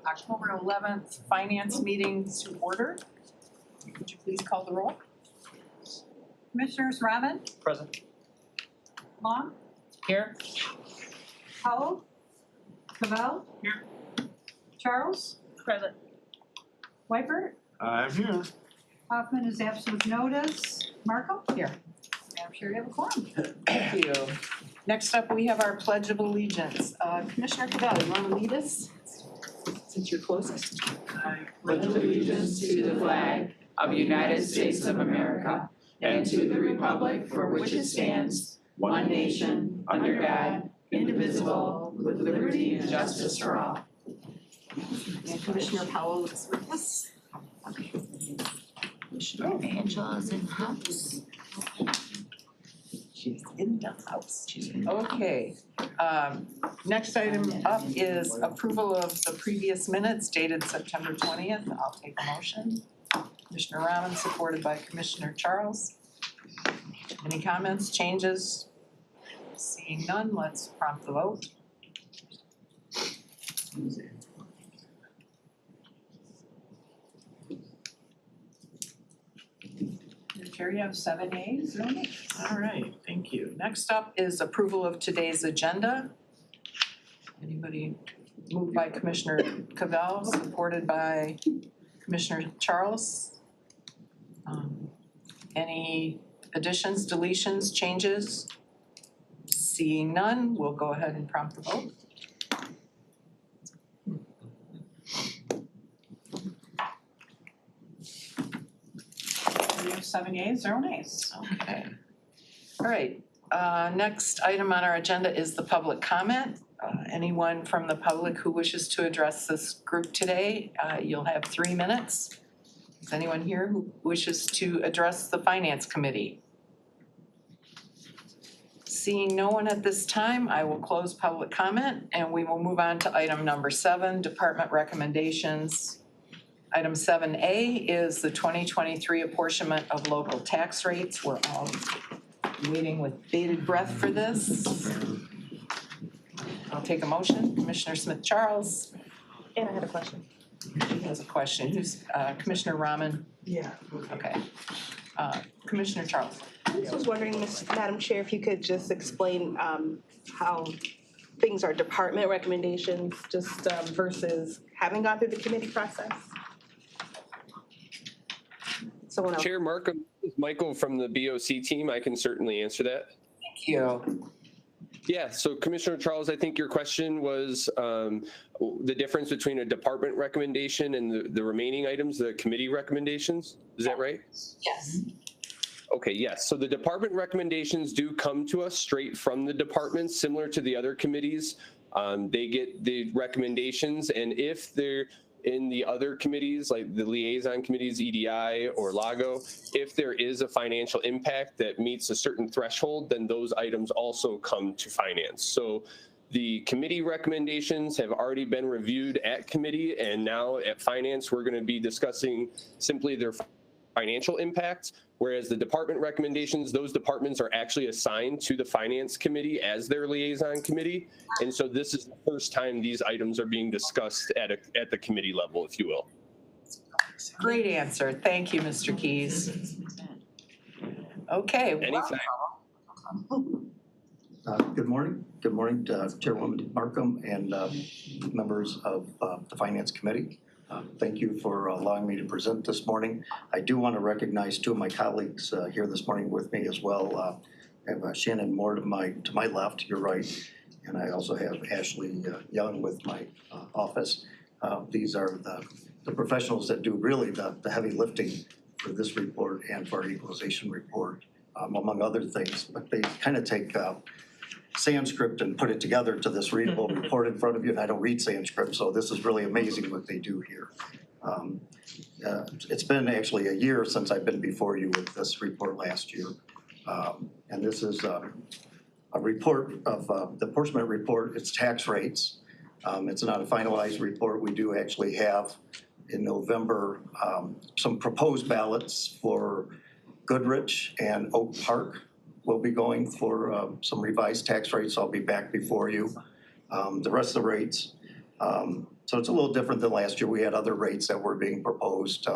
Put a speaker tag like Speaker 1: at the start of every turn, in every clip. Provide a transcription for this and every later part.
Speaker 1: October 11th finance meeting to order. Would you please call the roll?
Speaker 2: Commissioners Robin,
Speaker 3: Present.
Speaker 2: Long,
Speaker 1: Here.
Speaker 2: Howell, Cavell.
Speaker 1: Here.
Speaker 2: Charles,
Speaker 1: Present.
Speaker 2: Wypert,
Speaker 3: I'm here.
Speaker 2: Hoffman is absent with notice. Markham?
Speaker 1: Here.
Speaker 2: Madam Chair, you have a quorum.
Speaker 1: Thank you. Next up, we have our Pledge of Allegiance. Commissioner Cavell, you want to lead us? Since you're closest.
Speaker 4: I pledge allegiance to the flag of the United States of America and to the republic for which it stands, one nation, under God, indivisible, with liberty and justice for all.
Speaker 1: And Commissioner Powell is with us. Commissioner
Speaker 4: Angela's in the house.
Speaker 1: She's in the house. Okay, next item up is approval of the previous minutes dated September 20th. I'll take a motion. Commissioner Rahman, supported by Commissioner Charles. Any comments, changes? Seeing none, let's prompt the vote.
Speaker 2: Chair, you have 7 ayes, no nays.
Speaker 1: All right, thank you. Next up is approval of today's agenda. Anybody? Moved by Commissioner Cavell, supported by Commissioner Charles. Any additions, deletions, changes? Seeing none, we'll go ahead and prompt the vote.
Speaker 2: You have 7 ayes, 0 nays.
Speaker 1: Okay. All right, next item on our agenda is the public comment. Anyone from the public who wishes to address this group today, you'll have 3 minutes. Is anyone here who wishes to address the Finance Committee? Seeing no one at this time, I will close public comment and we will move on to item number 7, department recommendations. Item 7A is the 2023 apportionment of local tax rates. We're all waiting with bated breath for this. I'll take a motion. Commissioner Smith Charles.
Speaker 5: And I had a question.
Speaker 1: He has a question. Who's Commissioner Rahman?
Speaker 5: Yeah.
Speaker 1: Okay. Commissioner Charles.
Speaker 5: I just was wondering, Madam Chair, if you could just explain how things are department recommendations just versus having gone through the committee process? Someone else.
Speaker 6: Chair Markham, Michael from the BOC team. I can certainly answer that.
Speaker 1: Thank you.
Speaker 6: Yeah, so Commissioner Charles, I think your question was the difference between a department recommendation and the remaining items, the committee recommendations. Is that right?
Speaker 1: Yes.
Speaker 6: Okay, yes. So the department recommendations do come to us straight from the departments, similar to the other committees. They get the recommendations, and if they're in the other committees, like the liaison committees, EDI or LAGO, if there is a financial impact that meets a certain threshold, then those items also come to finance. So the committee recommendations have already been reviewed at committee, and now at finance, we're going to be discussing simply their financial impact, whereas the department recommendations, those departments are actually assigned to the finance committee as their liaison committee. And so this is the first time these items are being discussed at the committee level, if you will.
Speaker 1: Great answer. Thank you, Mr. Keys. Okay.
Speaker 6: Anytime.
Speaker 7: Good morning. Good morning to Chairwoman Markham and members of the Finance Committee. Thank you for allowing me to present this morning. I do want to recognize 2 of my colleagues here this morning with me as well. I have Shannon Moore to my left, your right, and I also have Ashley Young with my office. These are the professionals that do really the heavy lifting for this report and for our equalization report, among other things. But they kind of take Sanskrit and put it together to this readable report in front of you. And I don't read Sanskrit, so this is really amazing what they do here. It's been actually a year since I've been before you with this report last year. And this is a report of the apportionment report. It's tax rates. It's not a finalized report. We do actually have in November some proposed ballots for Goodrich and Oak Park. Will be going for some revised tax rates. I'll be back before you. The rest of the rates So it's a little different than last year. We had other rates that were being proposed.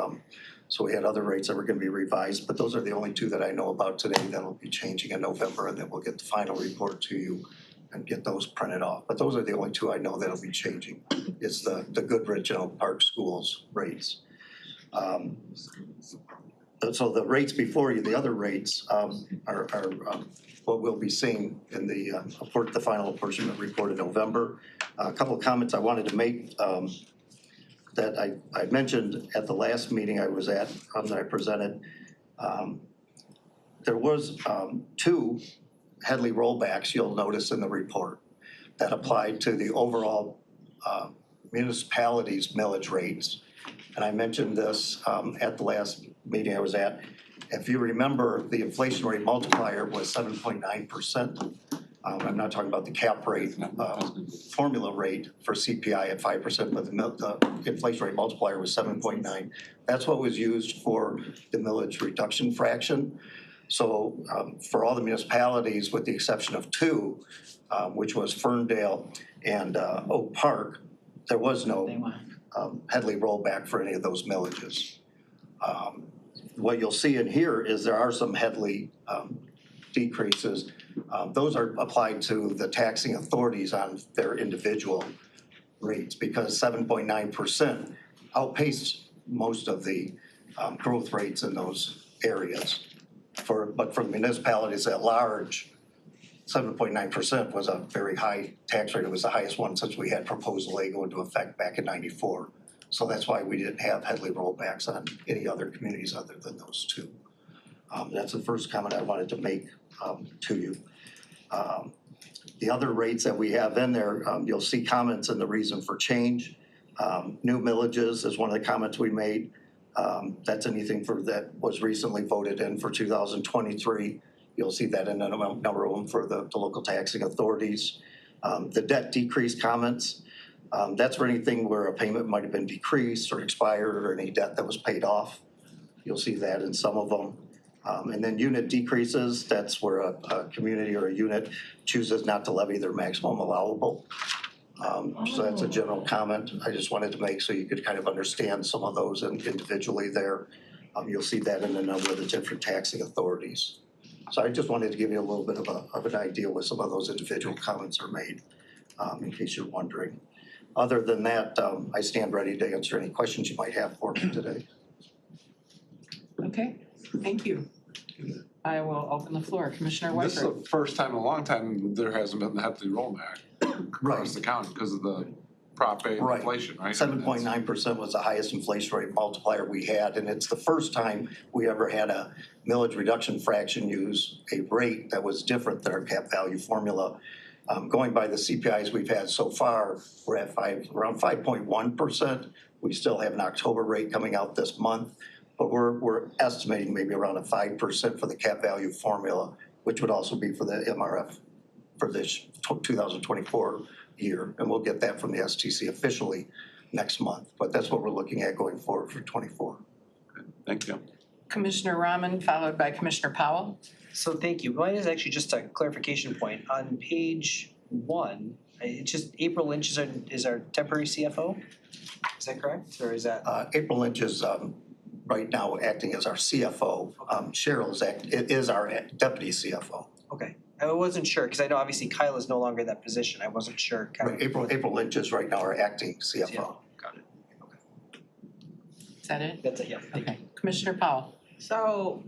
Speaker 7: So we had other rates that were gonna be revised, but those are the only two that I know about today that'll be changing in November, and then we'll get the final report to you and get those printed off. But those are the only two I know that'll be changing. It's the Goodrich and Oak Park Schools rates. So the rates before you, the other rates are what we'll be seeing in the final apportionment report in November. A couple of comments I wanted to make that I mentioned at the last meeting I was at, that I presented. There was 2 Headley rollbacks you'll notice in the report that applied to the overall municipalities' millage rates. And I mentioned this at the last meeting I was at. If you remember, the inflation rate multiplier was 7.9%. I'm not talking about the cap rate, formula rate for CPI at 5%, but the inflation rate multiplier was 7.9. That's what was used for the millage reduction fraction. So for all the municipalities, with the exception of 2, which was Ferndale and Oak Park, there was no Headley rollback for any of those millages. What you'll see in here is there are some Headley decreases. Those are applied to the taxing authorities on their individual rates because 7.9% outpaced most of the growth rates in those areas. But for the municipalities at large, 7.9% was a very high tax rate. It was the highest one since we had Proposal A go into effect back in '94. So that's why we didn't have Headley rollbacks on any other communities other than those 2. That's the first comment I wanted to make to you. The other rates that we have in there, you'll see comments in the reason for change. New millages is one of the comments we made. That's anything that was recently voted in for 2023. You'll see that in a number of them for the local taxing authorities. The debt decrease comments, that's for anything where a payment might have been decreased or expired or any debt that was paid off. You'll see that in some of them. And then unit decreases, that's where a community or a unit chooses not to levy their maximum allowable. So that's a general comment I just wanted to make so you could kind of understand some of those individually there. You'll see that in a number of the different taxing authorities. So I just wanted to give you a little bit of an idea what some of those individual comments are made, in case you're wondering. Other than that, I stand ready to answer any questions you might have for me today.
Speaker 1: Okay, thank you. I will open the floor. Commissioner
Speaker 3: This is
Speaker 1: Whiteford.
Speaker 3: the first time in a long time there hasn't been the Headley rollback across the county because of the Prop A
Speaker 7: Right.
Speaker 3: inflation, right?
Speaker 7: 7.9% was the highest inflation rate multiplier we had, and it's the first time we ever had a millage reduction fraction use a rate that was different than our cap value formula. Going by the CPIs we've had so far, we're at around 5.1%. We still have an October rate coming out this month, but we're estimating maybe around a 5% for the cap value formula, which would also be for the MRF for this 2024 year. And we'll get that from the STC officially next month. But that's what we're looking at going forward for '24.
Speaker 3: Thank you.
Speaker 1: Commissioner Rahman, followed by Commissioner Powell.
Speaker 8: So thank you. Mine is actually just a clarification point. On page 1, it's just April Lynch is our temporary CFO? Is that correct? Or is that?
Speaker 7: April Lynch is right now acting as our CFO. Cheryl is our deputy CFO.
Speaker 8: Okay. I wasn't sure because I know obviously Kyle is no longer in that position. I wasn't sure.
Speaker 7: Right, April Lynch is right now our acting CFO.
Speaker 8: Got it.
Speaker 1: Is that it?
Speaker 8: That's it, yeah. Thank you.
Speaker 1: Okay. Commissioner Powell.
Speaker 9: So,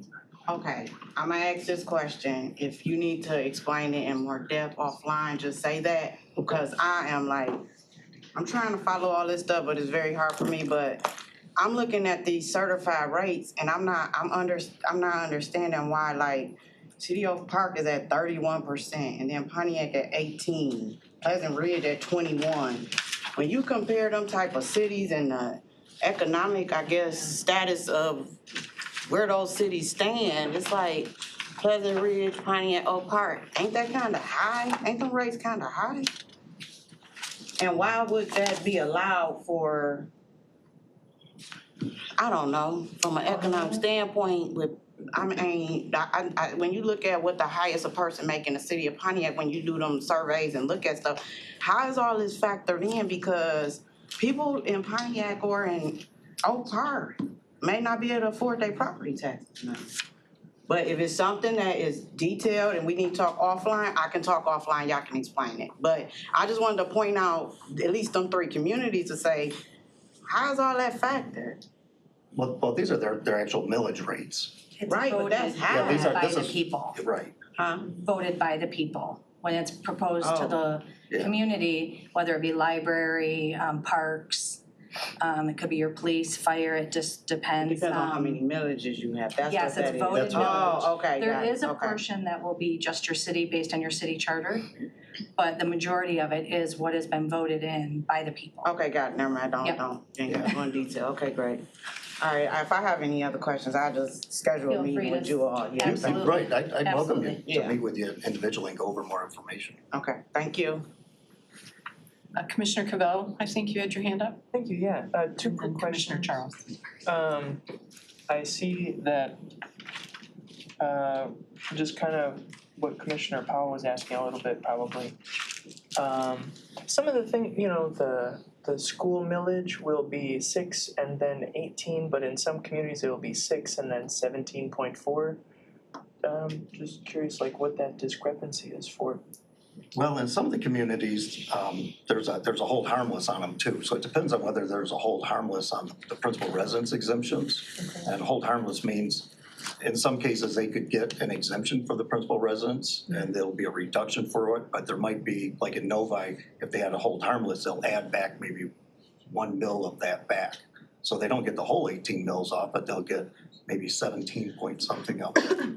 Speaker 9: okay, I'm gonna ask this question. If you need to explain it in more depth offline, just say that. Because I am like, I'm trying to follow all this stuff, but it's very hard for me. But I'm looking at these certified rates and I'm not understanding why, like, City of Park is at 31% and then Pontiac at 18%, Pleasant Ridge at 21%. When you compare them type of cities and the economic, I guess, status of where those cities stand, it's like Pleasant Ridge, Pontiac, Oak Park. Ain't that kind of high? Ain't them rates kind of high? And why would that be allowed for, I don't know, from an economic standpoint with, I mean, when you look at what the highest a person make in the city of Pontiac, when you do them surveys and look at stuff, how is all this factored in? Because people in Pontiac or in Oak Park may not be able to afford their property taxes now. But if it's something that is detailed and we need to talk offline, I can talk offline, y'all can explain it. But I just wanted to point out at least them 3 communities to say, how's all that factored?
Speaker 7: Well, these are their actual millage rates.
Speaker 10: It's
Speaker 9: Right, but
Speaker 10: voted
Speaker 9: that's high.
Speaker 7: Yeah, these are-
Speaker 10: by
Speaker 7: this
Speaker 10: the
Speaker 7: is-
Speaker 10: people,
Speaker 7: Right.
Speaker 9: Huh?
Speaker 10: voted by the people. When it's proposed to
Speaker 9: Oh.
Speaker 10: the
Speaker 7: Yeah.
Speaker 10: community, whether it be library, parks, it could be your police, fire, it just depends.
Speaker 9: Depends on how many millages you have, that's what
Speaker 10: Yes,
Speaker 9: that
Speaker 10: it's
Speaker 9: is.
Speaker 10: voted
Speaker 7: That's what-
Speaker 10: millage.
Speaker 9: Oh, okay,
Speaker 10: There
Speaker 9: got it,
Speaker 10: is a
Speaker 9: okay.
Speaker 10: portion that will be just your city based on your city charter, but the majority of it is what has been voted in by the people.
Speaker 9: Okay, got it, never mind,
Speaker 10: Yep.
Speaker 9: don't, ain't got one detail, okay, great. All right, if I have any other questions, I'll just schedule a
Speaker 10: Feel free
Speaker 9: meeting with
Speaker 10: to-
Speaker 9: you all, yeah.
Speaker 10: Absolutely.
Speaker 7: Right, I'd welcome you
Speaker 10: Absolutely.
Speaker 7: to
Speaker 9: Yeah.
Speaker 7: meet with you individually and go over more information.
Speaker 9: Okay, thank you.
Speaker 1: Commissioner Cavell, I think you had your hand up.
Speaker 11: Thank you, yeah. Two
Speaker 1: And
Speaker 11: quick
Speaker 1: then
Speaker 11: questions.
Speaker 1: Commissioner Charles.
Speaker 11: I see that, just kind of what Commissioner Powell was asking a little bit probably. Some of the thing, the school millage will be 6 and then 18, but in some communities it'll be 6 and then 17.4. Just curious like what that discrepancy is for.
Speaker 7: Well, in some of the communities, there's a hold harmless on them too. So it depends on whether there's a hold harmless on the principal residence exemptions. And hold harmless means, in some cases, they could get an exemption for the principal residence and there'll be a reduction for it. But there might be, like in Novi, if they had a hold harmless, they'll add back maybe 1 mil of that back. So they don't get the whole 18 mils off, but they'll get maybe 17 point something of it.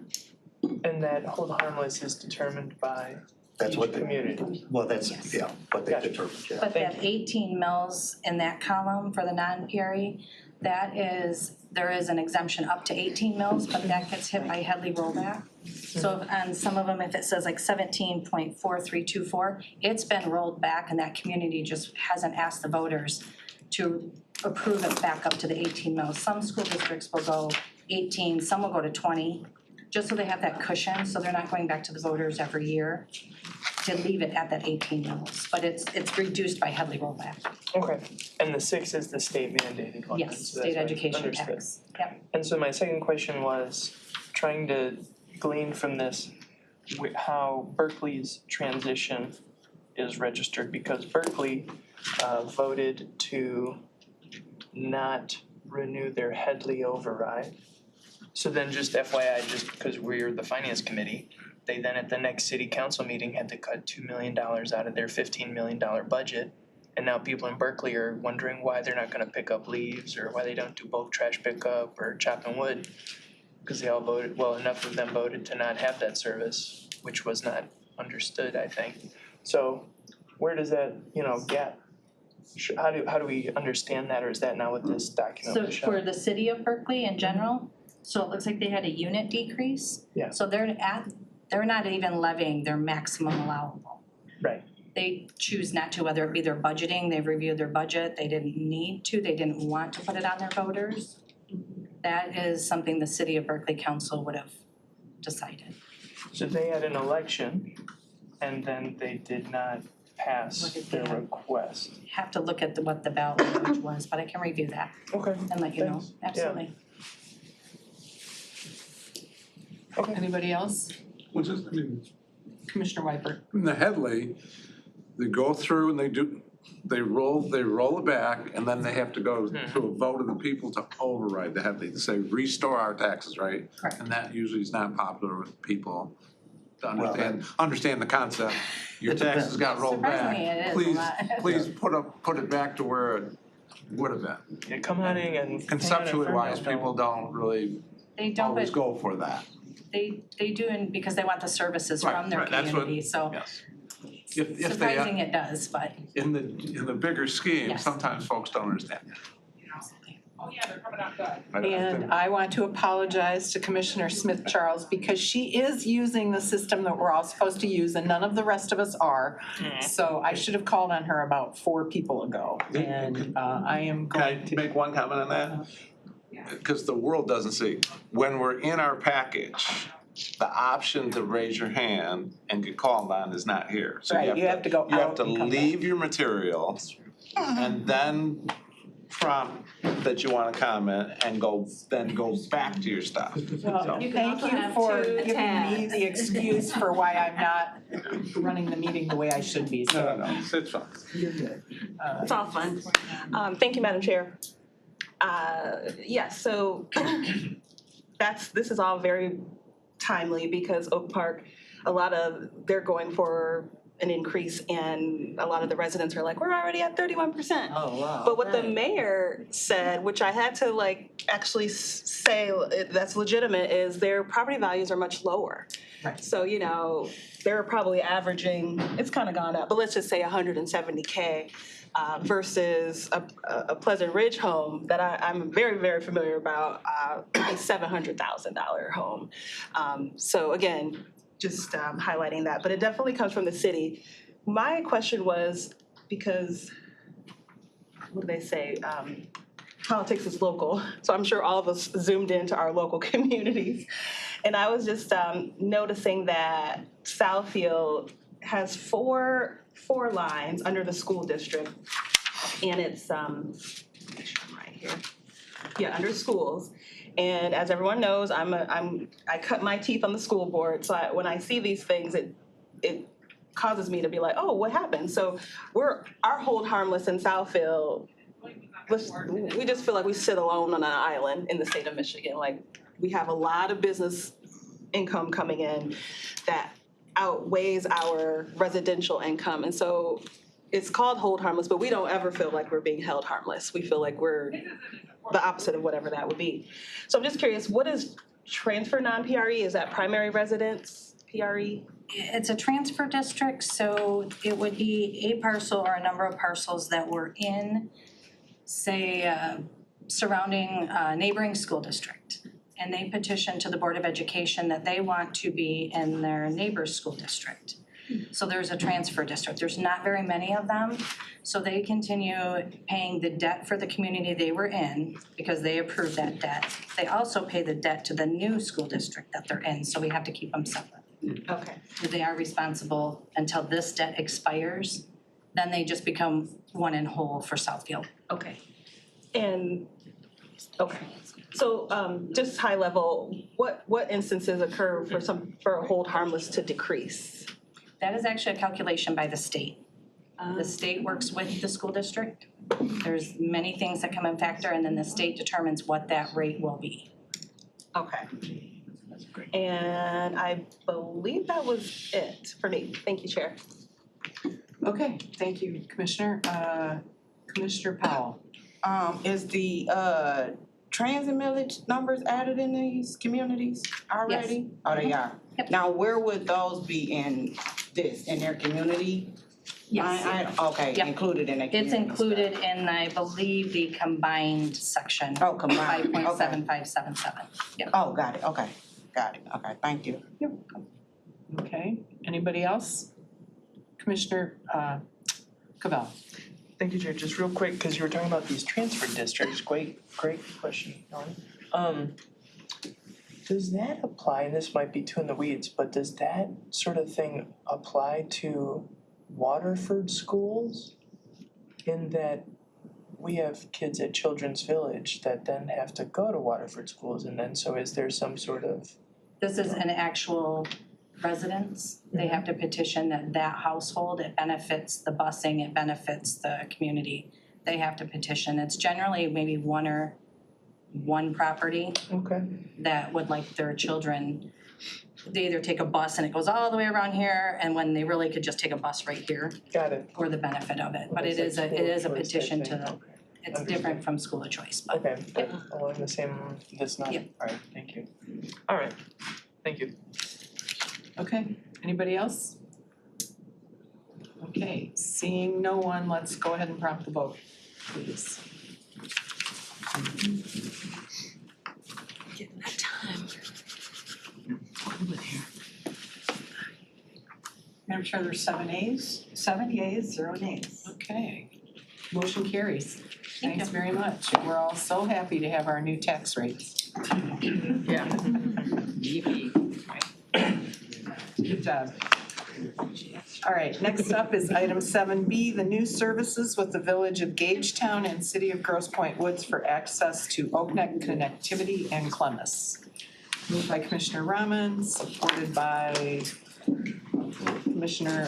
Speaker 11: And that hold harmless is determined by
Speaker 7: That's
Speaker 11: each
Speaker 7: what
Speaker 11: community.
Speaker 7: Well, that's,
Speaker 10: Yes.
Speaker 7: yeah, what they
Speaker 11: Gotcha.
Speaker 7: determined, yeah.
Speaker 10: But
Speaker 11: Thank
Speaker 10: that 18 mils in that column for the non-PRE, there is an exemption up to 18 mils, but that gets hit by Headley rollback. So on some of them, if it says like 17.4324, it's been rolled back and that community just hasn't asked the voters to approve it back up to the 18 mils. Some school districts will go 18, some will go to 20, just so they have that cushion, so they're not going back to the voters every year to leave it at that 18 mils. But it's reduced by Headley rollback.
Speaker 11: Okay, and the 6 is the state mandated one.
Speaker 10: Yes,
Speaker 11: so that's
Speaker 10: state
Speaker 11: what I
Speaker 10: education
Speaker 11: understood.
Speaker 10: tax. Yep.
Speaker 11: And so my second question was trying to glean from this how Berkeley's transition is registered, because Berkeley voted to not renew their Headley override. So then just FYI, just because we're the finance committee, they then at the next city council meeting had to cut $2 million out of their $15 million budget. And now people in Berkeley are wondering why they're not gonna pick up leaves or why they don't do bulk trash pickup or chopping wood. Because they all voted, well, enough of them voted to not have that service, which was not understood, I think. So where does that, gap? How do we understand that, or is that not what this document
Speaker 10: So
Speaker 11: was
Speaker 10: for
Speaker 11: showing?
Speaker 10: the city of Berkeley in general, so it looks like they had a unit decrease.
Speaker 11: Yeah.
Speaker 10: So they're not even levying their maximum allowable.
Speaker 11: Right.
Speaker 10: They choose not to, whether it be their budgeting, they've reviewed their budget, they didn't need to, they didn't want to put it on their voters. That is something the city of Berkeley council would have decided.
Speaker 11: So they had an election and then they did not pass
Speaker 10: What did they
Speaker 11: their
Speaker 10: have?
Speaker 11: request.
Speaker 10: Have to look at what the ballot language was, but I can review that
Speaker 11: Okay.
Speaker 10: and let you know,
Speaker 11: Thanks.
Speaker 10: absolutely.
Speaker 1: Anybody else?
Speaker 3: Which is,
Speaker 1: Commissioner Wyberg.
Speaker 3: in the Headley, they go through and they roll it back, and then they have to go to a vote of the people to override the Headley, to say, restore our taxes, right?
Speaker 1: Correct.
Speaker 3: And that usually is not popular with people to
Speaker 7: Well,
Speaker 3: understand the concept. Your
Speaker 7: It depends.
Speaker 3: taxes got rolled back.
Speaker 10: Surprisingly, it is a
Speaker 3: Please,
Speaker 10: lot.
Speaker 3: please put it back to where it would have been.
Speaker 11: Yeah, come on in and.
Speaker 3: Conceptually wise, people don't really
Speaker 10: They don't,
Speaker 3: always
Speaker 10: but
Speaker 3: go for that.
Speaker 10: they do, and because they want the services
Speaker 3: Right,
Speaker 10: from their
Speaker 3: right, that's what-
Speaker 10: community, so
Speaker 3: Yes. If they,
Speaker 10: surprising it does, but.
Speaker 3: in the bigger scheme,
Speaker 10: Yes.
Speaker 3: sometimes folks don't understand that.
Speaker 2: Oh, yeah, they're coming out good.
Speaker 3: I think-
Speaker 1: And I want to apologize to Commissioner Smith Charles because she is using the system that we're all supposed to use and none of the rest of us are. So I should have called on her about 4 people ago and I am
Speaker 3: Can I
Speaker 1: going to.
Speaker 3: make one comment on that? Because the world doesn't see. When we're in our package, the option to raise your hand and get called on is not here. So
Speaker 1: Right, you have to go
Speaker 3: You have
Speaker 1: out
Speaker 3: to
Speaker 1: and come back.
Speaker 3: leave your material and then prompt that you wanna comment and then go back to your stuff.
Speaker 1: Well,
Speaker 3: So-
Speaker 1: thank you for giving me the excuse for why I'm not running the meeting the way I should be, so.
Speaker 3: No, it's fine.
Speaker 1: You're good.
Speaker 5: It's all fun. Thank you, Madam Chair. Yes, so this is all very timely because Oak Park, they're going for an increase and a lot of the residents are like, we're already at 31%.
Speaker 1: Oh, wow.
Speaker 5: But what the mayor said, which I had to actually say that's legitimate, is their property values are much lower.
Speaker 1: Right.
Speaker 5: So, they're probably averaging, it's kind of gone up, but let's just say 170K versus a Pleasant Ridge home that I'm very, very familiar about, a $700,000 home. So again, just highlighting that, but it definitely comes from the city. My question was, because, what do they say? Politics is local, so I'm sure all of us zoomed into our local communities. And I was just noticing that Southfield has four lines under the school district, and it's, make sure I'm right here. Yeah, under schools. And as everyone knows, I cut my teeth on the school board, so when I see these things, it causes me to be like, oh, what happened? So our hold harmless in Southfield, we just feel like we sit alone on an island in the state of Michigan. Like, we have a lot of business income coming in that outweighs our residential income. And so it's called hold harmless, but we don't ever feel like we're being held harmless. We feel like we're the opposite of whatever that would be. So I'm just curious, what is transfer non-PRE? Is that primary residence PRE?
Speaker 10: It's a transfer district, so it would be a parcel or a number of parcels that were in, say, surrounding a neighboring school district. And they petition to the Board of Education that they want to be in their neighbor's school district. So there's a transfer district. There's not very many of them. So they continue paying the debt for the community they were in because they approved that debt. They also pay the debt to the new school district that they're in, so we have to keep them separate.
Speaker 5: Okay.
Speaker 10: They are responsible until this debt expires, then they just become one in whole for Southfield.
Speaker 5: Okay. And, okay. So just high level, what instances occur for a hold harmless to decrease?
Speaker 10: That is actually a calculation by the state. The state works with the school district. There's many things that come in factor, and then the state determines what that rate will be.
Speaker 5: Okay. And I believe that was it for me. Thank you, Chair.
Speaker 1: Okay, thank you, Commissioner. Commissioner Powell.
Speaker 9: Is the transit millage numbers added in these communities already? Oh, they are?
Speaker 10: Yep.
Speaker 9: Now, where would those be in their community?
Speaker 10: Yes.
Speaker 9: Okay,
Speaker 10: Yep.
Speaker 9: included in their community
Speaker 10: It's included in, I believe, the combined section.
Speaker 9: Oh, combined, okay.
Speaker 10: 5.7577. Yep.
Speaker 9: Oh, got it, okay, thank you.
Speaker 1: Okay, anybody else? Commissioner Cavell.
Speaker 11: Thank you, Chair. Just real quick, because you were talking about these transfer districts, great question, Ellen. Does that apply, and this might be too in the weeds, but does that sort of thing apply to Waterford schools? In that we have kids at Children's Village that then have to go to Waterford schools, and then so is there some sort of?
Speaker 10: This is an actual residence. They have to petition that household. It benefits the busing, it benefits the community. They have to petition. It's generally maybe one property
Speaker 11: Okay.
Speaker 10: that would like their children, they either take a bus and it goes all the way around here, and when they really could just take a bus right here
Speaker 11: Got it.
Speaker 10: for the benefit of it. But it
Speaker 11: It's
Speaker 10: is
Speaker 11: like
Speaker 10: a
Speaker 11: school choice type
Speaker 10: petition to
Speaker 11: thing.
Speaker 10: the,
Speaker 11: Okay.
Speaker 10: it's
Speaker 11: Understood.
Speaker 10: different from school of choice, but
Speaker 11: Okay, but along the same, that's not,
Speaker 10: Yep.
Speaker 11: alright, thank you. Alright, thank you.
Speaker 1: Okay, anybody else? Okay, seeing no one, let's go ahead and prompt the vote, please.
Speaker 5: Getting that time.
Speaker 2: Madam Chair, there's 7 yeas, 0 nays.
Speaker 1: Okay, motion carries.
Speaker 10: Thank
Speaker 1: Thanks very much. We're all so happy to have our new tax rates.
Speaker 2: Yeah.
Speaker 1: Good job. All right, next up is item 7B, the new services with the Village of Gagetown and City of Grosse Pointe Woods for access to Oakneck connectivity and Clemis. Moved by Commissioner Rahman, supported by Commissioner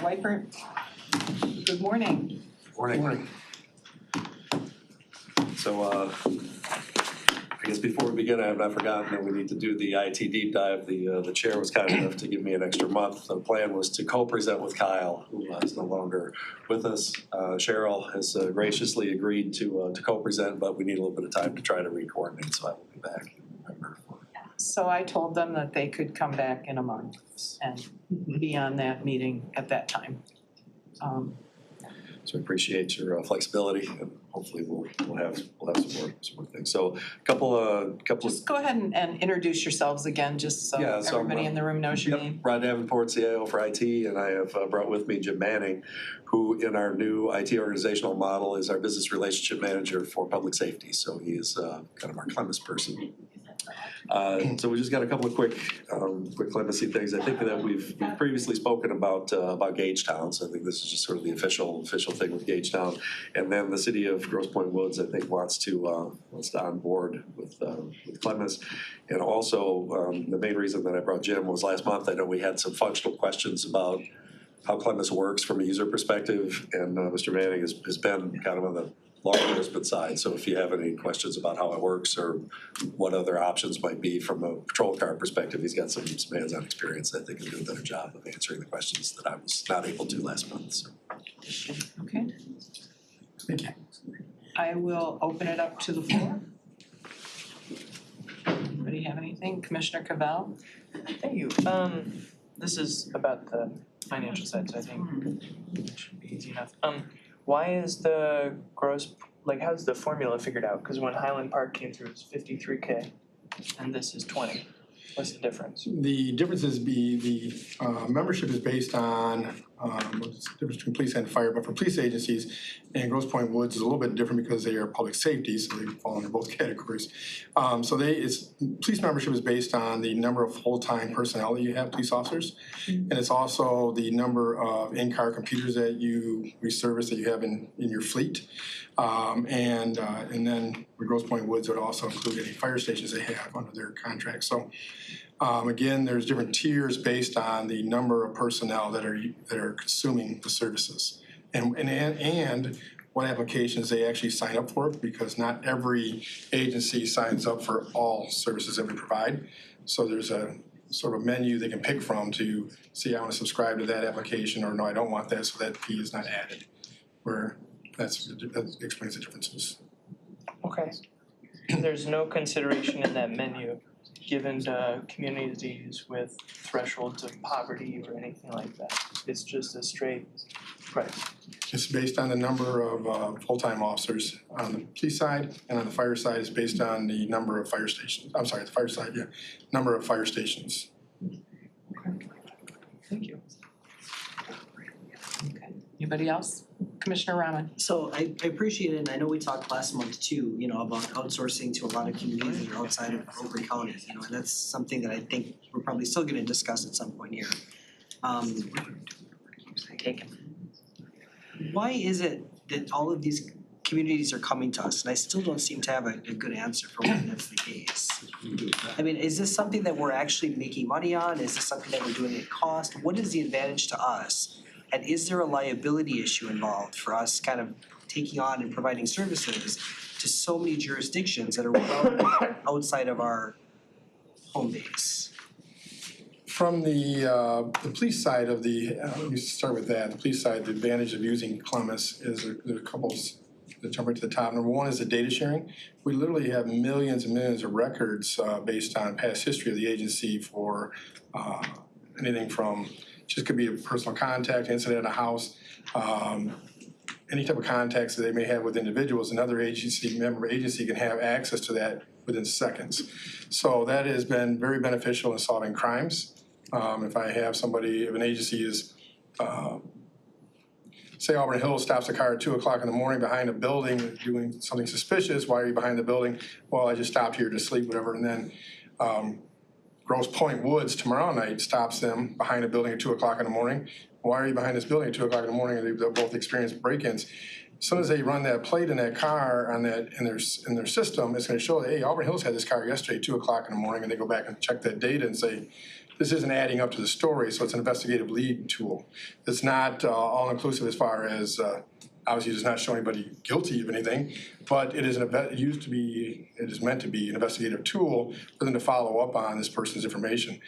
Speaker 1: Weipert. Good morning.
Speaker 12: Morning. So, I guess before we begin, I have not forgotten that we need to do the IT deep dive. The chair was kind enough to give me an extra month. The plan was to co-present with Kyle, who is no longer with us. Cheryl has graciously agreed to co-present, but we need a little bit of time to try to re-coordinate, so I will be back in November.
Speaker 1: So I told them that they could come back in a month and be on that meeting at that time.
Speaker 12: So I appreciate your flexibility, and hopefully we'll have some more things. So couple.
Speaker 1: Just go ahead and introduce yourselves again, just so
Speaker 12: Yeah, so
Speaker 1: everybody in the room knows your name.
Speaker 12: Rod Davenport, CIO for IT, and I have brought with me Jim Manning, who in our new IT organizational model is our business relationship manager for public safety. So he is kind of our Clemis person. So we just got a couple of quick clemency things. I think that we've previously spoken about Gagetown, so I think this is just sort of the official thing with Gagetown. And then the city of Grosse Pointe Woods, I think, wants to on board with Clemis. And also, the main reason that I brought Jim was last month, I know we had some functional questions about how Clemis works from a user perspective, and Mr. Manning has been kind of on the law enforcement side. So if you have any questions about how it works or what other options might be from a patrol car perspective, he's got some hands-on experience. I think he'll do a better job of answering the questions that I was not able to last month. So.
Speaker 1: Okay.
Speaker 12: Thank you.
Speaker 1: I will open it up to the floor. Anybody have anything? Commissioner Cavell?
Speaker 11: Thank you. This is about the financial side, so I think it should be easy enough. Why is the gross, how's the formula figured out? Because when Highland Park came through, it was 53K, and this is 20. What's the difference?
Speaker 13: The difference is the membership is based on what's the difference between police and fire, but for police agencies and Grosse Pointe Woods is a little bit different because they are public safety, so they fall under both categories. Police membership is based on the number of full-time personnel that you have, police officers, and it's also the number of in-car computers that you reservice that you have in your fleet, and then with Grosse Pointe Woods would also include any fire stations they have under their contract. So. Again, there's different tiers based on the number of personnel that are consuming the services, and what applications they actually sign up for, because not every agency signs up for all services that we provide. So there's a sort of menu they can pick from to see, I want to subscribe to that application, or no, I don't want that, so that fee is not added. That explains the differences.
Speaker 11: Okay. There's no consideration in that menu given to communities with thresholds of poverty or anything like that. It's just a straight price.
Speaker 13: It's based on the number of full-time officers on the police side, and on the fire side is based on the number of fire stations. I'm sorry, the fire side, yeah, number of fire stations.
Speaker 1: Okay. Thank you. Okay. Anybody else? Commissioner Rahman.
Speaker 8: So I appreciate it, and I know we talked last month too, about outsourcing to a lot of communities that are outside of Roper County, and that's something that I think we're probably still gonna discuss at some point here. Why is it that all of these communities are coming to us, and I still don't seem to have a good answer for why that's the case? I mean, is this something that we're actually making money on? Is this something that we're doing at cost? What is the advantage to us? And is there a liability issue involved for us kind of taking on and providing services to so many jurisdictions that are well outside of our home base?
Speaker 13: From the police side of let me start with that. The police side, the advantage of using Clemis is there are a couple that jump right to the top. Number one is the data sharing. We literally have millions and millions of records based on past history of the agency for anything from, just could be a personal contact, incident at a house, any type of contacts that they may have with individuals. Another member agency can have access to that within seconds. So that has been very beneficial in solving crimes. If I have somebody, if an agency is, say Auburn Hills stops a car at 2 o'clock in the morning behind a building doing something suspicious, why are you behind the building? Well, I just stopped here to sleep, whatever, and then Grosse Pointe Woods tomorrow night stops them behind a building at 2 o'clock in the morning. Why are you behind this building at 2 o'clock in the morning? And they've both experienced break-ins. As soon as they run that plate in that car on that in their system, it's going to show that, hey, Auburn Hills had this car yesterday at 2 o'clock in the morning, and they go back and check that data and say, this isn't adding up to the story. So it's an investigative lead tool. It's not all-inclusive as far as obviously, it does not show anybody guilty of anything, but it is it is meant to be an investigative tool for them to follow up on this person's information.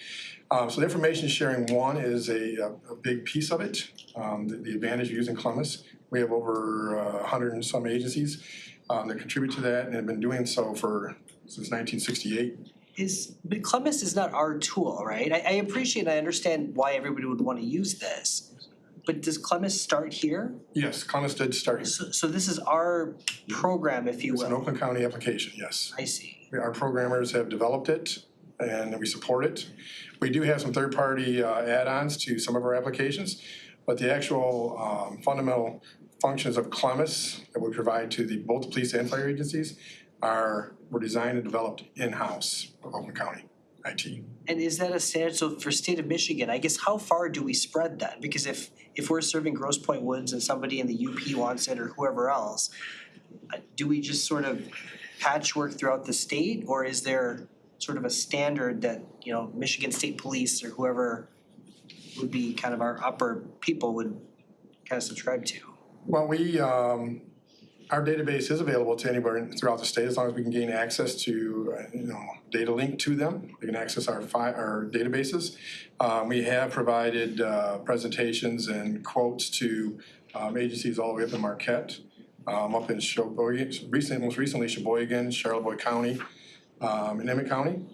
Speaker 13: So the information sharing, one, is a big piece of it. The advantage of using Columbus, we have over 100 and some agencies that contribute to that and have been doing so since 1968.
Speaker 8: But Columbus is not our tool, right? I appreciate and I understand why everybody would want to use this. But does Columbus start here?
Speaker 13: Yes, Columbus did start here.
Speaker 8: So this is our program, if you
Speaker 13: It's
Speaker 8: will.
Speaker 13: an Oakland County application, yes.
Speaker 8: I see.
Speaker 13: Our programmers have developed it and we support it. We do have some third-party add-ons to some of our applications, but the actual fundamental functions of Columbus that we provide to both the police and fire agencies were designed and developed in-house of Oakland County IT.
Speaker 8: And is that a standard, so for state of Michigan, I guess how far do we spread that? Because if we're serving Grosse Pointe Woods and somebody in the UP wants it or whoever else, do we just sort of patchwork throughout the state? Or is there sort of a standard that, Michigan State Police or whoever would be kind of our upper people would kind of subscribe to?
Speaker 13: Well, our database is available to anybody throughout the state as long as we can gain access to, data link to them. They can access our databases. We have provided presentations and quotes to agencies all the way up in Marquette, up in Sheboygan, most recently Sheboygan, Charlevoix County, and Emmett County.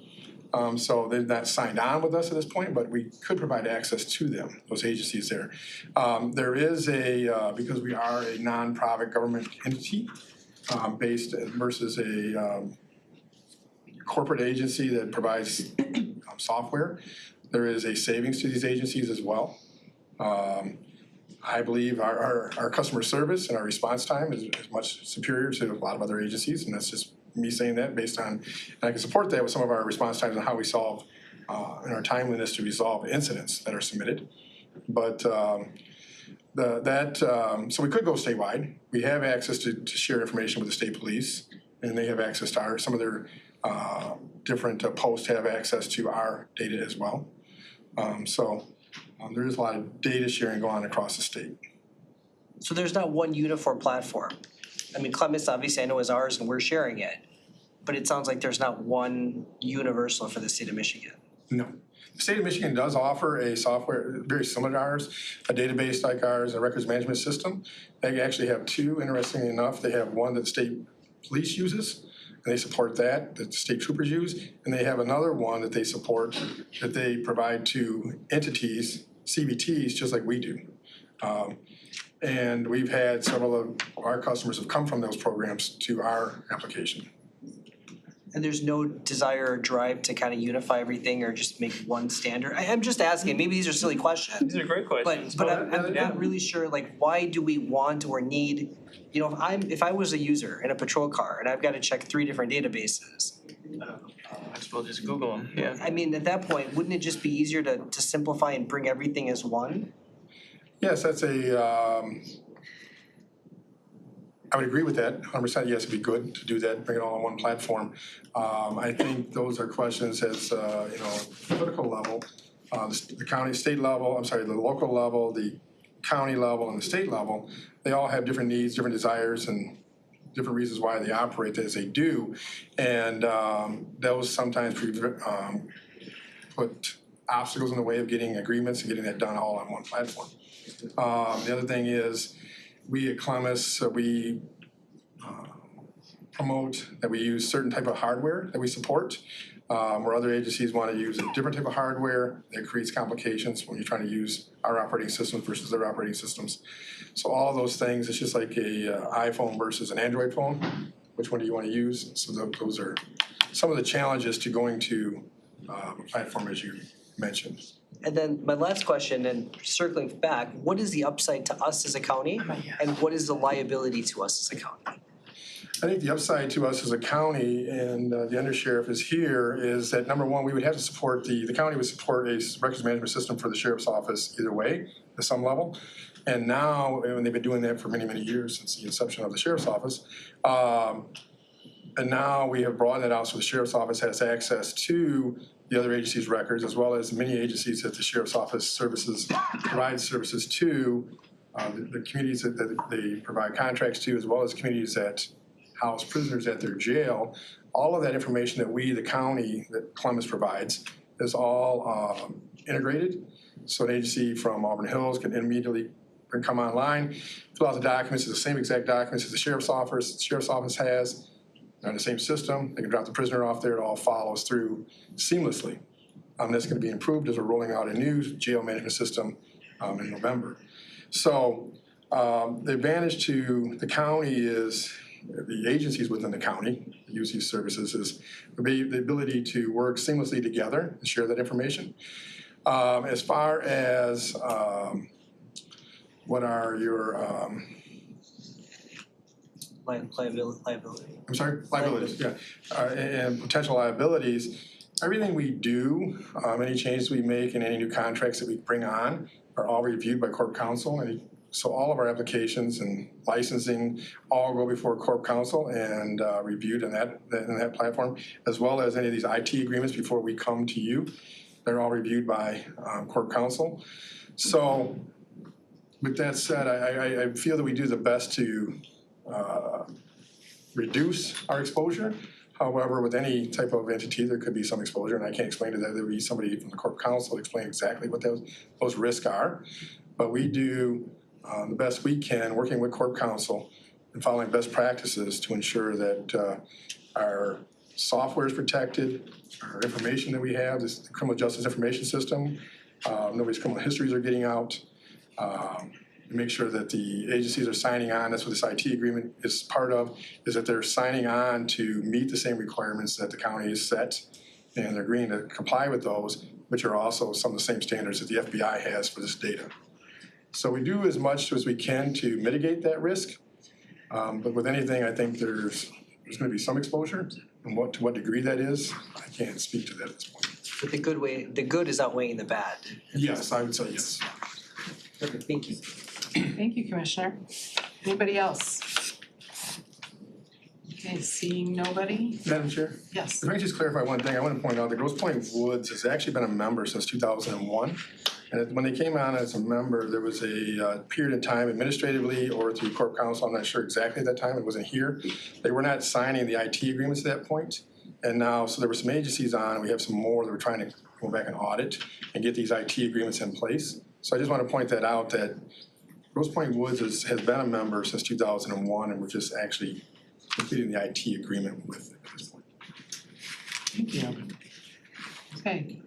Speaker 13: So they're not signed on with us at this point, but we could provide access to them, those agencies there. There is because we are a non-profit government entity based versus a corporate agency that provides software, there is a savings to these agencies as well. I believe our customer service and our response time is much superior to a lot of other agencies, and that's just me saying that based on, and I can support that with some of our response times and how we solve and our timeliness to resolve incidents that are submitted. But so we could go statewide. We have access to share information with the state police, and they have access to some of their different posts have access to our data as well. There is a lot of data sharing going on across the state.
Speaker 8: So there's not one uniform platform. I mean, Columbus obviously I know is ours and we're sharing it, but it sounds like there's not one universal for the state of Michigan.
Speaker 13: No. The state of Michigan does offer a software very similar to ours, a database like ours, a records management system. They actually have two, interestingly enough. They have one that the state police uses, and they support that the state troopers use, and they have another one that they support that they provide to entities, CBTs, just like we do. And we've had several of our customers have come from those programs to our application.
Speaker 8: And there's no desire or drive to kind of unify everything or just make one standard? I'm just asking, maybe these are silly questions.
Speaker 11: These are great questions.
Speaker 8: But I'm not really sure, like, why do we want or need, if I was a user in a patrol car and I've got to check 3 different databases.
Speaker 11: Might as well just Google them, yeah.
Speaker 8: I mean, at that point, wouldn't it just be easier to simplify and bring everything as one?
Speaker 13: Yes, that's I would agree with that, 100%. Yes, it'd be good to do that, bring it all on one platform. I think those are questions at, political level, the county, state level, the local level, the county level, and the state level. They all have different needs, different desires, and different reasons why they operate as they do. And those sometimes put obstacles in the way of getting agreements and getting that done all on one platform. The other thing is, we at Columbus, we promote that we use certain type of hardware that we support, where other agencies want to use a different type of hardware that creates complications when you're trying to use our operating systems versus their operating systems. So all of those things, it's just like a iPhone versus an Android phone. Which one do you want to use? So those are some of the challenges to going to a platform as you mentioned.
Speaker 8: And then my last question, and circling back, what is the upside to us as a county? And what is the liability to us as a county?
Speaker 13: I think the upside to us as a county, and the undersheriff is here, is that number one, we would have to support, the county would support a records management system for the sheriff's office either way, at some level. And now, and they've been doing that for many, many years since the inception of the sheriff's office. And now we have broadened it out so the sheriff's office has access to the other agencies' records, as well as many agencies that the sheriff's office provides services to, the communities that they provide contracts to, as well as communities that house prisoners at their jail. All of that information that we, the county, that Columbus provides, is all integrated. So an agency from Auburn Hills can immediately come online, fill out the documents, it's the same exact documents as the sheriff's office has. They're in the same system, they can drop the prisoner off there, it all follows through seamlessly. That's gonna be improved as we're rolling out a new jail management system in November. So the advantage to the county is, the agencies within the county that use these services, is the ability to work seamlessly together and share that information. As far as what are your
Speaker 8: Liability.
Speaker 13: I'm sorry, liabilities, yeah, and potential liabilities. Everything we do, any changes we make and any new contracts that we bring on are all reviewed by Corp Counsel. And so all of our applications and licensing all go before Corp Counsel and reviewed in that platform, as well as any of these IT agreements before we come to you. They're all reviewed by Corp Counsel. So with that said, I feel that we do the best to reduce our exposure. However, with any type of entity, there could be some exposure, and I can't explain to that. There would be somebody from the Corp Counsel to explain exactly what those risks are. But we do the best we can, working with Corp Counsel and following best practices to ensure that our software is protected, our information that we have, this criminal justice information system, nobody's criminal histories are getting out. Make sure that the agencies are signing on, that's what this IT agreement is part of, is that they're signing on to meet the same requirements that the county has set, and they're agreeing to comply with those, which are also some of the same standards that the FBI has for this data. So we do as much as we can to mitigate that risk, but with anything, I think there's gonna be some exposure, and to what degree that is, I can't speak to that at this point.
Speaker 8: But the good is outweighing the bad.
Speaker 13: Yes, I would say yes.
Speaker 8: Perfect, thank you.
Speaker 1: Thank you, Commissioner. Anybody else? Okay, seeing nobody?
Speaker 13: Madam Chair?
Speaker 1: Yes.
Speaker 13: If I could just clarify one thing, I want to point out that Grosse Pointe Woods has actually been a member since 2001. And when they came on as a member, there was a period of time administratively or through Corp Counsel, I'm not sure exactly at that time, it wasn't here. They were not signing the IT agreements at that point. And now, so there were some agencies on, and we have some more that we're trying to go back and audit and get these IT agreements in place. So I just want to point that out, that Grosse Pointe Woods has been a member since 2001, and we're just actually completing the IT agreement with it at this point.
Speaker 1: Thank you. Okay.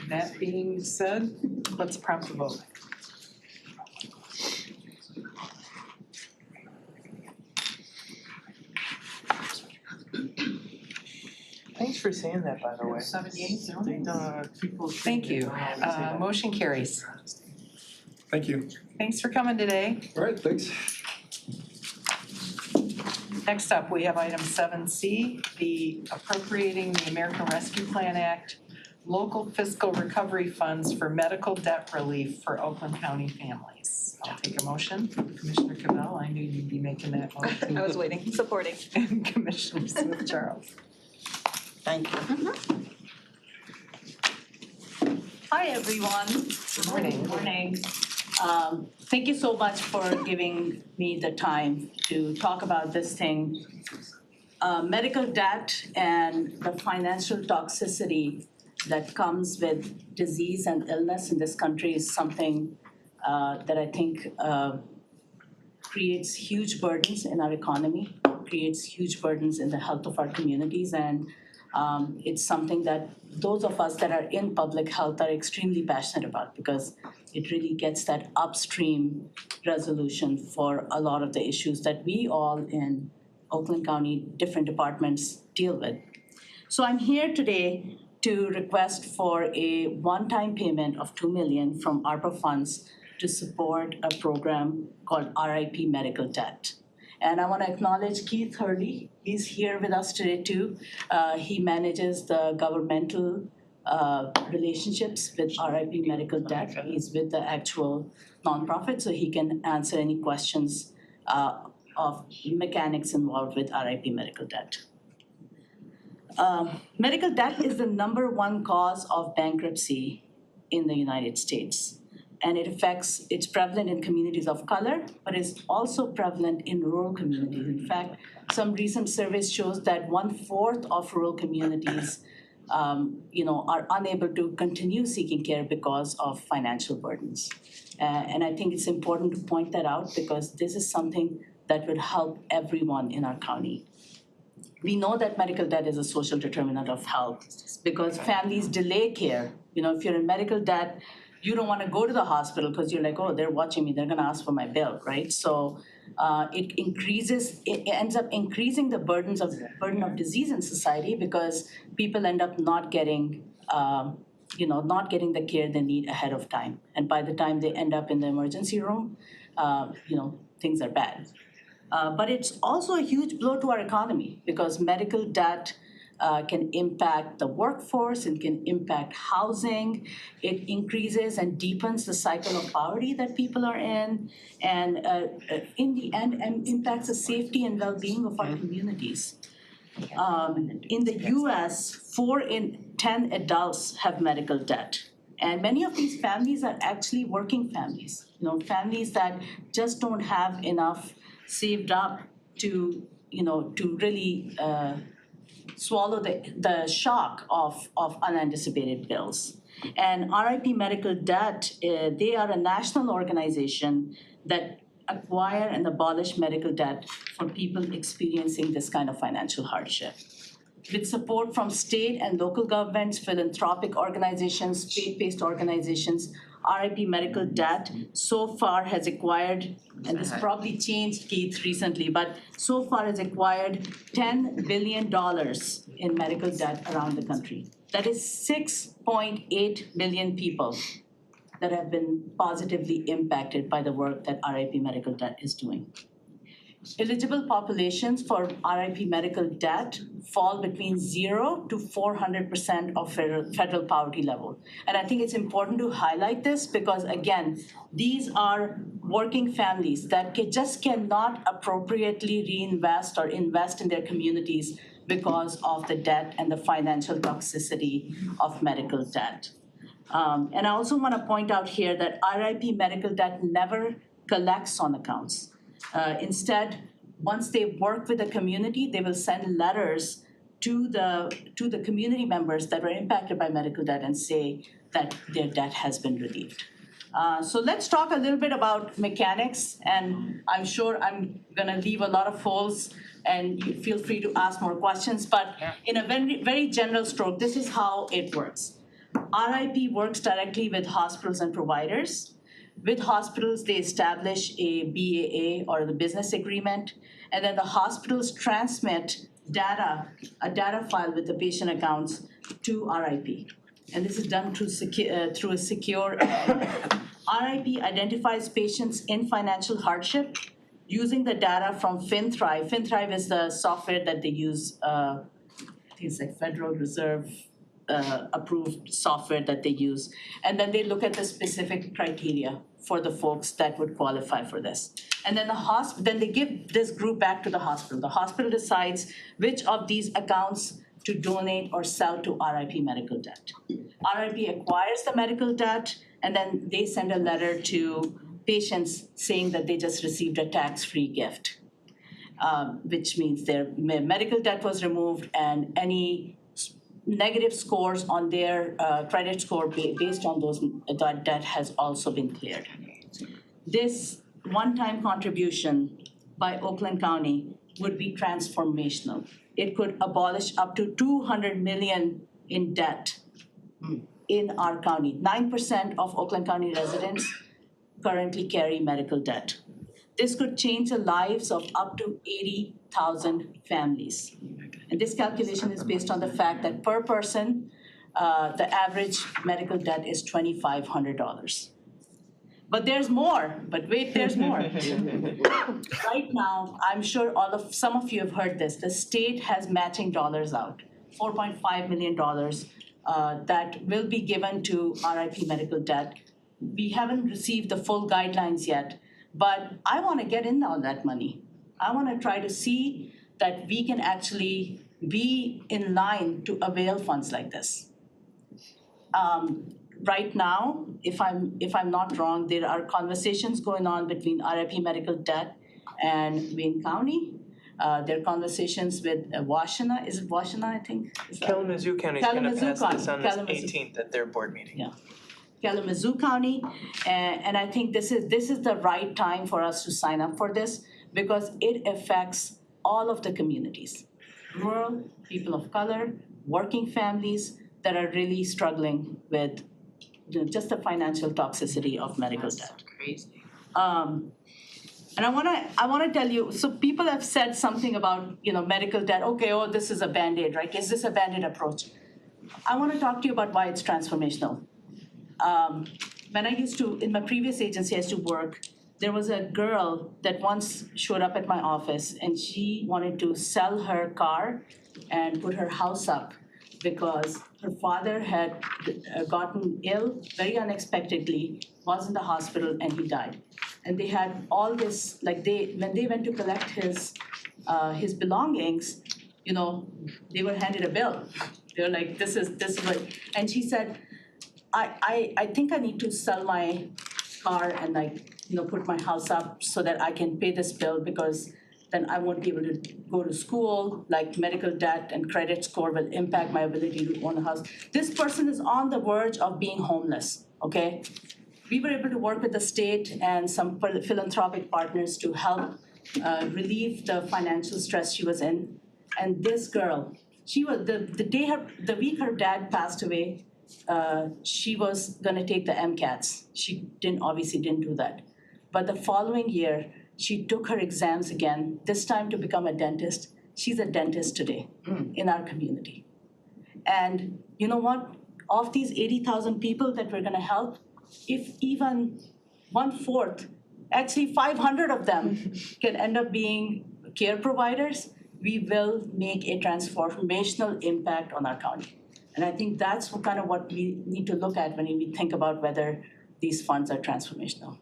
Speaker 1: That being said, let's prompt the vote.
Speaker 11: Thanks for saying that, by the way.
Speaker 2: 7 yeas, 0 nays.
Speaker 11: People.
Speaker 1: Thank you. Motion carries.
Speaker 13: Thank you.
Speaker 1: Thanks for coming today.
Speaker 12: All right, thanks.
Speaker 1: Next up, we have item 7C, the appropriating the American Rescue Plan Act local fiscal recovery funds for medical debt relief for Oakland County families. I'll take a motion. Commissioner Cavell, I knew you'd be making that motion.
Speaker 5: I was waiting, supporting.
Speaker 1: And Commissioner Smith Charles.
Speaker 9: Thank you.
Speaker 14: Hi, everyone.
Speaker 1: Good morning.
Speaker 14: Good morning. Thank you so much for giving me the time to talk about this thing. Medical debt and the financial toxicity that comes with disease and illness in this country is something that I think creates huge burdens in our economy, creates huge burdens in the health of our communities, and it's something that those of us that are in public health are extremely passionate about, because it really gets that upstream resolution for a lot of the issues that we all in Oakland County, different departments deal with. So I'm here today to request for a one-time payment of $2 million from ARPA funds to support a program called RIP Medical Debt. And I want to acknowledge Keith Hurley. He's here with us today too. He manages the governmental relationships with RIP Medical Debt. He's with the actual nonprofit, so he can answer any questions of mechanics involved with RIP Medical Debt. Medical debt is the #1 cause of bankruptcy in the United States. And it's prevalent in communities of color, but it's also prevalent in rural communities. In fact, some recent surveys shows that 1/4 of rural communities are unable to continue seeking care because of financial burdens. And I think it's important to point that out because this is something that would help everyone in our county. We know that medical debt is a social determinant of health because families delay care. If you're in medical debt, you don't want to go to the hospital because you're like, oh, they're watching me, they're going to ask for my bill, right? So it ends up increasing the burden of disease in society because people end up not getting the care they need ahead of time. And by the time they end up in the emergency room, things are bad. But it's also a huge blow to our economy because medical debt can impact the workforce, it can impact housing, it increases and deepens the cycle of poverty that people are in, and in the end, impacts the safety and well-being of our communities. In the US, 4 in 10 adults have medical debt. And many of these families are actually working families, families that just don't have enough saved up to really swallow the shock of unanticipated bills. And RIP Medical Debt, they are a national organization that acquire and abolish medical debt for people experiencing this kind of financial hardship. With support from state and local governments, philanthropic organizations, faith-based organizations, RIP Medical Debt so far has acquired, and this probably changed, Keith, recently, but so far has acquired $10 billion in medical debt around the country. That is 6.8 million people that have been positively impacted by the work that RIP Medical Debt is doing. Eligible populations for RIP Medical Debt fall between 0 to 400% of federal poverty level. And I think it's important to highlight this because, again, these are working families that just cannot appropriately reinvest or invest in their communities because of the debt and the financial toxicity of medical debt. And I also want to point out here that RIP Medical Debt never collects on accounts. Instead, once they work with the community, they will send letters to the community members that were impacted by medical debt and say that their debt has been relieved. So let's talk a little bit about mechanics, and I'm sure I'm gonna leave a lot of holes and you feel free to ask more questions, but in a very, very general stroke, this is how it works. RIP works directly with hospitals and providers. With hospitals, they establish a BAA or the business agreement, and then the hospitals transmit data, a data file with the patient accounts to RIP. And this is done through a secure RIP identifies patients in financial hardship using the data from FinThrive. FinThrive is the software that they use, I think it's like Federal Reserve approved software that they use. And then they look at the specific criteria for the folks that would qualify for this. And then then they give this group back to the hospital. The hospital decides which of these accounts to donate or sell to RIP Medical Debt. RIP acquires the medical debt, and then they send a letter to patients saying that they just received a tax-free gift, which means their medical debt was removed and any negative scores on their credit score based on that debt has also been cleared. This one-time contribution by Oakland County would be transformational. It could abolish up to $200 million in debt in our county. 9% of Oakland County residents currently carry medical debt. This could change the lives of up to 80,000 families. And this calculation is based on the fact that per person, the average medical debt is $2,500. But there's more, but wait, there's more. Right now, I'm sure some of you have heard this, the state has matching dollars out, $4.5 million that will be given to RIP medical debt. We haven't received the full guidelines yet, but I want to get in on that money. I want to try to see that we can actually be in line to avail funds like this. Right now, if I'm not wrong, there are conversations going on between RIP Medical Debt and Wayne County. There are conversations with Washtenaw, is it Washtenaw, I think?
Speaker 11: Kalamazoo County is gonna
Speaker 14: Kalamazoo
Speaker 11: pass this
Speaker 14: County,
Speaker 11: on the
Speaker 14: Kalamazoo.
Speaker 11: 18th at their board meeting.
Speaker 14: Yeah. Kalamazoo County, and I think this is the right time for us to sign up for this because it affects all of the communities. Rural, people of color, working families that are really struggling with just the financial toxicity of medical debt.
Speaker 4: Crazy.
Speaker 14: And I wanna tell you, so people have said something about, medical debt, okay, oh, this is a Band-Aid, right? Is this a Band-Aid approach? I wanna talk to you about why it's transformational. When I in my previous agency I used to work, there was a girl that once showed up at my office and she wanted to sell her car and put her house up because her father had gotten ill very unexpectedly, was in the hospital, and he died. And they had all this, when they went to collect his belongings, they were handed a bill. They were like, this is what, and she said, I think I need to sell my car and put my house up so that I can pay this bill because then I won't be able to go to school, medical debt and credit score will impact my ability to own a house. This person is on the verge of being homeless, okay? We were able to work with the state and some philanthropic partners to help relieve the financial stress she was in. And this girl, she was, the week her dad passed away, she was gonna take the MCATs. She obviously didn't do that. But the following year, she took her exams again, this time to become a dentist. She's a dentist today in our community. And you know what? Of these 80,000 people that we're gonna help, if even 1/4, actually 500 of them can end up being care providers, we will make a transformational impact on our county. And I think that's what we need to look at when we think about whether these funds are transformational.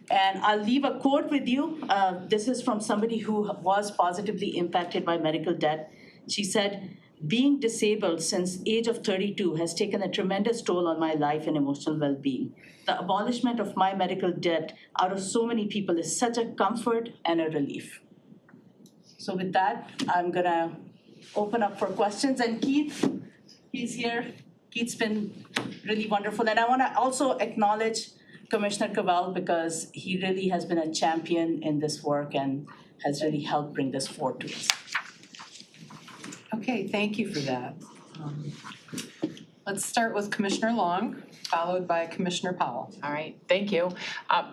Speaker 14: And I'll leave a quote with you. This is from somebody who was positively impacted by medical debt. She said, "Being disabled since age of 32 has taken a tremendous toll on my life and emotional well-being. The abolishment of my medical debt out of so many people is such a comfort and a relief." So with that, I'm gonna open up for questions. And Keith, he's here. Keith's been really wonderful. And I wanna also acknowledge Commissioner Cavell because he really has been a champion in this work and has really helped bring this forward to us.
Speaker 1: Okay, thank you for that. Let's start with Commissioner Long, followed by Commissioner Powell.
Speaker 4: All right, thank you.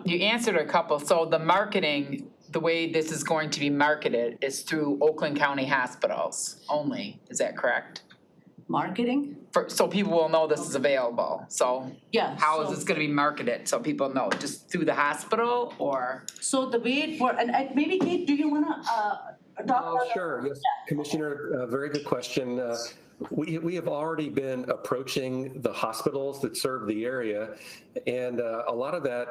Speaker 4: You answered a couple. So the marketing, the way this is going to be marketed is through Oakland County hospitals only. Is that correct?
Speaker 14: Marketing?
Speaker 4: So people will know this is available. So
Speaker 14: Yeah.
Speaker 4: how is this gonna be marketed so people know? Just through the hospital or?
Speaker 14: So the way it works, and maybe Kate, do you wanna talk about?
Speaker 15: Sure, yes, Commissioner, very good question. We have already been approaching the hospitals that serve the area, and a lot of that,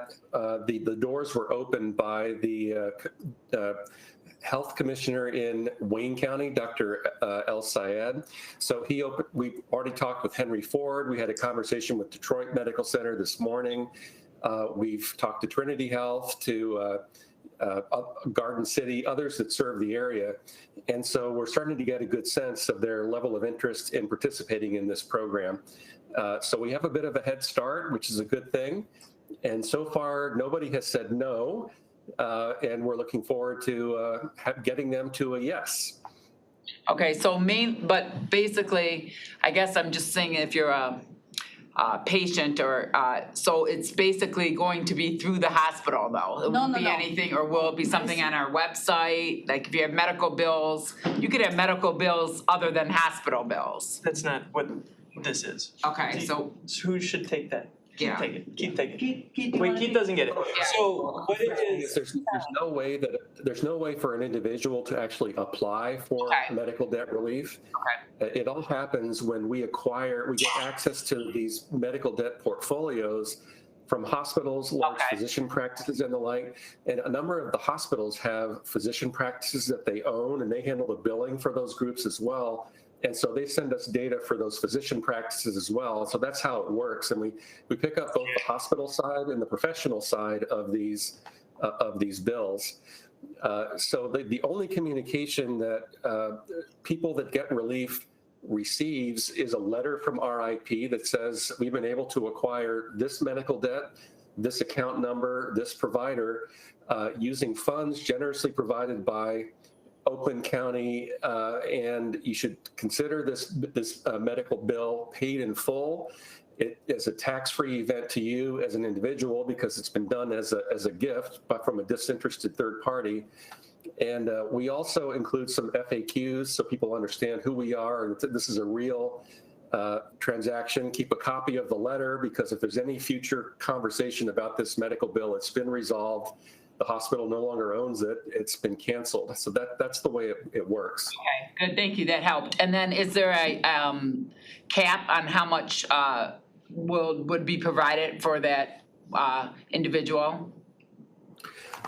Speaker 15: the doors were opened by the health commissioner in Wayne County, Dr. El Sayed. So we've already talked with Henry Ford. We had a conversation with Detroit Medical Center this morning. We've talked to Trinity Health, to Garden City, others that serve the area. And so we're starting to get a good sense of their level of interest in participating in this program. So we have a bit of a head start, which is a good thing. And so far, nobody has said no. And we're looking forward to getting them to a yes.
Speaker 4: Okay, so but basically, I guess I'm just saying if you're a patient or, so it's basically going to be through the hospital though? It won't be anything, or will it be something on our website? Like if you have medical bills, you could have medical bills other than hospital bills.
Speaker 11: That's not what this is.
Speaker 4: Okay, so
Speaker 11: Who should take that? Keith, take it. Keith, take it.
Speaker 5: Keith,
Speaker 11: Wait, Keith doesn't get it. So what it is,
Speaker 15: There's no way for an individual to actually apply for medical debt relief. It all happens when we get access to these medical debt portfolios from hospitals, large physician practices and the like. And a number of the hospitals have physician practices that they own, and they handle the billing for those groups as well. And so they send us data for those physician practices as well. So that's how it works. And we pick up both the hospital side and the professional side of these bills. So the only communication that people that get relief receives is a letter from RIP that says we've been able to acquire this medical debt, this account number, this provider, using funds generously provided by Oakland County, and you should consider this medical bill paid in full. It is a tax-free event to you as an individual because it's been done as a gift, but from a disinterested third party. And we also include some FAQs so people understand who we are and this is a real transaction. Keep a copy of the letter because if there's any future conversation about this medical bill, it's been resolved. The hospital no longer owns it. It's been canceled. So that's the way it works.
Speaker 4: Okay, good, thank you, that helped. And then is there a cap on how much would be provided for that individual?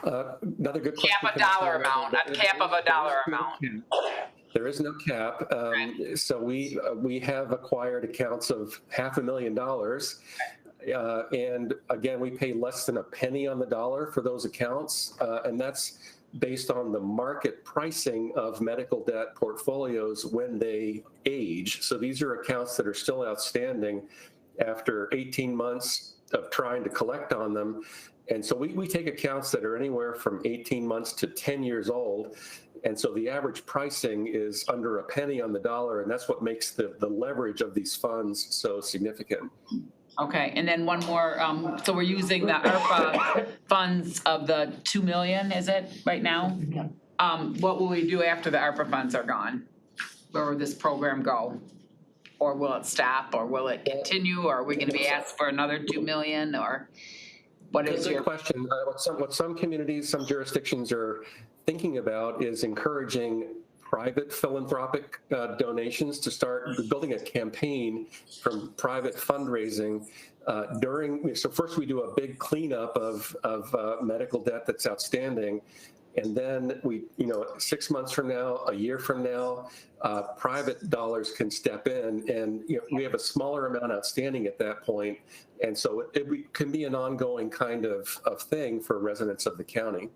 Speaker 15: Another good question.
Speaker 4: Cap a dollar amount, a cap of a dollar amount.
Speaker 15: There is no cap. So we have acquired accounts of $500,000. And again, we pay less than a penny on the dollar for those accounts. And that's based on the market pricing of medical debt portfolios when they age. So these are accounts that are still outstanding after 18 months of trying to collect on them. And so we take accounts that are anywhere from 18 months to 10 years old. And so the average pricing is under a penny on the dollar. And that's what makes the leverage of these funds so significant.
Speaker 4: Okay, and then one more, so we're using the ARPA funds of the 2 million, is it, right now?
Speaker 14: Yeah.
Speaker 4: What will we do after the ARPA funds are gone? Where will this program go? Or will it stop, or will it continue, or are we gonna be asked for another 2 million, or what is your?
Speaker 15: Good question. What some communities, some jurisdictions are thinking about is encouraging private philanthropic donations to start building a campaign from private fundraising so first we do a big cleanup of medical debt that's outstanding. And then 6 months from now, a year from now, private dollars can step in and we have a smaller amount outstanding at that point. And so it can be an ongoing kind of thing for residents of the county.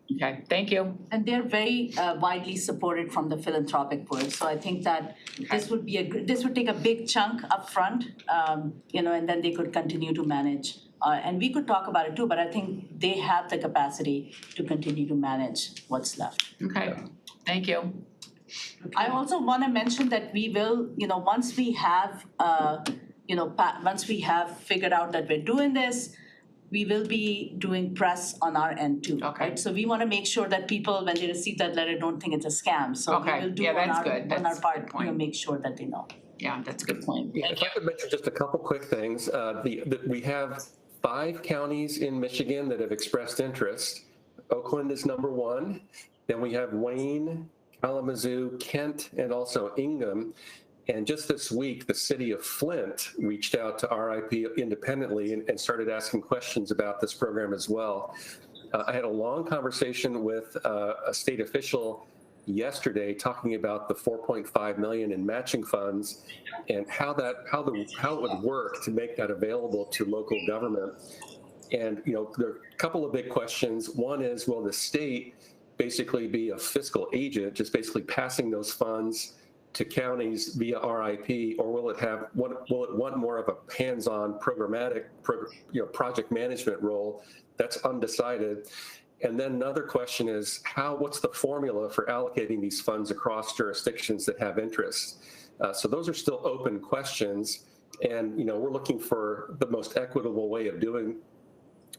Speaker 4: Okay, thank you.
Speaker 14: And they're very widely supported from the philanthropic world. So I think that this would take a big chunk upfront, and then they could continue to manage. And we could talk about it too, but I think they have the capacity to continue to manage what's left.
Speaker 4: Okay, thank you.
Speaker 14: I also want to mention that we will, once we have, once we have figured out that we're doing this, we will be doing press on our end too.
Speaker 4: Okay.
Speaker 14: Right? So we want to make sure that people, when they receive that letter, don't think it's a scam. So we will do on our part, make sure that they know.
Speaker 4: Yeah, that's a good point.
Speaker 15: Yeah, if I could mention just a couple quick things. We have 5 counties in Michigan that have expressed interest. Oakland is number 1. Then we have Wayne, Kalamazoo, Kent, and also Ingham. And just this week, the city of Flint reached out to RIP independently and started asking questions about this program as well. I had a long conversation with a state official yesterday talking about the $4.5 million in matching funds and how it would work to make that available to local government. And there are a couple of big questions. One is, will the state basically be a fiscal agent, just basically passing those funds to counties via RIP, or will it want more of a hands-on programmatic project management role? That's undecided. And then another question is what's the formula for allocating these funds across jurisdictions that have interest? So those are still open questions, and we're looking for the most equitable way of doing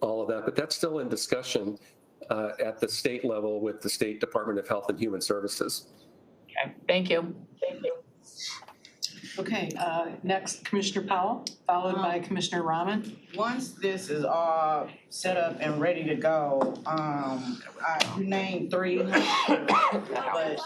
Speaker 15: all of that, but that's still in discussion at the state level with the State Department of Health and Human Services.
Speaker 4: Okay, thank you.
Speaker 1: Okay, next Commissioner Powell, followed by Commissioner Rahman.
Speaker 9: Once this is all set up and ready to go, you named 3 hospitals, but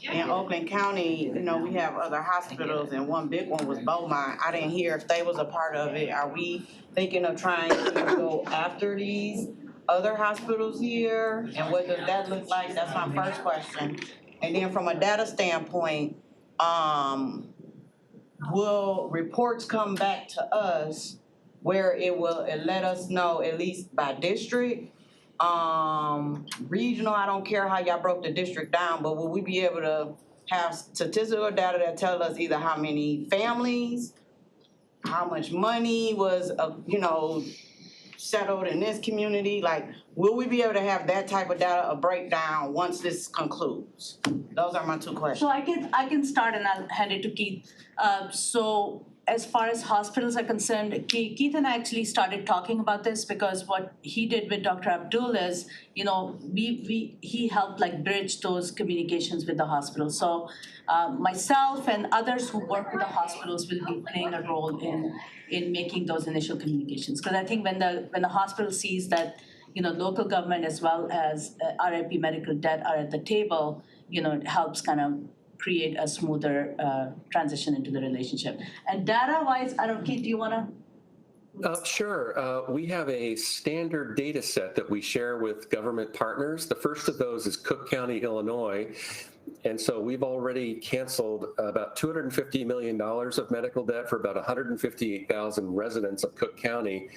Speaker 9: in Oakland County, you know, we have other hospitals and one big one was Beaumont. I didn't hear if they was a part of it. Are we thinking of trying to go after these other hospitals here? And what does that look like? That's my first question. And then from a data standpoint, will reports come back to us where it let us know, at least by district? Regional, I don't care how y'all broke the district down, but will we be able to have statistical data that tell us either how many families, how much money was, settled in this community? Like, will we be able to have that type of data, a breakdown, once this concludes? Those are my 2 questions.
Speaker 14: So I can start and I'll hand it to Keith. So as far as hospitals are concerned, Keith and I actually started talking about this because what he did with Dr. Abdul is, he helped like bridge those communications with the hospital. So myself and others who work with the hospitals will be playing a role in making those initial communications. Because I think when the hospital sees that, local government as well as RIP medical debt are at the table, it helps kind of create a smoother transition into the relationship. And data-wise, I don't know, Keith, do you want to?
Speaker 15: Sure. We have a standard data set that we share with government partners. The first of those is Cook County, Illinois. And so we've already canceled about $250 million of medical debt for about 158,000 residents of Cook County.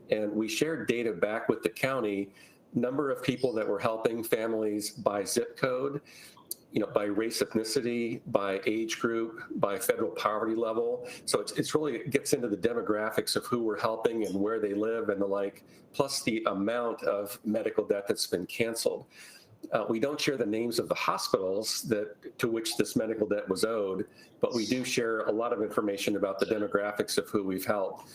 Speaker 15: And we shared data back with the county, number of people that we're helping, families by zip code, by race, ethnicity, by age group, by federal poverty level. So it's really, it gets into the demographics of who we're helping and where they live and the like, plus the amount of medical debt that's been canceled. We don't share the names of the hospitals to which this medical debt was owed, but we do share a lot of information about the demographics of who we've helped.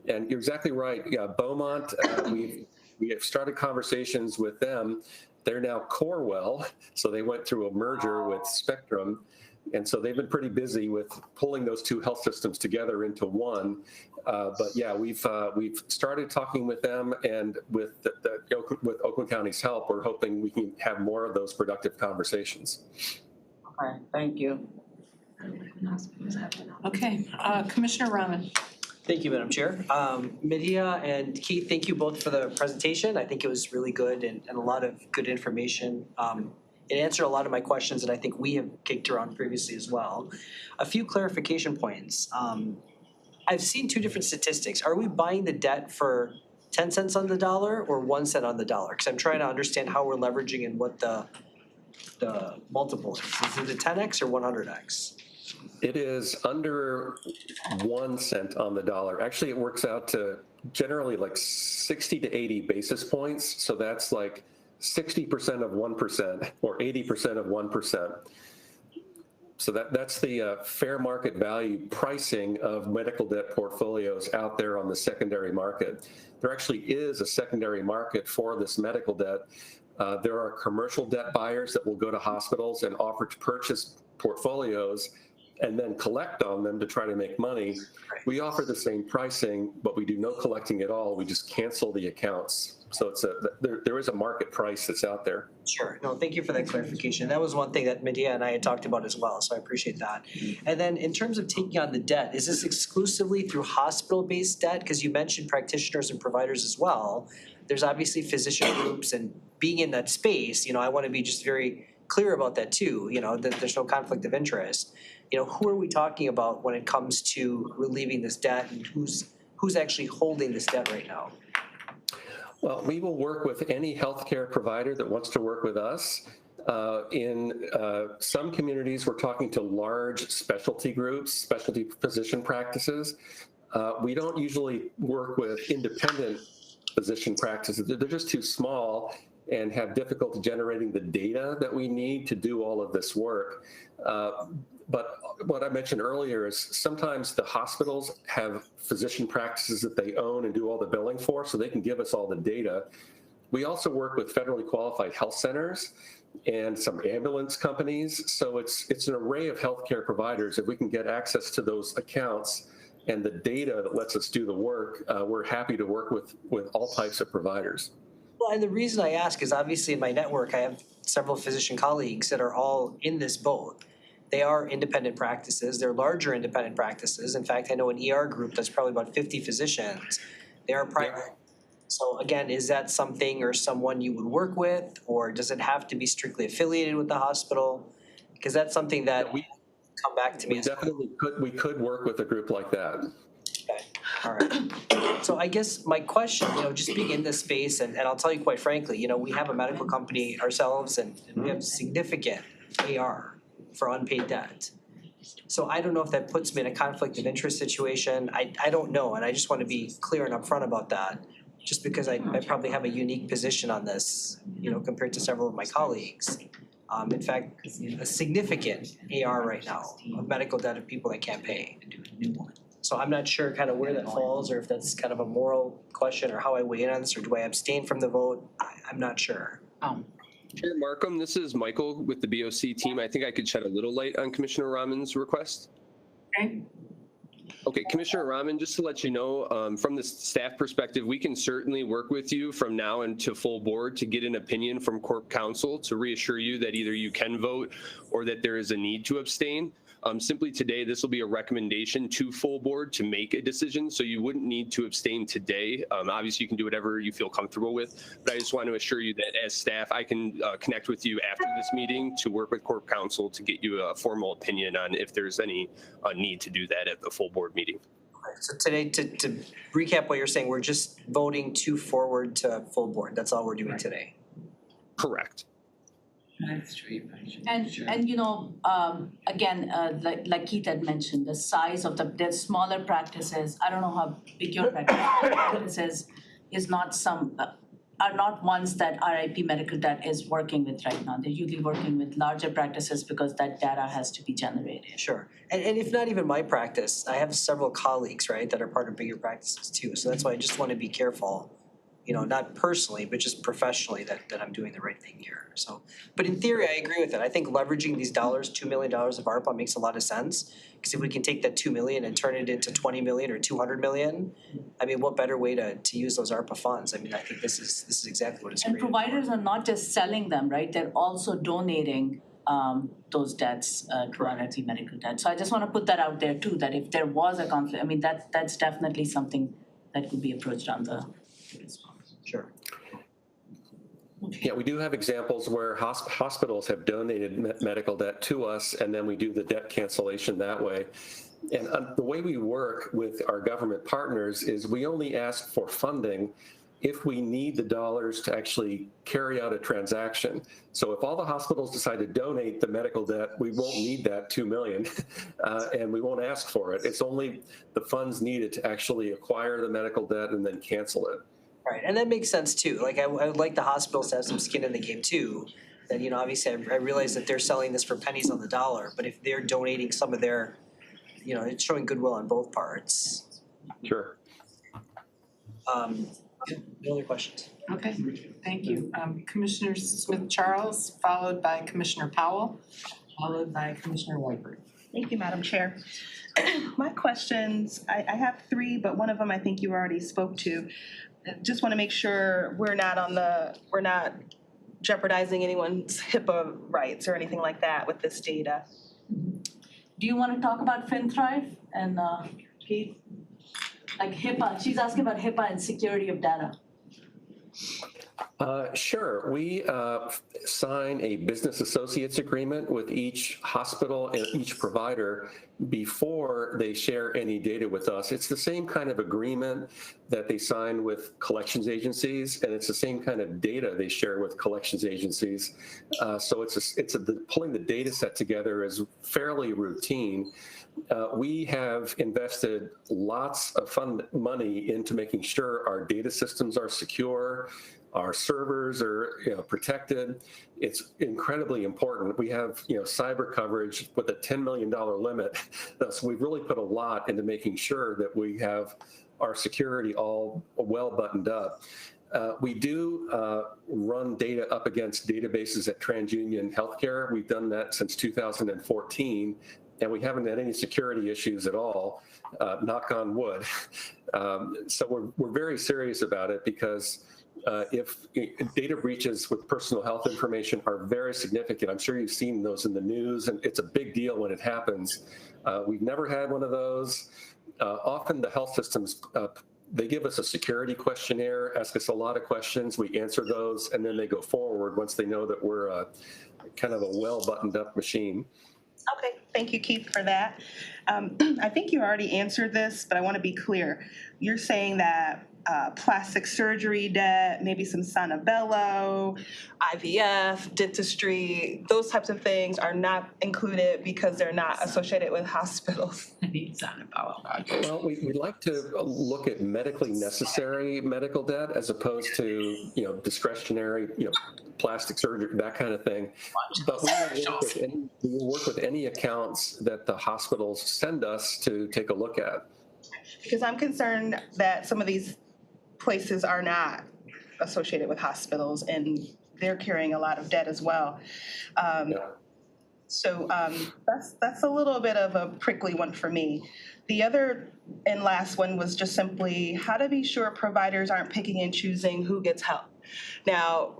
Speaker 15: And you're exactly right. Yeah, Beaumont, we have started conversations with them. They're now Corewell, so they went through a merger with Spectrum. And so they've been pretty busy with pulling those 2 health systems together into one. But yeah, we've started talking with them, and with with Oakland County's help, we're hoping we can have more of those productive conversations.
Speaker 9: Okay, thank you.
Speaker 1: Okay, Commissioner Rahman.
Speaker 8: Thank you, Madam Chair. Medea and Keith, thank you both for the presentation. I think it was really good and a lot of good information. It answered a lot of my questions that I think we have kicked around previously as well. A few clarification points. I've seen 2 different statistics. Are we buying the debt for 10 cents on the dollar or 1 cent on the dollar? Because I'm trying to understand how we're leveraging and what the multiple is. Is it a 10x or 100x?
Speaker 15: It is under 1 cent on the dollar. Actually, it works out to generally like 60 to 80 basis points. So that's like 60% of 1% or 80% of 1%. So that's the fair market value pricing of medical debt portfolios out there on the secondary market. There actually is a secondary market for this medical debt. There are commercial debt buyers that will go to hospitals and offer to purchase portfolios and then collect on them to try to make money. We offer the same pricing, but we do no collecting at all. We just cancel the accounts. So there is a market price that's out there.
Speaker 8: Sure. No, thank you for that clarification. That was one thing that Medea and I had talked about as well, so I appreciate that. And then in terms of taking on the debt, is this exclusively through hospital-based debt? Because you mentioned practitioners and providers as well. There's obviously physician groups, and being in that space, I want to be just very clear about that too, that there's no conflict of interest. Who are we talking about when it comes to relieving this debt, and who's actually holding this debt right now?
Speaker 15: Well, we will work with any healthcare provider that wants to work with us. In some communities, we're talking to large specialty groups, specialty physician practices. We don't usually work with independent physician practices. They're just too small and have difficulty generating the data that we need to do all of this work. But what I mentioned earlier is sometimes the hospitals have physician practices that they own and do all the billing for, so they can give us all the data. We also work with federally qualified health centers and some ambulance companies. So it's an array of healthcare providers. If we can get access to those accounts and the data that lets us do the work, we're happy to work with all types of providers.
Speaker 8: Well, and the reason I ask is obviously in my network, I have several physician colleagues that are all in this boat. They are independent practices. They're larger independent practices. In fact, I know an ER group that's probably about 50 physicians. They are private. So again, is that something or someone you would work with, or does it have to be strictly affiliated with the hospital? Because that's something that come back to me.
Speaker 15: We could work with a group like that.
Speaker 8: Okay, all right. So I guess my question, just being in this space, and I'll tell you quite frankly, we have a medical company ourselves and we have significant AR for unpaid debt. So I don't know if that puts me in a conflict of interest situation. I don't know, and I just want to be clear and upfront about that, just because I probably have a unique position on this, compared to several of my colleagues. In fact, a significant AR right now of medical debt of people that can't pay. So I'm not sure kind of where that falls, or if that's kind of a moral question, or how I weigh in on this, or do I abstain from the vote? I'm not sure.
Speaker 6: Chair Markham, this is Michael with the BOC team. I think I could shed a little light on Commissioner Rahman's request. Okay, Commissioner Rahman, just to let you know, from the staff perspective, we can certainly work with you from now into full board to get an opinion from Corp Counsel to reassure you that either you can vote or that there is a need to abstain. Simply today, this will be a recommendation to full board to make a decision, so you wouldn't need to abstain today. Obviously, you can do whatever you feel comfortable with, but I just want to assure you that as staff, I can connect with you after this meeting to work with Corp Counsel to get you a formal opinion on if there's any need to do that at the full board meeting.
Speaker 8: Okay, so today, to recap what you're saying, we're just voting to forward to full board. That's all we're doing today.
Speaker 6: Correct.
Speaker 14: And again, like Keith had mentioned, the size of the smaller practices, I don't know how big your practice is not are not ones that RIP Medical Debt is working with right now. They're usually working with larger practices because that data has to be generated.
Speaker 8: Sure. And if not even my practice, I have several colleagues, right, that are part of bigger practices too. So that's why I just want to be careful, not personally, but just professionally that I'm doing the right thing here. So, but in theory, I agree with it. I think leveraging these $2 million of ARPA makes a lot of sense. Because if we can take that 2 million and turn it into 20 million or 200 million, I mean, what better way to use those ARPA funds? I mean, I think this is exactly what it's
Speaker 14: And
Speaker 8: created
Speaker 14: providers are not just selling them, right? They're also donating those debts to RIP Medical Debt. So I just want to put that out there too, that if there was a conflict, I mean, that's definitely something that could be approached on the.
Speaker 8: Sure.
Speaker 15: Yeah, we do have examples where hospitals have donated medical debt to us, and then we do the debt cancellation that way. And the way we work with our government partners is we only ask for funding if we need the dollars to actually carry out a transaction. So if all the hospitals decide to donate the medical debt, we won't need that 2 million and we won't ask for it. It's only the funds needed to actually acquire the medical debt and then cancel it.
Speaker 8: Right, and that makes sense too. Like I would like the hospitals to have some skin in the game too. That, obviously I realize that they're selling this for pennies on the dollar, but if they're donating some of their, it's showing goodwill on both parts.
Speaker 15: Sure.
Speaker 8: No other questions?
Speaker 1: Okay, thank you. Commissioner Smith-Charles, followed by Commissioner Powell, followed by Commissioner Whitebird.
Speaker 2: Thank you, Madam Chair. My questions, I have 3, but one of them I think you already spoke to. Just want to make sure we're not jeopardizing anyone's HIPAA rights or anything like that with this data.
Speaker 14: Do you want to talk about FinThrive and Keith? Like HIPAA, she's asking about HIPAA and security of data.
Speaker 15: Sure. We sign a business associates agreement with each hospital and each provider before they share any data with us. It's the same kind of agreement that they sign with collections agencies, and it's the same kind of data they share with collections agencies. So pulling the data set together is fairly routine. We have invested lots of money into making sure our data systems are secure, our servers are protected. It's incredibly important. We have cyber coverage with a $10 million limit. So we've really put a lot into making sure that we have our security all well buttoned up. We do run data up against databases at TransUnion Healthcare. We've done that since 2014, and we haven't had any security issues at all, knock on wood. So we're very serious about it because if data breaches with personal health information are very significant. I'm sure you've seen those in the news, and it's a big deal when it happens. We've never had one of those. Often the health systems, they give us a security questionnaire, ask us a lot of questions, we answer those, and then they go forward once they know that we're kind of a well-buttoned up machine.
Speaker 2: Okay, thank you, Keith, for that. I think you already answered this, but I want to be clear. You're saying that plastic surgery debt, maybe some Sanibello, IVF, dentistry, those types of things are not included because they're not associated with hospitals.
Speaker 15: Well, we'd like to look at medically necessary medical debt as opposed to, discretionary, plastic surgery, that kind of thing. But we will work with any accounts that the hospitals send us to take a look at.
Speaker 2: Because I'm concerned that some of these places are not associated with hospitals and they're carrying a lot of debt as well. So that's a little bit of a prickly one for me. The other and last one was just simply how to be sure providers aren't picking and choosing who gets help. Now,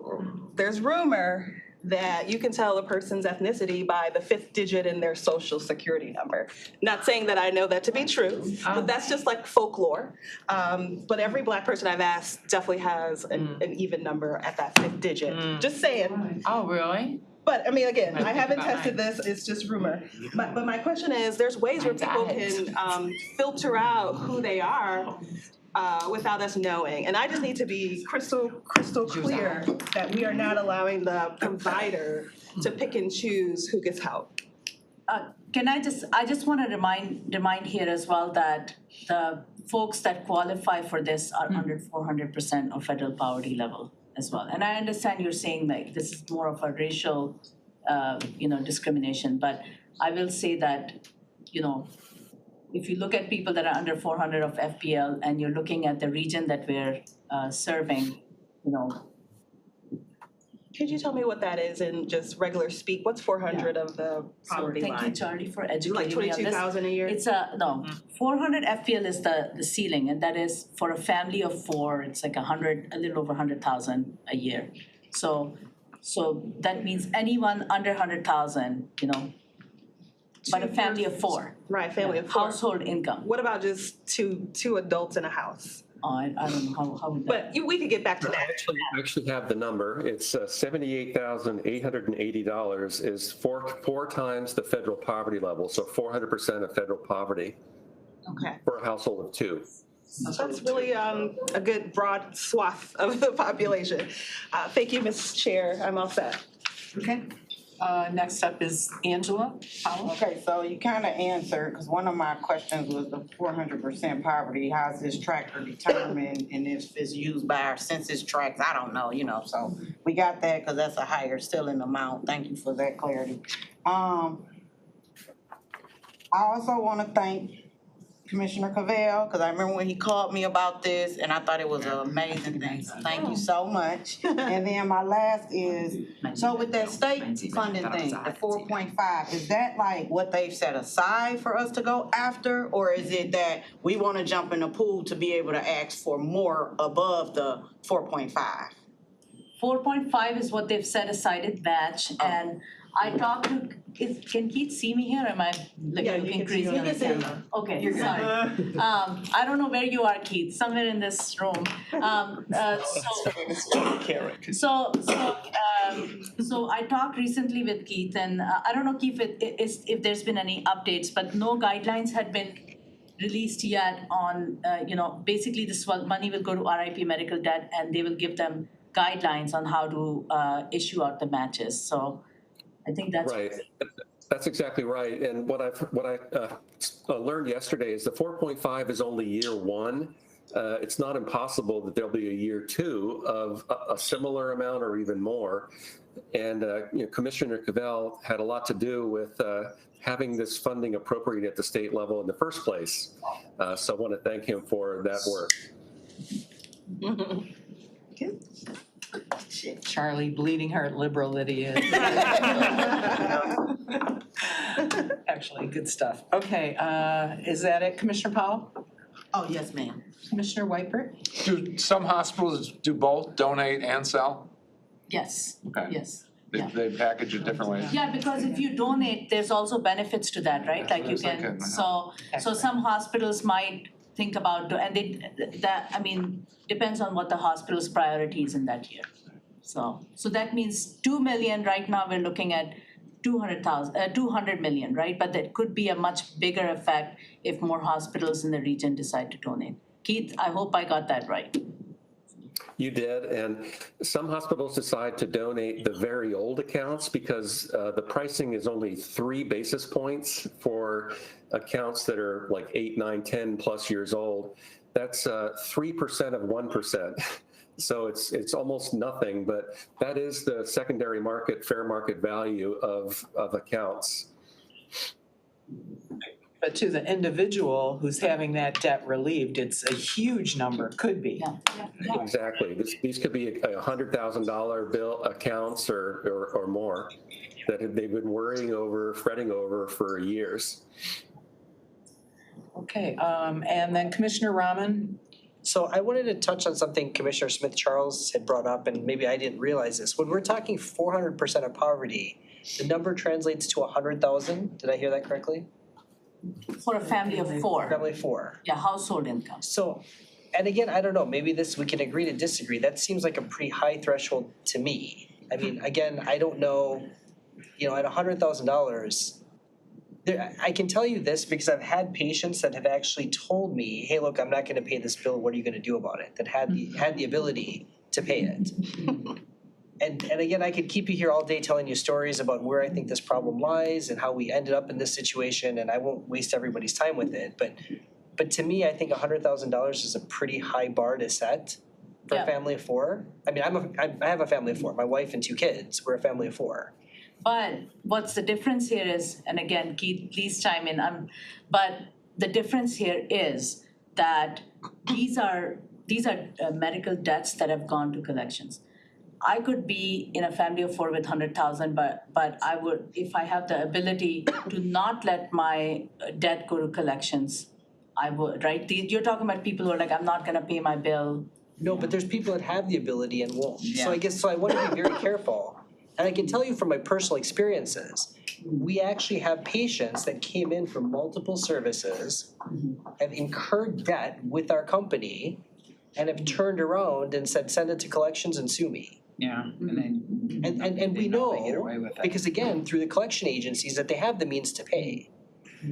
Speaker 2: there's rumor that you can tell a person's ethnicity by the 5th digit in their social security number. Not saying that I know that to be true, but that's just like folklore. But every Black person I've asked definitely has an even number at that 5th digit. Just saying.
Speaker 4: Oh, really?
Speaker 2: But I mean, again, I haven't tested this, it's just rumor. But my question is, there's ways where people can filter out who they are without us knowing. And I just need to be crystal clear that we are not allowing the provider to pick and choose who gets help.
Speaker 14: I just want to remind here as well that the folks that qualify for this are under 400% of federal poverty level as well. And I understand you're saying like this is more of a racial, discrimination, but I will say that, if you look at people that are under 400 of FPL and you're looking at the region that we're serving,
Speaker 2: Could you tell me what that is in just regular speak? What's 400 of the poverty line?
Speaker 14: Thank you, Charlie, for educating me
Speaker 2: Like
Speaker 14: on this.
Speaker 2: 22,000 a year?
Speaker 14: It's 400 FPL is the ceiling, and that is for a family of 4, it's like a little over 100,000 a year. So that means anyone under 100,000, but a family of 4.
Speaker 2: Right, family of 4.
Speaker 14: Household income.
Speaker 2: What about just two adults in a house?
Speaker 14: I don't know how would that.
Speaker 2: But we could get back to that.
Speaker 15: I actually have the number. It's $78,880 is four times the federal poverty level, so 400% of federal poverty
Speaker 2: Okay.
Speaker 15: for a household of 2.
Speaker 2: So that's really a good broad swath of the population. Thank you, Ms. Chair. I'm all set.
Speaker 1: Okay. Next up is Angela Powell.
Speaker 9: Okay, so you kind of answered, because one of my questions was the 400% poverty. How's this tracker determined, and if it's used by our census tracts? I don't know, so we got that because that's a higher ceiling amount. Thank you for that clarity. I also want to thank Commissioner Cavell, because I remember when he called me about this, and I thought it was an amazing thing. So thank you so much. And then my last is, so with that state funding thing, the 4.5, is that like what they've set aside for us to go after? Or is it that we want to jump in the pool to be able to ask for more above the 4.5?
Speaker 14: 4.5 is what they've set aside at batch, and I talked to, can Keith see me here? Am I looking crazy on the camera? Okay, sorry. I don't know where you are, Keith, somewhere in this room. So I talked recently with Keith, and I don't know, Keith, if there's been any updates, but no guidelines had been released yet on, basically this money will go to RIP medical debt, and they will give them guidelines on how to issue out the matches. So I think that's
Speaker 15: right. That's exactly right. And what I learned yesterday is the 4.5 is only year 1. It's not impossible that there'll be a year 2 of a similar amount or even more. And Commissioner Cavell had a lot to do with having this funding appropriated at the state level in the first place. So I want to thank him for that work.
Speaker 1: Charlie, bleeding heart liberal that he is. Actually, good stuff. Okay, is that it, Commissioner Powell?
Speaker 9: Oh, yes, ma'am.
Speaker 1: Commissioner Whiteford?
Speaker 3: Do some hospitals do both, donate and sell?
Speaker 14: Yes,
Speaker 3: Okay.
Speaker 14: yes.
Speaker 3: They package it different ways?
Speaker 14: Yeah, because if you donate, there's also benefits to that, right?
Speaker 3: That's
Speaker 14: Like
Speaker 3: what I
Speaker 14: you
Speaker 3: was thinking,
Speaker 14: can,
Speaker 3: yeah.
Speaker 14: so some hospitals might think about, and I mean, depends on what the hospital's priorities in that year. So that means 2 million, right now we're looking at 200 million, right? But that could be a much bigger effect if more hospitals in the region decide to donate. Keith, I hope I got that right.
Speaker 15: You did, and some hospitals decide to donate the very old accounts because the pricing is only 3 basis points for accounts that are like 8, 9, 10 plus years old. That's 3% of 1%. So it's almost nothing, but that is the secondary market, fair market value of accounts.
Speaker 1: But to the individual who's having that debt relieved, it's a huge number, could be.
Speaker 14: Yeah.
Speaker 15: Exactly. These could be $100,000 bill accounts or more that they've been fretting over for years.
Speaker 1: Okay, and then Commissioner Rahman?
Speaker 8: So I wanted to touch on something Commissioner Smith Charles had brought up, and maybe I didn't realize this. When we're talking 400% of poverty, the number translates to 100,000. Did I hear that correctly?
Speaker 14: For a family of 4.
Speaker 8: Family of 4.
Speaker 14: Yeah, household income.
Speaker 8: So, and again, I don't know, maybe we can agree to disagree. That seems like a pretty high threshold to me. I mean, again, I don't know, at $100,000, I can tell you this because I've had patients that have actually told me, hey, look, I'm not gonna pay this bill, what are you gonna do about it? That had the ability to pay it. And again, I could keep you here all day telling you stories about where I think this problem lies and how we ended up in this situation, and I won't waste everybody's time with it. But to me, I think $100,000 is a pretty high bar to set for a family of 4. I mean, I have a family of 4. My wife and 2 kids. We're a family of 4.
Speaker 14: But what's the difference here is, and again, Keith, please chime in, but the difference here is that these are medical debts that have gone to collections. I could be in a family of 4 with 100,000, but I would, if I have the ability to not let my debt go to collections, I would, right? You're talking about people who are like, I'm not gonna pay my bill.
Speaker 8: No, but there's people that have the ability and won't. So I want to be very careful. And I can tell you from my personal experiences, we actually have patients that came in for multiple services, have incurred debt with our company, and have turned around and said, send it to collections and sue me.
Speaker 4: Yeah,
Speaker 8: And we know, because again, through the collection agencies, that they have the means to pay.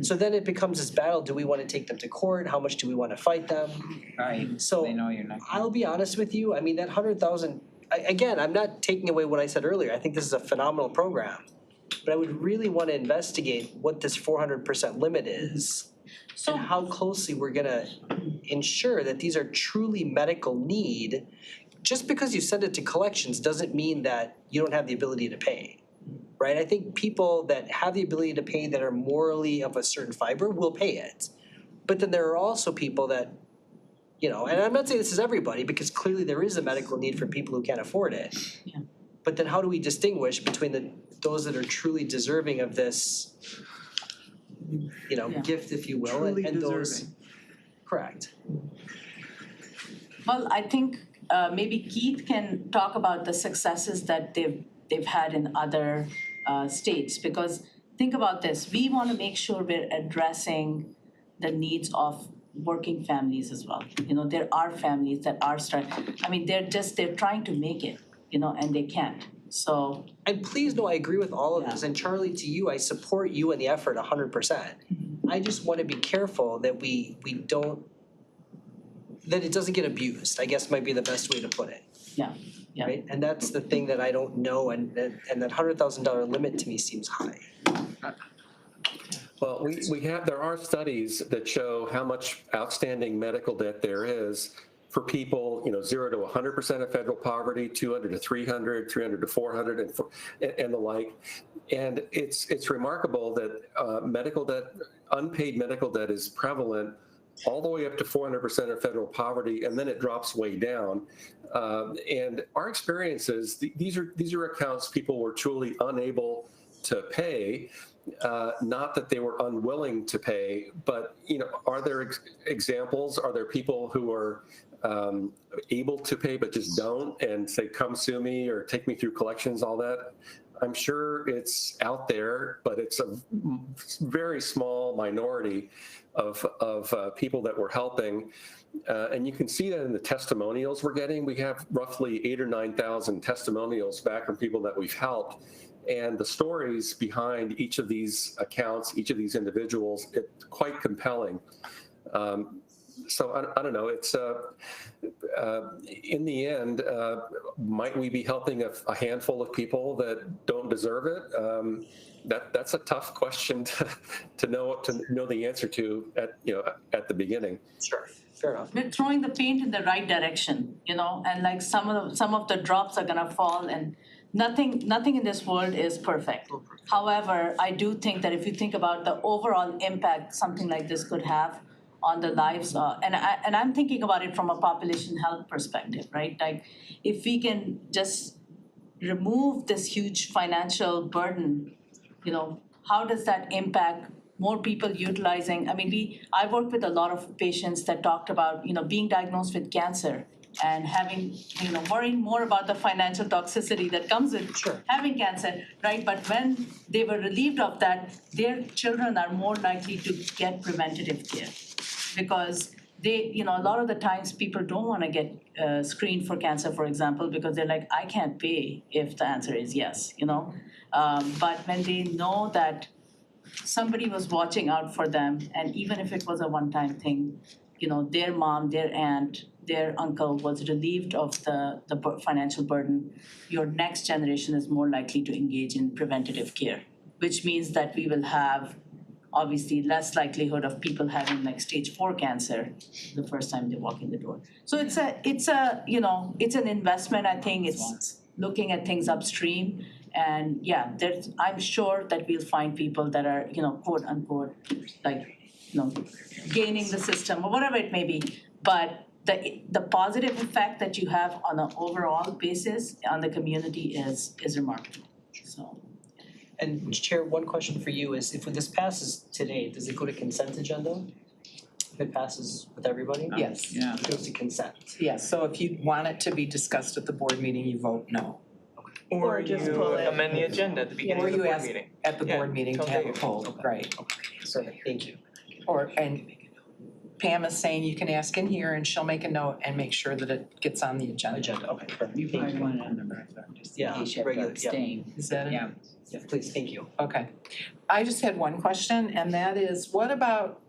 Speaker 8: So then it becomes this battle, do we want to take them to court? How much do we want to fight them?
Speaker 4: Right,
Speaker 8: So
Speaker 4: they know you're not.
Speaker 8: I'll be honest with you, I mean, that 100,000, again, I'm not taking away what I said earlier, I think this is a phenomenal program. But I would really want to investigate what this 400% limit is and how closely we're gonna ensure that these are truly medical need. Just because you send it to collections doesn't mean that you don't have the ability to pay, right? I think people that have the ability to pay that are morally of a certain fiber will pay it. But then there are also people that, and I'm not saying this is everybody, because clearly there is a medical need for people who can't afford it.
Speaker 14: Yeah.
Speaker 8: But then how do we distinguish between those that are truly deserving of this, gift, if you will, and those? Correct.
Speaker 14: Well, I think maybe Keith can talk about the successes that they've had in other states, because think about this, we want to make sure we're addressing the needs of working families as well. There are families that are they're trying to make it, and they can't. So.
Speaker 8: And please know I agree with all of this, and Charlie, to you, I support you and the effort 100%. I just want to be careful that we don't, that it doesn't get abused, I guess might be the best way to put it.
Speaker 14: Yeah.
Speaker 8: Right, and that's the thing that I don't know, and that $100,000 limit to me seems high.
Speaker 15: Well, there are studies that show how much outstanding medical debt there is for people, 0 to 100% of federal poverty, 200 to 300, 300 to 400, and the like. And it's remarkable that medical debt, unpaid medical debt, is prevalent all the way up to 400% of federal poverty, and then it drops way down. And our experience is these are accounts people were truly unable to pay. Not that they were unwilling to pay, but are there examples? Are there people who are able to pay but just don't, and say, "Come sue me" or "Take me through collections"? All that. I'm sure it's out there, but it's a very small minority of people that we're helping. And you can see that in the testimonials we're getting. We have roughly 8,000 or 9,000 testimonials back from people that we've helped. And the stories behind each of these accounts, each of these individuals, it's quite compelling. So I don't know, it's in the end, might we be helping a handful of people that don't deserve it? That's a tough question to know the answer to at the beginning.
Speaker 8: Sure, fair enough.
Speaker 14: We're throwing the paint in the right direction, and like some of the drops are gonna fall, and nothing in this world is perfect. However, I do think that if you think about the overall impact something like this could have on the lives, and I'm thinking about it from a population health perspective, right? Like, if we can just remove this huge financial burden, how does that impact more people utilizing? I mean, I worked with a lot of patients that talked about, being diagnosed with cancer and having, worrying more about the financial toxicity that comes with having cancer, right? But when they were relieved of that, their children are more likely to get preventative care, because they, a lot of the times people don't want to get screened for cancer, for example, because they're like, I can't pay if the answer is yes, But when they know that somebody was watching out for them, and even if it was a one-time thing, their mom, their aunt, their uncle was relieved of the financial burden, your next generation is more likely to engage in preventative care, which means that we will have obviously less likelihood of people having like stage 4 cancer the first time they walk in the door. So it's an investment. I think it's looking at things upstream. And yeah, I'm sure that we'll find people that are, quote unquote, like, gaining the system or whatever it may be. But the positive effect that you have on an overall basis on the community is remarkable. So.
Speaker 8: And Chair, one question for you is, if this passes today, does it go to consent agenda? If it passes with everybody?
Speaker 1: Yes.
Speaker 4: Yeah.
Speaker 8: It goes to consent.
Speaker 1: Yes, so if you want it to be discussed at the board meeting, you vote no.
Speaker 11: Or
Speaker 2: just
Speaker 11: you
Speaker 2: pull it.
Speaker 11: amend the agenda at the beginning
Speaker 1: Or
Speaker 11: of the
Speaker 1: you
Speaker 11: board
Speaker 1: ask
Speaker 11: meeting.
Speaker 1: at the board meeting to
Speaker 11: tell
Speaker 1: have a
Speaker 11: Dave.
Speaker 1: poll, right?
Speaker 8: Perfect, thank you.
Speaker 1: And Pam is saying you can ask in here and she'll make a note and make sure that it gets on the agenda.
Speaker 8: Agenda, okay, perfect.
Speaker 4: You
Speaker 8: Thank
Speaker 4: probably want it on the record, just in
Speaker 8: Yeah,
Speaker 4: case you have to
Speaker 8: regular, yeah.
Speaker 4: abstain.
Speaker 1: Is that it?
Speaker 4: Yeah.
Speaker 8: Yeah, please, thank you.
Speaker 1: Okay. I just had one question, and that is, what about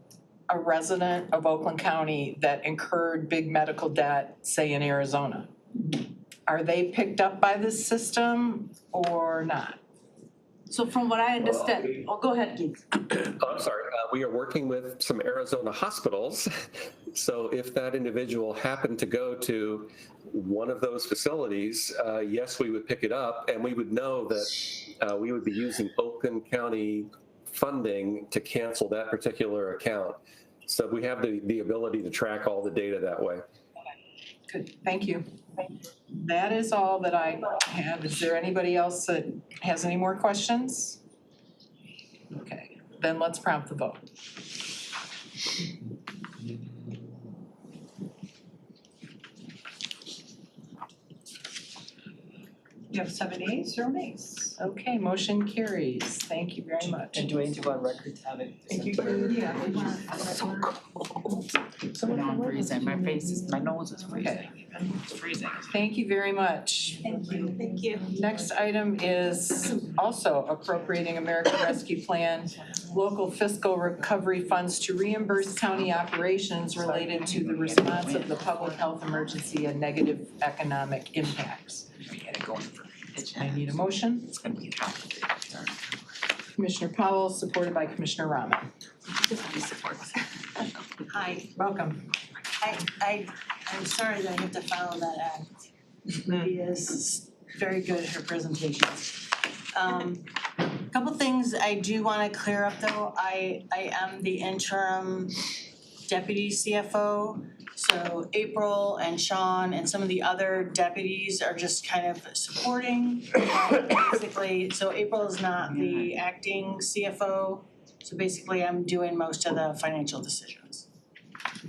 Speaker 1: a resident of Oakland County that incurred big medical debt, say in Arizona? Are they picked up by this system or not?
Speaker 14: So from what I understand, go ahead, Keith.
Speaker 15: I'm sorry, we are working with some Arizona hospitals. So if that individual happened to go to one of those facilities, yes, we would pick it up, and we would know that we would be using Oakland County funding to cancel that particular account. So we have the ability to track all the data that way.
Speaker 1: Good, thank you. That is all that I have. Is there anybody else that has any more questions? Okay, then let's prompt the vote. You have 7 ayes or nays? Okay, motion carries. Thank you very much.
Speaker 8: And do I need to go on record to have it?
Speaker 1: Thank you.
Speaker 4: So cold. Now I'm freezing, my nose is freezing. It's freezing.
Speaker 1: Thank you very much.
Speaker 2: Thank you. Thank you.
Speaker 1: Next item is also appropriating American Rescue Plan local fiscal recovery funds to reimburse county operations related to the response of the public health emergency and negative economic impacts.
Speaker 4: Get it going for me.
Speaker 1: I need a motion.
Speaker 4: It's gonna be complicated.
Speaker 1: Commissioner Powell, supported by Commissioner Rahman.
Speaker 16: Hi,
Speaker 1: Welcome.
Speaker 16: I'm sorry that I have to follow that act. Lydia is very good at her presentations. Couple things I do wanna clear up though, I am the interim deputy CFO. So April and Sean and some of the other deputies are just kind of supporting. Basically, so April is not the acting CFO. So basically, I'm doing most of the financial decisions.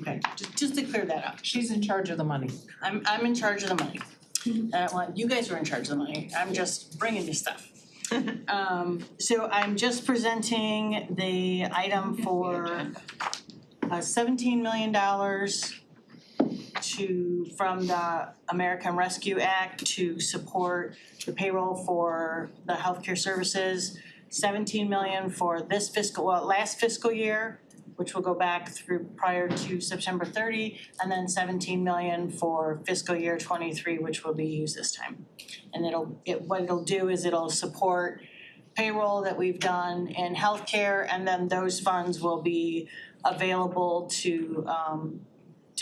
Speaker 16: Okay, just to clear that up.
Speaker 1: She's in charge of the money.
Speaker 16: I'm in charge of the money. Well, you guys are in charge of the money. I'm just bringing you stuff. So I'm just presenting the item for $17 million from the American Rescue Act to support the payroll for the healthcare services. 17 million for this last fiscal year, which will go back through prior to September 30, and then 17 million for fiscal year 23, which will be used this time. And what it'll do is it'll support payroll that we've done in healthcare, and then those funds will be available to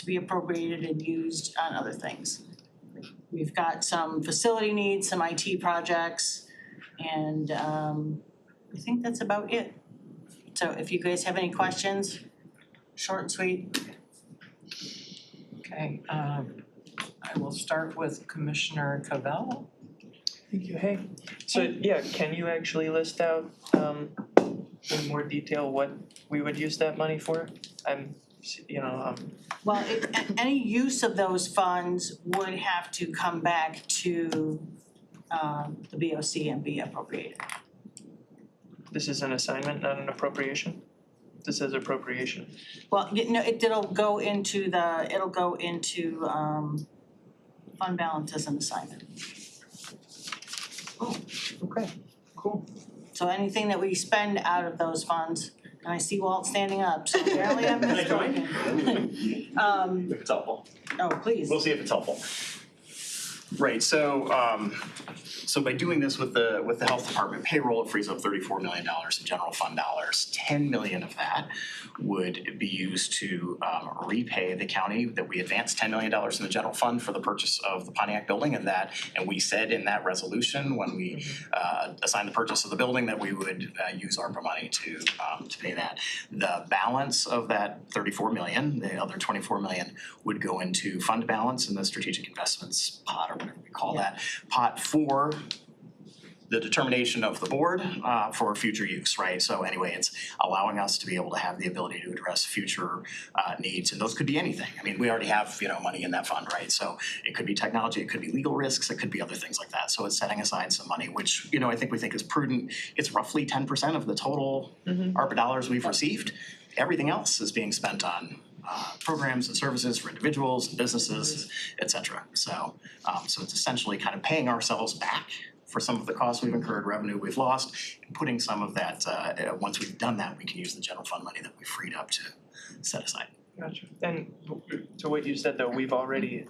Speaker 16: be appropriated and used on other things. We've got some facility needs, some IT projects, and I think that's about it. So if you guys have any questions, short and sweet.
Speaker 1: Okay, I will start with Commissioner Cavell.
Speaker 11: Thank you. Hey, so yeah, can you actually list out in more detail what we would use that money for?
Speaker 16: Well, any use of those funds would have to come back to the BOC and be appropriated.
Speaker 11: This is an assignment, not an appropriation? This says appropriation.
Speaker 16: Well, it'll go into fund balance as an assignment.
Speaker 11: Oh, okay, cool.
Speaker 16: So anything that we spend out of those funds, and I see Walt standing up, so apparently I'm mistaken.
Speaker 17: If it's helpful.
Speaker 16: Oh, please.
Speaker 17: We'll see if it's helpful. Right, so by doing this with the health department payroll, it frees up $34 million in general fund dollars. 10 million of that would be used to repay the county that we advanced $10 million in the general fund for the purchase of the Pontiac building, and we said in that resolution when we assigned the purchase of the building that we would use ARPA money to pay that. The balance of that 34 million, the other 24 million, would go into fund balance in the strategic investments pot, or whatever we call that, pot for the determination of the board for future use, right? So anyway, it's allowing us to be able to have the ability to address future needs, and those could be anything. I mean, we already have, money in that fund, right? So it could be technology, it could be legal risks, it could be other things like that. So it's setting aside some money, which, I think we think is prudent. It's roughly 10% of the total ARPA dollars we've received. Everything else is being spent on programs and services for individuals and businesses, et cetera. So it's essentially kind of paying ourselves back for some of the costs we've incurred, revenue we've lost, and putting some of that, once we've done that, we can use the general fund money that we freed up to set aside.
Speaker 11: Gotcha. And to what you said though, we've already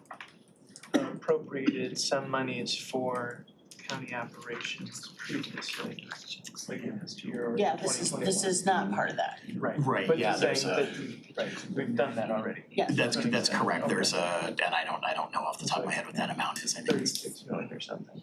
Speaker 11: appropriated some monies for county operations previously, like last year or
Speaker 16: Yeah, this is not part of that.
Speaker 11: Right.
Speaker 17: Right,
Speaker 11: But
Speaker 17: yeah,
Speaker 11: you're saying that we've done that already.
Speaker 16: Yeah.
Speaker 17: That's correct. There's and I don't know off the top of my head what that amount is. I think it's
Speaker 11: 36 million or something.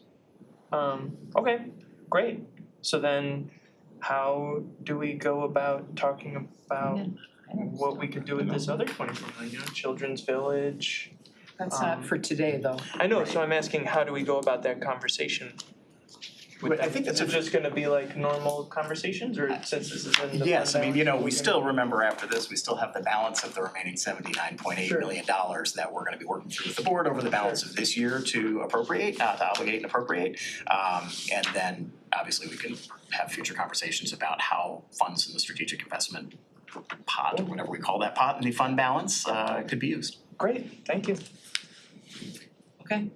Speaker 11: Okay, great. So then how do we go about talking about what we could do with this other 24 million, Children's Village?
Speaker 1: That's not for today, though.
Speaker 11: I know, so I'm asking, how do we go about that conversation?
Speaker 17: I think that's
Speaker 11: just gonna be like normal conversations, or since this is in the
Speaker 17: Yes, I
Speaker 11: fund
Speaker 17: mean,
Speaker 11: balance,
Speaker 17: we still remember after this, we still have the balance of the remaining $79.8 million that we're gonna be working through with the board over the balance of this year to appropriate, to obligate and appropriate. And then obviously we can have future conversations about how funds in the strategic investment pot, or whatever we call that pot in the fund balance, could be used.
Speaker 11: Great, thank you.
Speaker 1: Okay.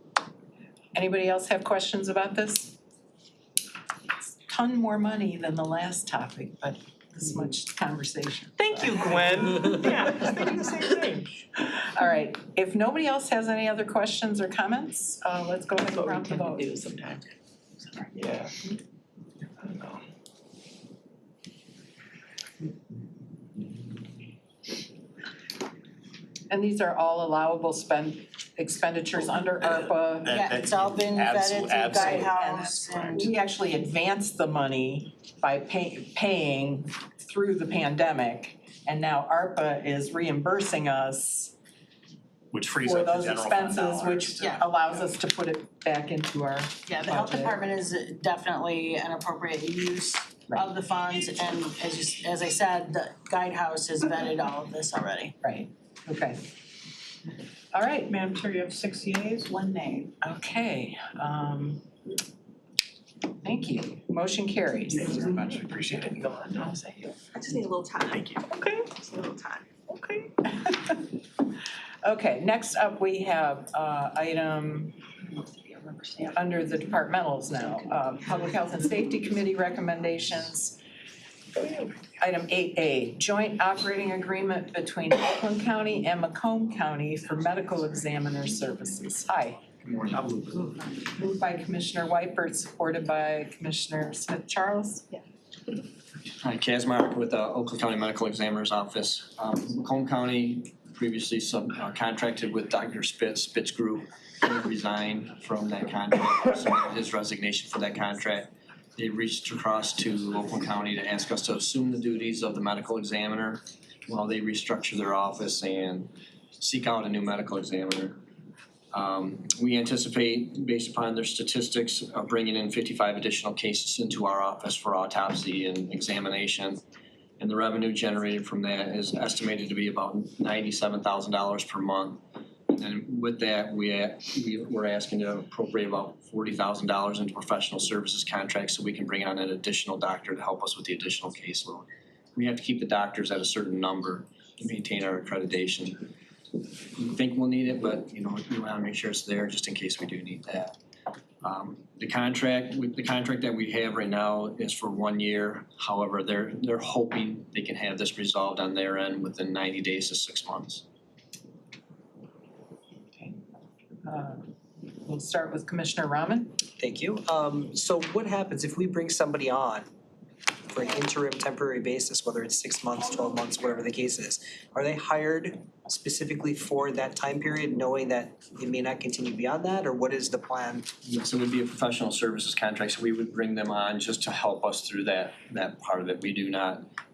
Speaker 1: Anybody else have questions about this? It's a ton more money than the last topic, but this much conversation.
Speaker 11: Thank you, Gwen. Yeah, just thinking the same thing.
Speaker 1: All right, if nobody else has any other questions or comments, let's go ahead and prompt the vote.
Speaker 11: Yeah. I don't know.
Speaker 1: And these are all allowable expenditures under ARPA.
Speaker 16: Yeah, it's all been vetted through Guidehouse and.
Speaker 1: We actually advanced the money by paying through the pandemic And now ARPA is reimbursing us
Speaker 17: Which frees
Speaker 1: for
Speaker 17: up the
Speaker 1: those
Speaker 17: general fund
Speaker 1: expenses,
Speaker 17: dollars.
Speaker 1: which
Speaker 16: Yeah.
Speaker 1: allows us to put it back into our
Speaker 16: Yeah, the health
Speaker 1: budget.
Speaker 16: department is definitely an appropriate use of the funds, and as I said, the Guidehouse has vetted all of this already.
Speaker 1: Right, okay. All right,
Speaker 4: Madam Chair, you have 6 yeas, 1 nay.
Speaker 1: okay, thank you. Motion carries.
Speaker 11: Thank you very much, appreciate it.
Speaker 2: I just need a little time.
Speaker 11: Thank you.
Speaker 1: Okay.
Speaker 2: Just a little time.
Speaker 1: Okay. Okay, next up, we have item under the departmentals now. Public Health and Safety Committee recommendations. Item 8A, joint operating agreement between Oakland County and Macomb County for medical examiner services. Hi.
Speaker 12: Good morning. I'll move it.
Speaker 1: Moved by Commissioner Weipert, supported by Commissioner Smith Charles.
Speaker 18: Hi, Kaz Mark with the Oakland County Medical Examiner's Office. Macomb County previously contracted with Dr. Spitz Group. He resigned from that contract, submitted his resignation for that contract. They reached across to Oakland County to ask us to assume the duties of the medical examiner while they restructure their office and seek out a new medical examiner. We anticipate, based upon their statistics, bringing in 55 additional cases into our office for autopsy and examination. And the revenue generated from that is estimated to be about $97,000 per month. And with that, we're asking to appropriate about $40,000 into professional services contracts so we can bring on an additional doctor to help us with the additional caseload. We have to keep the doctors at a certain number to maintain our accreditation. We think we'll need it, but we want to make sure it's there just in case we do need that. The contract that we have right now is for 1 year. However, they're hoping they can have this resolved on their end within 90 days to 6 months.
Speaker 1: We'll start with Commissioner Rahman.
Speaker 8: Thank you. So what happens if we bring somebody on for an interim temporary basis, whether it's 6 months, 12 months, whatever the case is? Are they hired specifically for that time period, knowing that they may not continue beyond that, or what is the plan?
Speaker 18: Yes, it would be a professional services contract, so we would bring them on just to help us through that part of it.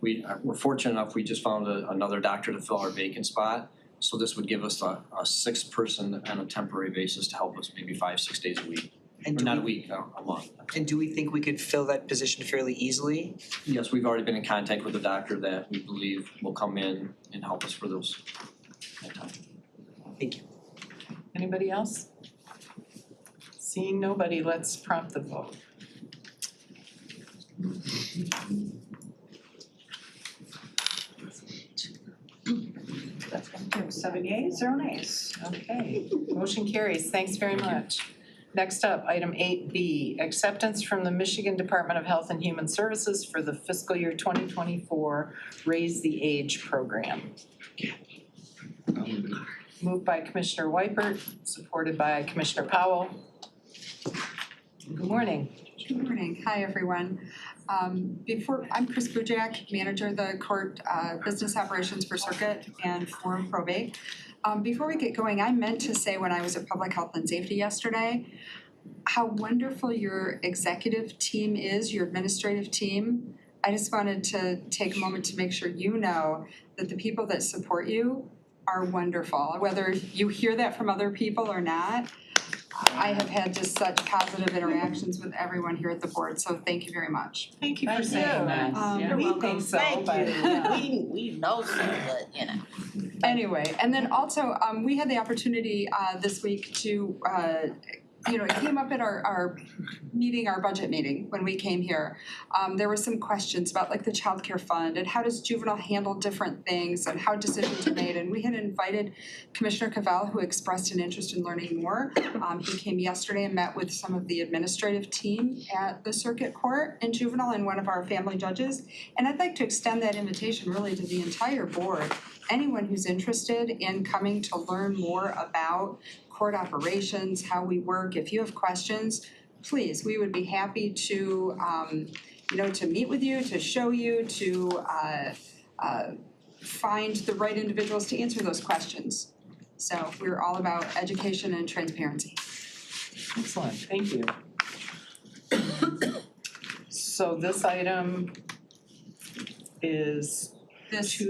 Speaker 18: We're fortunate enough, we just found another doctor to fill our vacant spot. So this would give us a 6th person on a temporary basis to help us maybe 5-6 days a week.
Speaker 8: And
Speaker 18: Or not a week, a month.
Speaker 8: And do we think we could fill that position fairly easily?
Speaker 18: Yes, we've already been in contact with a doctor that we believe will come in and help us for that time.
Speaker 8: Thank you.
Speaker 1: Anybody else? Seeing nobody, let's prompt the vote.
Speaker 4: Seven yeas, 0 nays.
Speaker 1: Okay, motion carries. Thanks very much. Next up, item 8B, acceptance from the Michigan Department of Health and Human Services for the fiscal year 2024 Raise the Age program. Moved by Commissioner Weipert, supported by Commissioner Powell. Good morning.
Speaker 19: Good morning. Hi, everyone. I'm Chris Bujak, manager of the court business operations for Circuit and for probate. Before we get going, I meant to say when I was at Public Health and Safety yesterday, how wonderful your executive team is, your administrative team. I just wanted to take a moment to make sure you know that the people that support you are wonderful. Whether you hear that from other people or not, I have had just such positive interactions with everyone here at the board, so thank you very much.
Speaker 1: Thank you for saying that.
Speaker 19: You're
Speaker 1: We
Speaker 19: welcome.
Speaker 1: think so,
Speaker 19: Thank
Speaker 1: but
Speaker 9: We know so, but
Speaker 19: Anyway, and then also, we had the opportunity this week to, it came up at our meeting, our budget meeting, when we came here. There were some questions about like the child care fund and how does juvenile handle different things and how decisions are made. And we had invited Commissioner Cavell, who expressed an interest in learning more. He came yesterday and met with some of the administrative team at the circuit court in juvenile and one of our family judges. And I'd like to extend that invitation really to the entire board. Anyone who's interested in coming to learn more about court operations, how we work, if you have questions, please, we would be happy to, to meet with you, to show you, to find the right individuals to answer those questions. So we're all about education and transparency.
Speaker 1: excellent, thank you. So this item is
Speaker 19: this,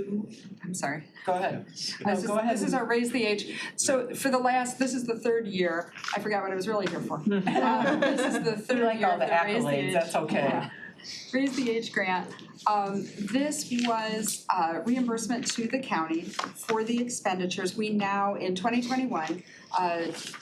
Speaker 19: I'm sorry.
Speaker 1: Go ahead.
Speaker 19: Go ahead. This is our raise the age. So for the last, this is the third year. I forgot what I was really here for. This is the third
Speaker 1: We like
Speaker 19: year
Speaker 1: all
Speaker 19: of
Speaker 1: the
Speaker 19: the raise the
Speaker 1: accolades,
Speaker 19: age.
Speaker 1: that's okay.
Speaker 19: Yeah. Raise the age grant. This was reimbursement to the county for the expenditures. We now, in 2021,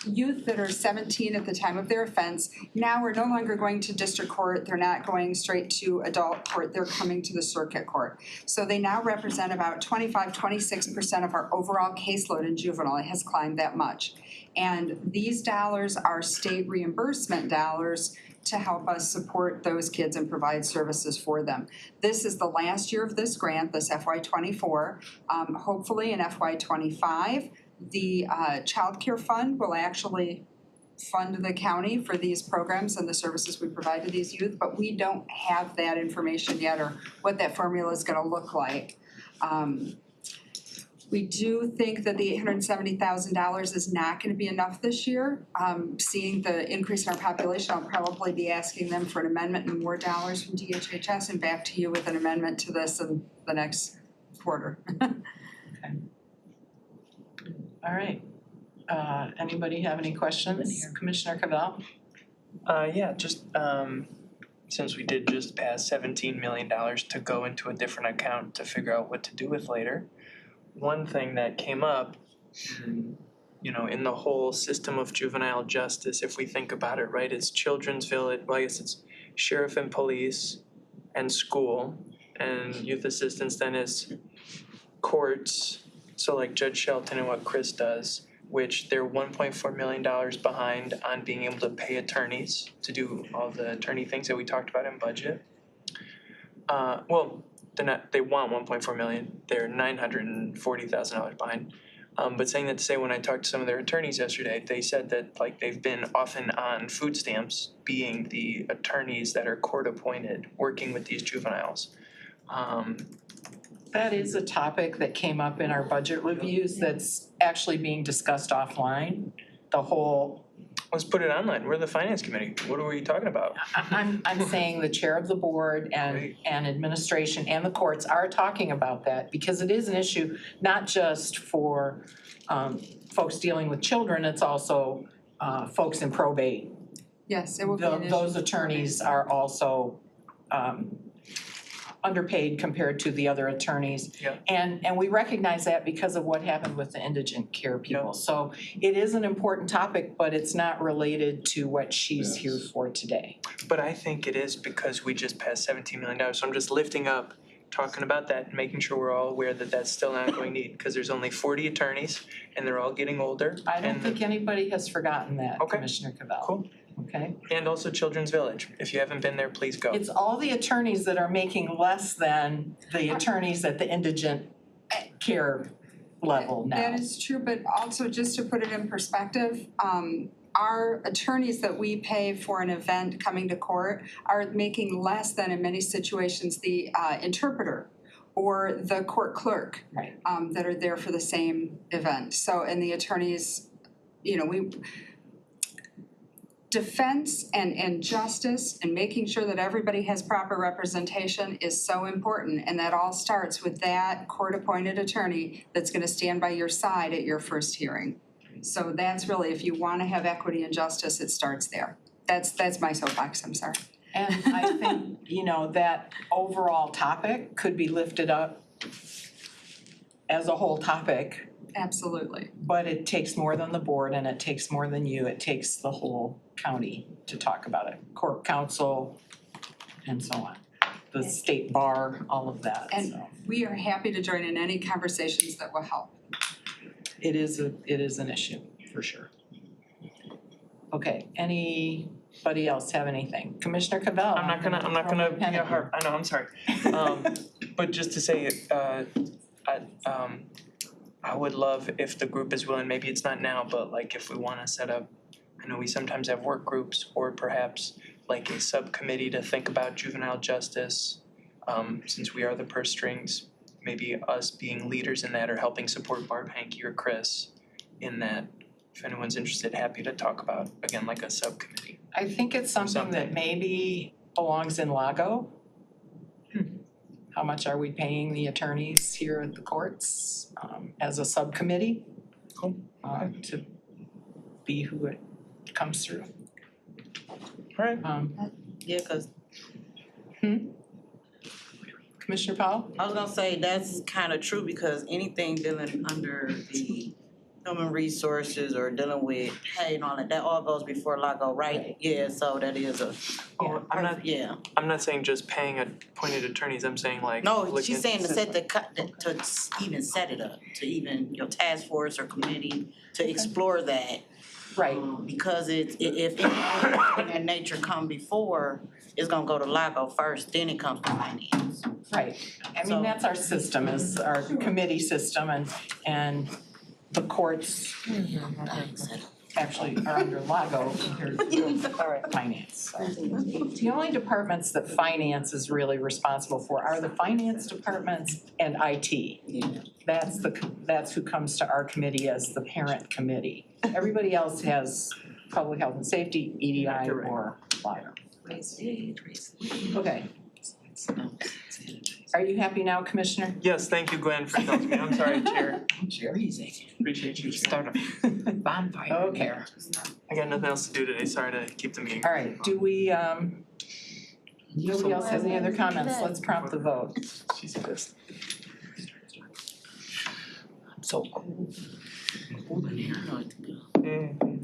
Speaker 19: youth that are 17 at the time of their offense now are no longer going to district court. They're not going straight to adult court. They're coming to the circuit court. So they now represent about 26% of our overall caseload in juvenile. It has climbed that much. And these dollars are state reimbursement dollars to help us support those kids and provide services for them. This is the last year of this grant, this FY24. Hopefully in FY25, the child care fund will actually fund the county for these programs and the services we provide to these youth, but we don't have that information yet or what that formula is gonna look like. We do think that the $870,000 is not gonna be enough this year. Seeing the increase in our population, I'll probably be asking them for an amendment and more dollars from DHHS and back to you with an amendment to this in the next quarter.
Speaker 1: All right. Anybody have any questions? Commissioner Cavell?
Speaker 11: Yeah, just since we did just pass $17 million to go into a different account to figure out what to do with later, one thing that came up, you know, in the whole system of juvenile justice, if we think about it, right, it's Children's Village, well, I guess it's sheriff and police and school, and youth assistance then is courts, so like Judge Shelton and what Chris does, which they're $1.4 million behind on being able to pay attorneys to do all the attorney things that we talked about in budget. Well, they want 1.4 million, they're $940,000 behind. But saying that to say, when I talked to some of their attorneys yesterday, they said that like they've been often on food stamps, being the attorneys that are court appointed, working with these juveniles.
Speaker 1: That is a topic that came up in our budget reviews that's actually being discussed offline. The whole.
Speaker 11: Let's put it online. We're the finance committee. What are we talking about?
Speaker 1: I'm saying the chair of the board and administration and the courts are talking about that because it is an issue, not just for folks dealing with children, it's also folks in probate.
Speaker 19: Yes, it will be an issue.
Speaker 1: Those attorneys are also underpaid compared to the other attorneys.
Speaker 11: Yeah.
Speaker 1: And we recognize that because of what happened with the indigent care people. So it is an important topic, but it's not related to what she's here for today.
Speaker 11: But I think it is because we just passed $17 million. So I'm just lifting up, talking about that and making sure we're all aware that that's still an ongoing need because there's only 40 attorneys and they're all getting older.
Speaker 1: I don't think anybody has forgotten that,
Speaker 11: Okay.
Speaker 1: Commissioner Cavell.
Speaker 11: Cool.
Speaker 1: Okay?
Speaker 11: And also Children's Village. If you haven't been there, please go.
Speaker 1: It's all the attorneys that are making less than the attorneys at the indigent care level now.
Speaker 19: That is true, but also just to put it in perspective, our attorneys that we pay for an event coming to court are making less than in many situations the interpreter or the court clerk that are there for the same event. So, and the attorneys, you know, defense and justice and making sure that everybody has proper representation is so important. And that all starts with that court-appointed attorney that's gonna stand by your side at your first hearing. So that's really, if you wanna have equity and justice, it starts there. That's my soapbox, I'm sorry.
Speaker 1: And I think, you know, that overall topic could be lifted up as a whole topic.
Speaker 19: Absolutely.
Speaker 1: But it takes more than the board and it takes more than you. It takes the whole county to talk about it. Court counsel and so on. The state bar, all of that,
Speaker 19: And
Speaker 1: so.
Speaker 19: we are happy to join in any conversations that will help.
Speaker 1: It is an issue, for sure. Okay, anybody else have anything? Commissioner Cavell?
Speaker 11: I'm not gonna be a hard, I know, I'm sorry. But just to say, I would love if the group is willing, maybe it's not now, but like if we wanna set up, I know we sometimes have work groups or perhaps like a subcommittee to think about juvenile justice. Since we are the purse strings, maybe us being leaders in that or helping support Barb Hankey or Chris in that. If anyone's interested, happy to talk about, again, like a subcommittee.
Speaker 1: I think it's something that maybe belongs in Lago. how much are we paying the attorneys here at the courts as a subcommittee to be who it comes through.
Speaker 11: Alright.
Speaker 9: Yeah, cause
Speaker 1: Commissioner Powell?
Speaker 9: I was gonna say that's kind of true because anything dealing under the human resources or dealing with pay and all that all goes before LAGO, right? Yeah, so that is a,
Speaker 11: Oh, I'm not saying just paying appointed attorneys, I'm saying like.
Speaker 9: no,
Speaker 11: looking
Speaker 9: she's
Speaker 11: at
Speaker 9: saying to set
Speaker 11: system.
Speaker 9: to even set it up, to even your task force or committee to explore that.
Speaker 1: Right.
Speaker 9: Because if anything of that nature come before, it's gonna go to LAGO first, then it comes to finance.
Speaker 1: Right. I mean, that's our system, is our committee system, and the courts actually are under LAGO compared to finance. So. The only departments that finance is really responsible for are the finance departments and IT. That's who comes to our committee as the parent committee. Everybody else has public health and safety, EDI, or LAGO. Okay. Are you happy now, Commissioner?
Speaker 11: Yes, thank you, Glenn, for telling me. I'm sorry, Chair.
Speaker 1: Easy.
Speaker 11: Appreciate you.
Speaker 1: Start a bonfire. Okay.
Speaker 11: I got nothing else to do today. Sorry to keep the meeting.
Speaker 1: All right, do we, nobody else has any other comments? Let's prompt the vote.
Speaker 11: She's pissed.
Speaker 9: So cool.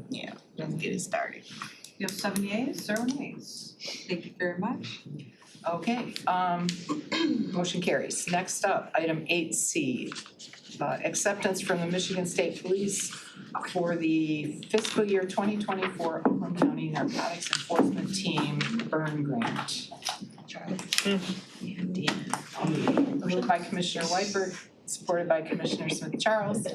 Speaker 9: Yeah, let's get it started.
Speaker 19: You have 7 yeas, 0 nays. Thank you very much.
Speaker 1: Okay, motion carries. Next up, item 8C, acceptance from the Michigan State Police for the fiscal year 2024 Oakland County Narcotics Enforcement Team Burn Grant. Moved by Commissioner Whiteberg, supported by Commissioner Smith Charles.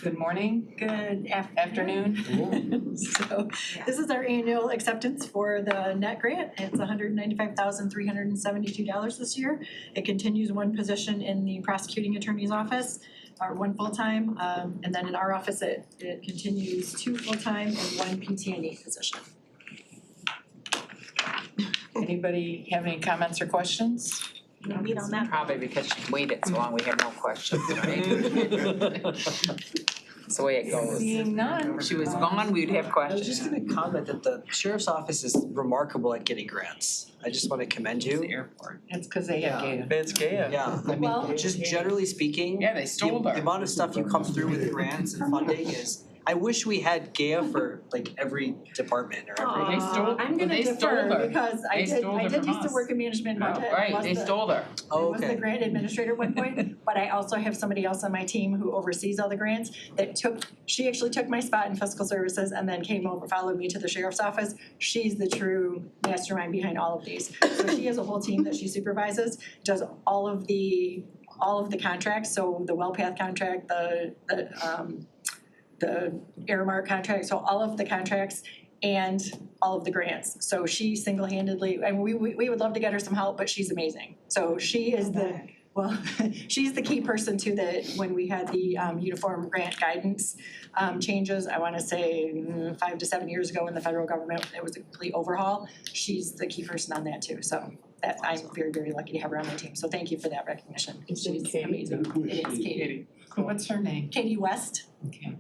Speaker 1: Good morning.
Speaker 20: Good
Speaker 1: afternoon.
Speaker 20: So this is our annual acceptance for the net grant. It's $195,372 this year. It continues one position in the prosecuting attorney's office, or one full-time, and then in our office it continues 2 full-time and 1 PT&E position.
Speaker 1: Anybody have any comments or questions?
Speaker 20: Meet on that.
Speaker 4: Probably because she waited so long, we have no questions, right? That's the way it goes.
Speaker 1: Seeing none.
Speaker 4: If she was gone, we'd have
Speaker 8: I
Speaker 4: questions.
Speaker 8: was just gonna comment that the sheriff's office is remarkable at getting grants. I just wanna commend you.
Speaker 4: Airport.
Speaker 1: It's because they have Gaia.
Speaker 11: It's Gaia.
Speaker 8: Yeah, I
Speaker 20: Well-
Speaker 8: mean, just generally speaking.
Speaker 4: Yeah, they stole
Speaker 8: the
Speaker 4: her.
Speaker 8: amount of stuff you come through with grants and funding is, I wish we had Gaia for like every department or every.
Speaker 4: They stole-
Speaker 20: I'm gonna
Speaker 4: they stole her.
Speaker 20: defer because I
Speaker 4: They
Speaker 20: did
Speaker 4: stole her from
Speaker 20: used to
Speaker 4: us.
Speaker 20: work in management budget.
Speaker 4: Right,
Speaker 20: was
Speaker 4: they
Speaker 20: the-
Speaker 4: stole her.
Speaker 8: Oh,
Speaker 20: I was the
Speaker 8: okay.
Speaker 20: grant administrator at one point, but I also have somebody else on my team who oversees all the grants she actually took my spot in fiscal services and then came over, followed me to the sheriff's office. She's the true mastermind behind all of these. So she has a whole team that she supervises, does all of the contracts, so the WellPath contract, the Aramark contract, so all of the contracts and all of the grants. So she single-handedly, and we would love to get her some help, but she's amazing. So she is she's the key person to when we had the uniform grant guidance changes, I wanna say 5 to 7 years ago in the federal government, it was a complete overhaul. She's the key person on that too, so that I'm very, very lucky to have her on my team. So thank you for that recognition. She's amazing. It is Katie.
Speaker 1: What's her name?
Speaker 20: Katie West.
Speaker 1: Okay.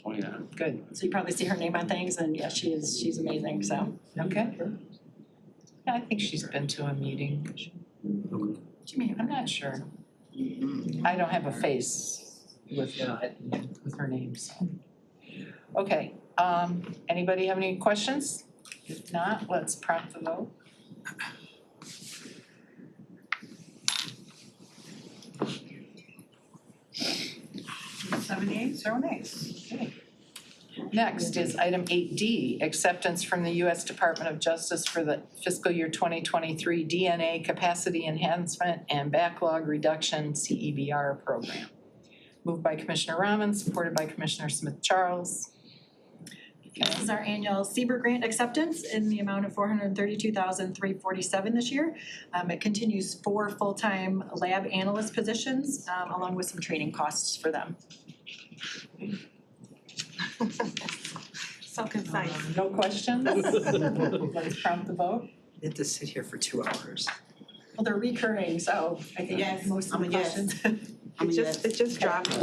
Speaker 1: Oh, yeah. Good.
Speaker 20: So you probably see her name on things, and yeah, she's amazing, so.
Speaker 1: Okay. Yeah, I think she's been to a meeting. I'm not sure. I don't have a face with her name, so. Okay, anybody have any questions? If not, let's prompt the vote.
Speaker 19: Seven yeas, 0 nays.
Speaker 1: Okay. Next is item 8D, acceptance from the U.S. Department of Justice for the fiscal year 2023 DNA Capacity Enhancement and Backlog Reduction CEBR program. Moved by Commissioner Rahman, supported by Commissioner Smith Charles.
Speaker 20: This is our annual CBER grant acceptance in the amount of $432,347 this year. It continues 4 full-time lab analyst positions, along with some training costs for them. So concise.
Speaker 1: No questions? Let's prompt the vote.
Speaker 8: You have to sit here for 2 hours.
Speaker 20: Well, they're recurring, so I think
Speaker 9: Yes,
Speaker 20: most of
Speaker 9: I'm
Speaker 20: the
Speaker 9: a yes.
Speaker 20: questions.
Speaker 2: It just dropped.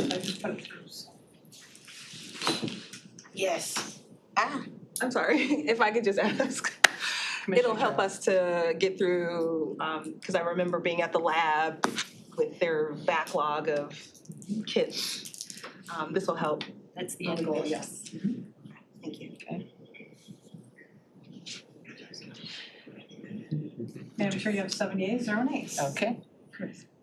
Speaker 9: Yes.
Speaker 2: I'm sorry, if I could just ask. It'll help us to get through, because I remember being at the lab with their backlog of kits. This will help.
Speaker 20: That's the end goal, yes.
Speaker 2: Thank you.
Speaker 20: Madam Chair, you have 7 yeas, 0 nays.
Speaker 1: Okay.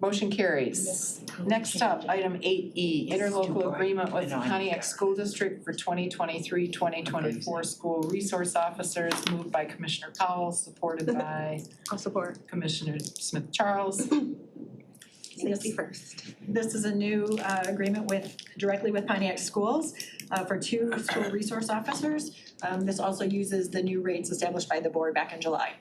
Speaker 1: Motion carries. Next up, item 8E, interlocal agreement with Pontiac School District for 2023-2024 school resource officers, moved by Commissioner Powell, supported by
Speaker 2: I'll support.
Speaker 1: Commissioner Smith Charles.
Speaker 2: Safety first.
Speaker 20: This is a new agreement directly with Pontiac Schools for 2 school resource officers. This also uses the new rates established by the board back in July.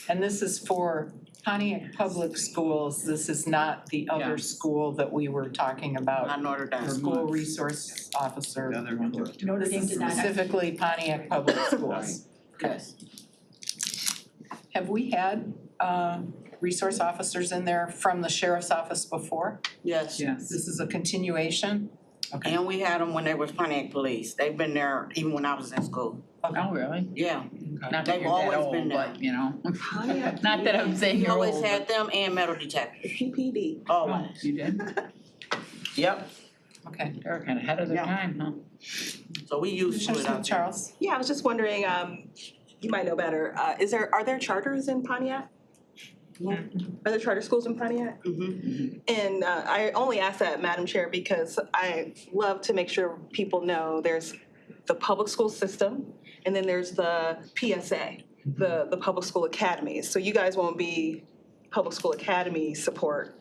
Speaker 1: And this is for Pontiac Public Schools. This is not the other school that we were talking about.
Speaker 9: Not Notre Dame.
Speaker 1: School resource officer.
Speaker 20: Notre Dame
Speaker 1: This is
Speaker 20: did not have.
Speaker 1: specifically Pontiac Public Schools.
Speaker 9: Yes.
Speaker 1: Have we had resource officers in there from the sheriff's office before?
Speaker 9: Yes.
Speaker 1: This is a continuation? Okay.
Speaker 9: And we had them when they was Pontiac Police. They've been there even when I was in school.
Speaker 4: Oh, really?
Speaker 9: Yeah.
Speaker 4: Not that
Speaker 9: They've
Speaker 4: you're that
Speaker 9: always been
Speaker 4: old,
Speaker 9: there.
Speaker 4: but you know, not that I'm saying
Speaker 9: We
Speaker 4: you're old.
Speaker 9: always had them and metal detectors.
Speaker 2: PPD.
Speaker 9: Always.
Speaker 4: Oh, you did?
Speaker 9: Yep.
Speaker 1: Okay.
Speaker 4: They're kind of ahead of their
Speaker 9: Yeah.
Speaker 4: time, huh?
Speaker 9: So we used to it out there.
Speaker 1: Charles?
Speaker 2: Yeah, I was just wondering, you might know better, are there charters in Pontiac? Are there charter schools in Pontiac?
Speaker 9: Mm-hmm.
Speaker 2: And I only ask that, Madam Chair, because I love to make sure people know there's the public school system, and then there's the PSA, the public school academies. So you guys won't be public school academy support.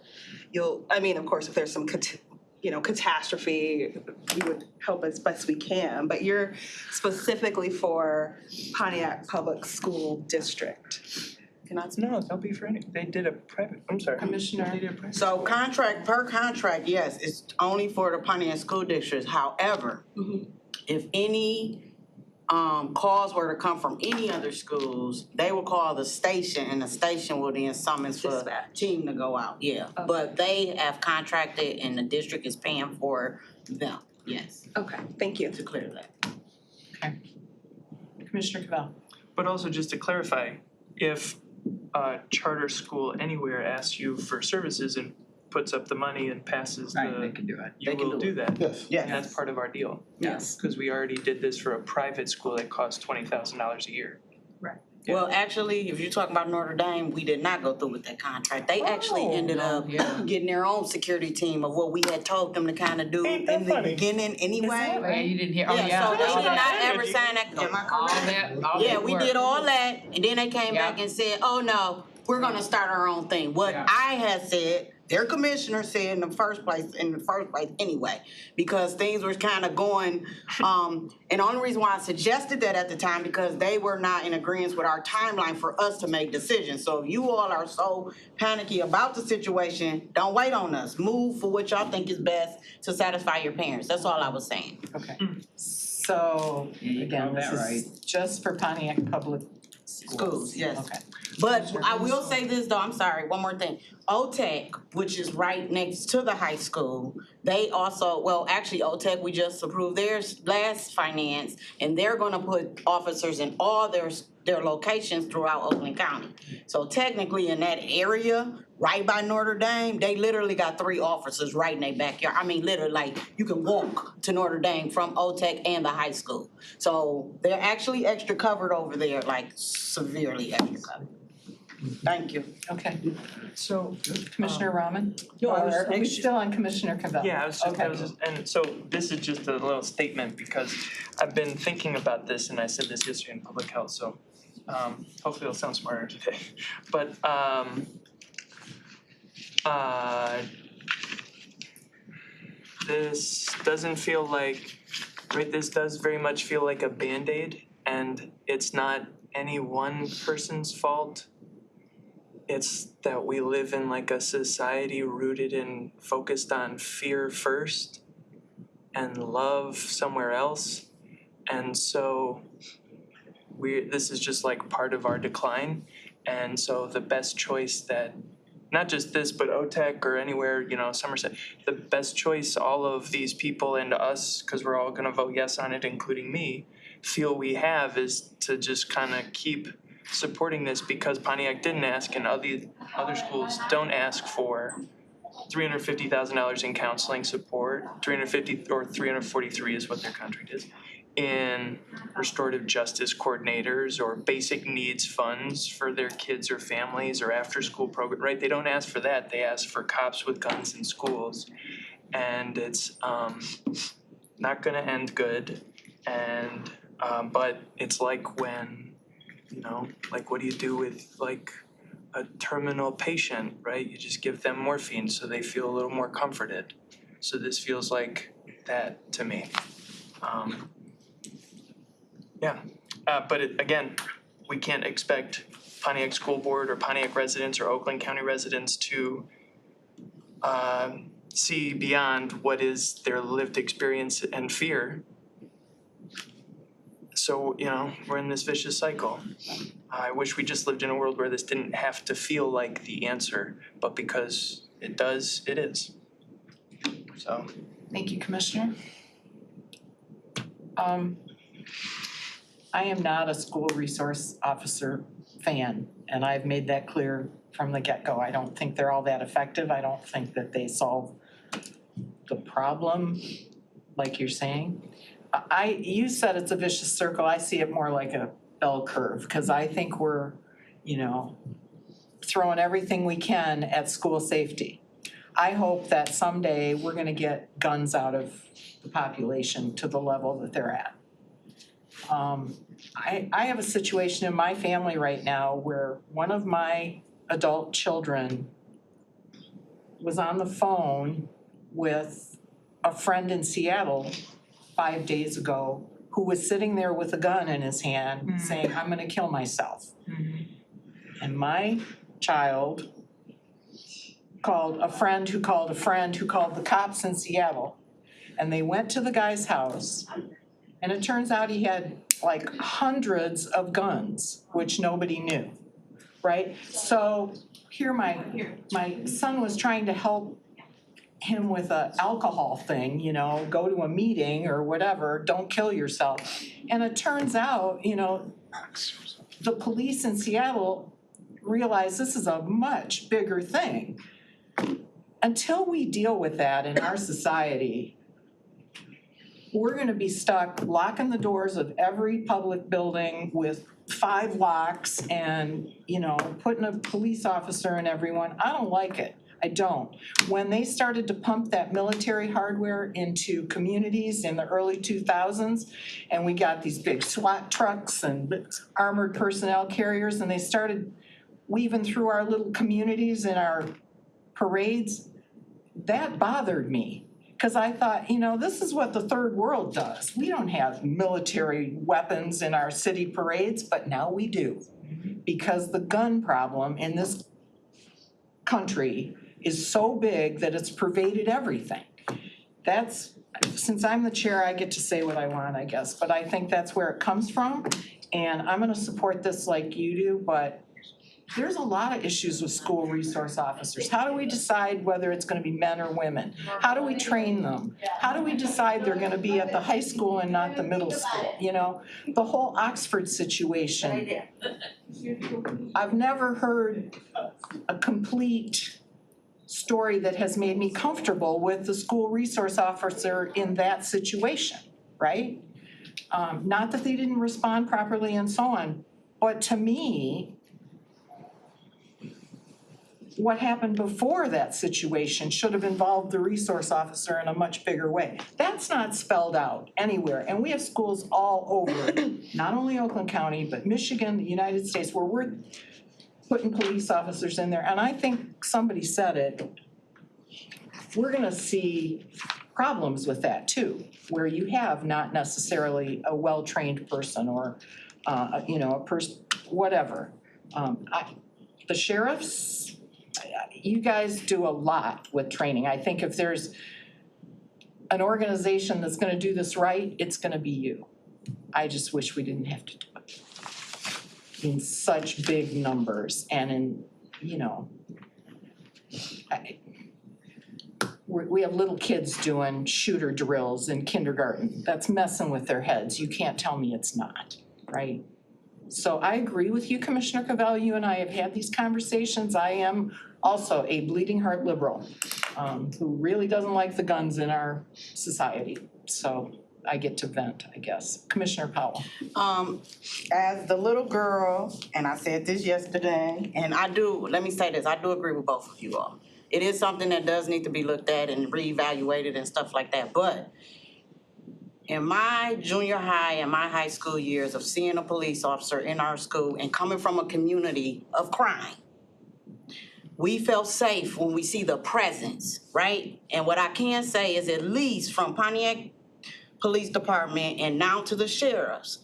Speaker 2: Of course, if there's some catastrophe, we would help as best we can, but you're specifically for Pontiac Public School District.
Speaker 11: No, don't be afraid. They did a private, I'm sorry.
Speaker 1: Commissioner.
Speaker 11: They did a private.
Speaker 9: So per contract, yes, it's only for the Pontiac School Districts. However, if any calls were to come from any other schools, they will call the station and the station will then summons for a team to go out, yeah. But they have contracted and the district is paying for them, yes.
Speaker 2: Okay, thank you.
Speaker 9: To clear that.
Speaker 1: Okay. Commissioner Cavell.
Speaker 11: But also just to clarify, if a charter school anywhere asks you for services and puts up the money and passes
Speaker 4: Right,
Speaker 11: the,
Speaker 4: they can do it.
Speaker 11: you will do that.
Speaker 13: Yes.
Speaker 11: And that's part of our deal.
Speaker 9: Yes.
Speaker 11: Because we already did this for a private school that costs $20,000 a year.
Speaker 9: Well, actually, if you're talking about Notre Dame, we did not go through with that contract. They actually ended up getting their own security team of what we had told them to kind of do in the beginning anyway.
Speaker 4: Well, you didn't hear, oh,
Speaker 9: Yeah, so they
Speaker 4: all
Speaker 9: did not
Speaker 4: that
Speaker 9: ever
Speaker 4: energy.
Speaker 9: sign that, am I correct?
Speaker 4: All
Speaker 9: Yeah,
Speaker 4: that
Speaker 9: we
Speaker 4: work.
Speaker 9: did all that, and then they came back and said, oh no, we're gonna start our own thing. What I had said, their commissioner said in the first place anyway, because things were kind of going, and the only reason why I suggested that at the time, because they were not in agreement with our timeline for us to make decisions. So if you all are so panicky about the situation, don't wait on us. Move for what y'all think is best to satisfy your parents. That's all I was saying.
Speaker 1: Okay. So, again, this is just for Pontiac Public
Speaker 9: Schools, yes.
Speaker 1: Okay.
Speaker 9: But I will say this though, I'm sorry, one more thing. OTEC, which is right next to the high school, they also, well, actually OTEC, we just approved theirs last finance, and they're gonna put officers in all their locations throughout Oakland County. So technically in that area, right by Notre Dame, they literally got 3 officers right in their backyard. I mean, literally, like, you can walk to Notre Dame from OTEC and the high school. So they're actually extra covered over there, like severely extra covered. Thank you.
Speaker 1: Okay.
Speaker 11: So.
Speaker 1: Commissioner Rahman?
Speaker 11: No, I was
Speaker 1: Or are we
Speaker 11: actually-
Speaker 1: still on Commissioner Cavell?
Speaker 11: Yeah,
Speaker 1: Okay.
Speaker 11: and so this is just a little statement because I've been thinking about this and I said this yesterday in public health, so hopefully I'll sound smarter today. But this doesn't feel like, right, this does very much feel like a Band-Aid, and it's not any one person's fault. It's that we live in like a society rooted and focused on fear first and love somewhere else. And so this is just like part of our decline. And so the best choice that, not just this, but OTEC or anywhere, Somerset, the best choice all of these people and us, because we're all gonna vote yes on it, including me, feel we have is to just kind of keep supporting this, because Pontiac didn't ask and other schools don't ask for $350,000 in counseling support, 350 or 343 is what their contract is, in restorative justice coordinators or basic needs funds for their kids or families or after-school program, right? They don't ask for that. They ask for cops with guns in schools. And it's not gonna end good. And but it's like when, like what do you do with like a terminal patient, right? You just give them morphine so they feel a little more comforted. So this feels like that to me. But again, we can't expect Pontiac School Board or Pontiac residents or Oakland County residents to see beyond what is their lived experience and fear. So, we're in this vicious cycle. I wish we just lived in a world where this didn't have to feel like the answer, but because it does, it is. So.
Speaker 1: Thank you, Commissioner. I am not a school resource officer fan, and I've made that clear from the get-go. I don't think they're all that effective. I don't think that they solve the problem like you're saying. You said it's a vicious circle. I see it more like a bell curve, because I think we're, throwing everything we can at school safety. I hope that someday we're gonna get guns out of the population to the level that they're at. I have a situation in my family right now where one of my adult children was on the phone with a friend in Seattle 5 days ago who was sitting there with a gun in his hand saying, I'm gonna kill myself. And my child called a friend who called a friend who called the cops in Seattle. And they went to the guy's house, and it turns out he had like hundreds of guns, which nobody knew, right? So here my son was trying to help him with a alcohol thing, go to a meeting or whatever, don't kill yourself. And it turns out, the police in Seattle realize this is a much bigger thing. Until we deal with that in our society, we're gonna be stuck locking the doors of every public building with 5 locks and, putting a police officer in everyone. I don't like it. I don't. When they started to pump that military hardware into communities in the early 2000s, and we got these big SWAT trucks and armored personnel carriers, and they started weaving through our little communities and our parades, that bothered me. Because I thought, this is what the third world does. We don't have military weapons in our city parades, but now we do. Because the gun problem in this country is so big that it's pervaded everything. Since I'm the chair, I get to say what I want, I guess, but I think that's where it comes from. And I'm gonna support this like you do, but there's a lot of issues with school resource officers. How do we decide whether it's gonna be men or women? How do we train them? How do we decide they're gonna be at the high school and not the middle school? The whole Oxford situation. I've never heard a complete story that has made me comfortable with the school resource officer in that situation, right? Not that they didn't respond properly and so on, but to me, what happened before that situation should have involved the resource officer in a much bigger way. That's not spelled out anywhere. And we have schools all over, not only Oakland County, but Michigan, the United States, where we're putting police officers in there. And I think somebody said it, we're gonna see problems with that too, where you have not necessarily a well-trained person or, a person, whatever. The sheriffs, you guys do a lot with training. I think if there's an organization that's gonna do this right, it's gonna be you. I just wish we didn't have to do it. in such big numbers and in, we have little kids doing shooter drills in kindergarten. That's messing with their heads. You can't tell me it's not, right? So I agree with you, Commissioner Cavell. You and I have had these conversations. I am also a bleeding heart liberal who really doesn't like the guns in our society. So I get to vent, I guess. Commissioner Powell.
Speaker 9: As the little girl, and I said this yesterday, and let me say this, I do agree with both of you all. It is something that does need to be looked at and reevaluated and stuff like that, but in my junior high and my high school years of seeing a police officer in our school and coming from a community of crime, we felt safe when we see the presence, right? And what I can say is at least from Pontiac Police Department and now to the sheriffs,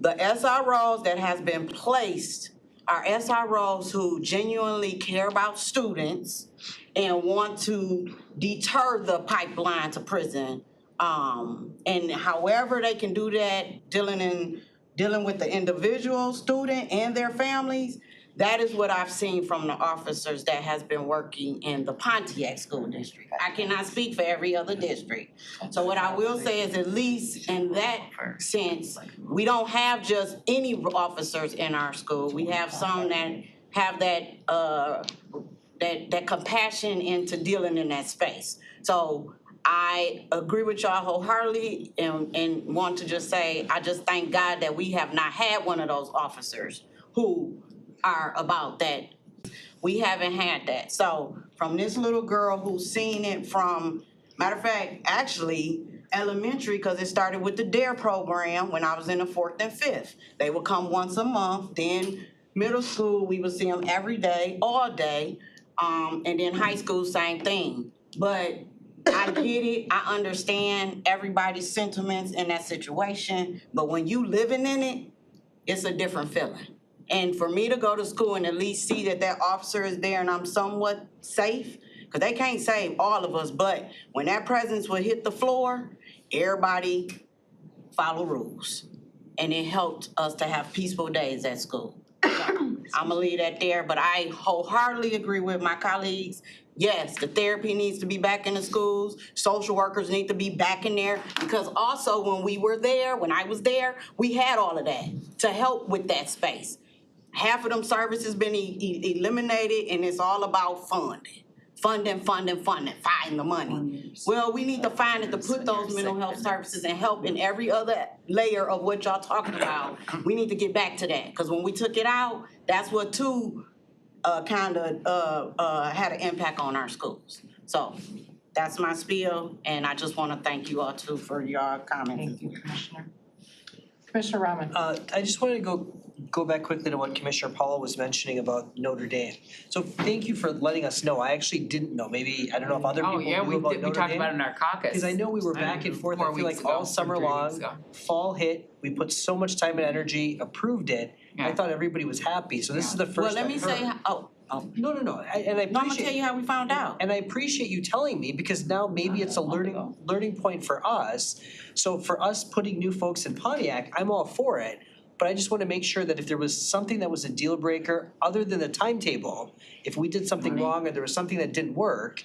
Speaker 9: the SROs that has been placed are SROs who genuinely care about students and want to deter the pipeline to prison. And however they can do that, dealing with the individual student and their families, that is what I've seen from the officers that has been working in the Pontiac School District. I cannot speak for every other district. So what I will say is at least in that sense, we don't have just any officers in our school. We have some that have that compassion into dealing in that space. So I agree with y'all wholeheartedly and want to just say, I just thank God that we have not had one of those officers who are about that. We haven't had that. So from this little girl who's seen it from, matter of fact, actually elementary, because it started with the DARE program when I was in the 4th and 5th. They would come once a month. Then middle school, we would see them every day, all day. And then high school, same thing. But I get it. I understand everybody's sentiments in that situation. But when you living in it, it's a different feeling. And for me to go to school and at least see that that officer is there and I'm somewhat safe, because they can't save all of us, but when that presence would hit the floor, everybody follow rules. And it helped us to have peaceful days at school. So I'm gonna leave that there, but I wholeheartedly agree with my colleagues. Yes, the therapy needs to be back in the schools. Social workers need to be back in there, because also when I was there, we had all of that to help with that space. Half of them services been eliminated, and it's all about funding, find the money. Well, we need to find it to put those mental health services and help in every other layer of what y'all talking about. We need to get back to that, because when we took it out, that's what had an impact on our schools. So that's my spiel, and I just want to thank you all too for your comments.
Speaker 1: Thank you, Commissioner. Commissioner Rahman.
Speaker 8: I just wanted to go back quickly to what Commissioner Paula was mentioning about Notre Dame. So thank you for letting us know. I actually didn't know. Maybe, I don't know if other people knew about Notre Dame.
Speaker 4: We talked about it in our caucus.
Speaker 8: Because I know we were back and forth, I feel like all summer long, fall hit, we put so much time and energy, approved it. I thought everybody was happy, so this is the first
Speaker 9: Well, let me
Speaker 8: I've heard.
Speaker 9: say,
Speaker 8: No, and I appreciate.
Speaker 9: No, I'm gonna tell you how we found out.
Speaker 8: And I appreciate you telling me, because now maybe it's a learning point for us. So for us putting new folks in Pontiac, I'm all for it. But I just want to make sure that if there was something that was a deal breaker, other than the timetable, if we did something wrong or there was something that didn't work,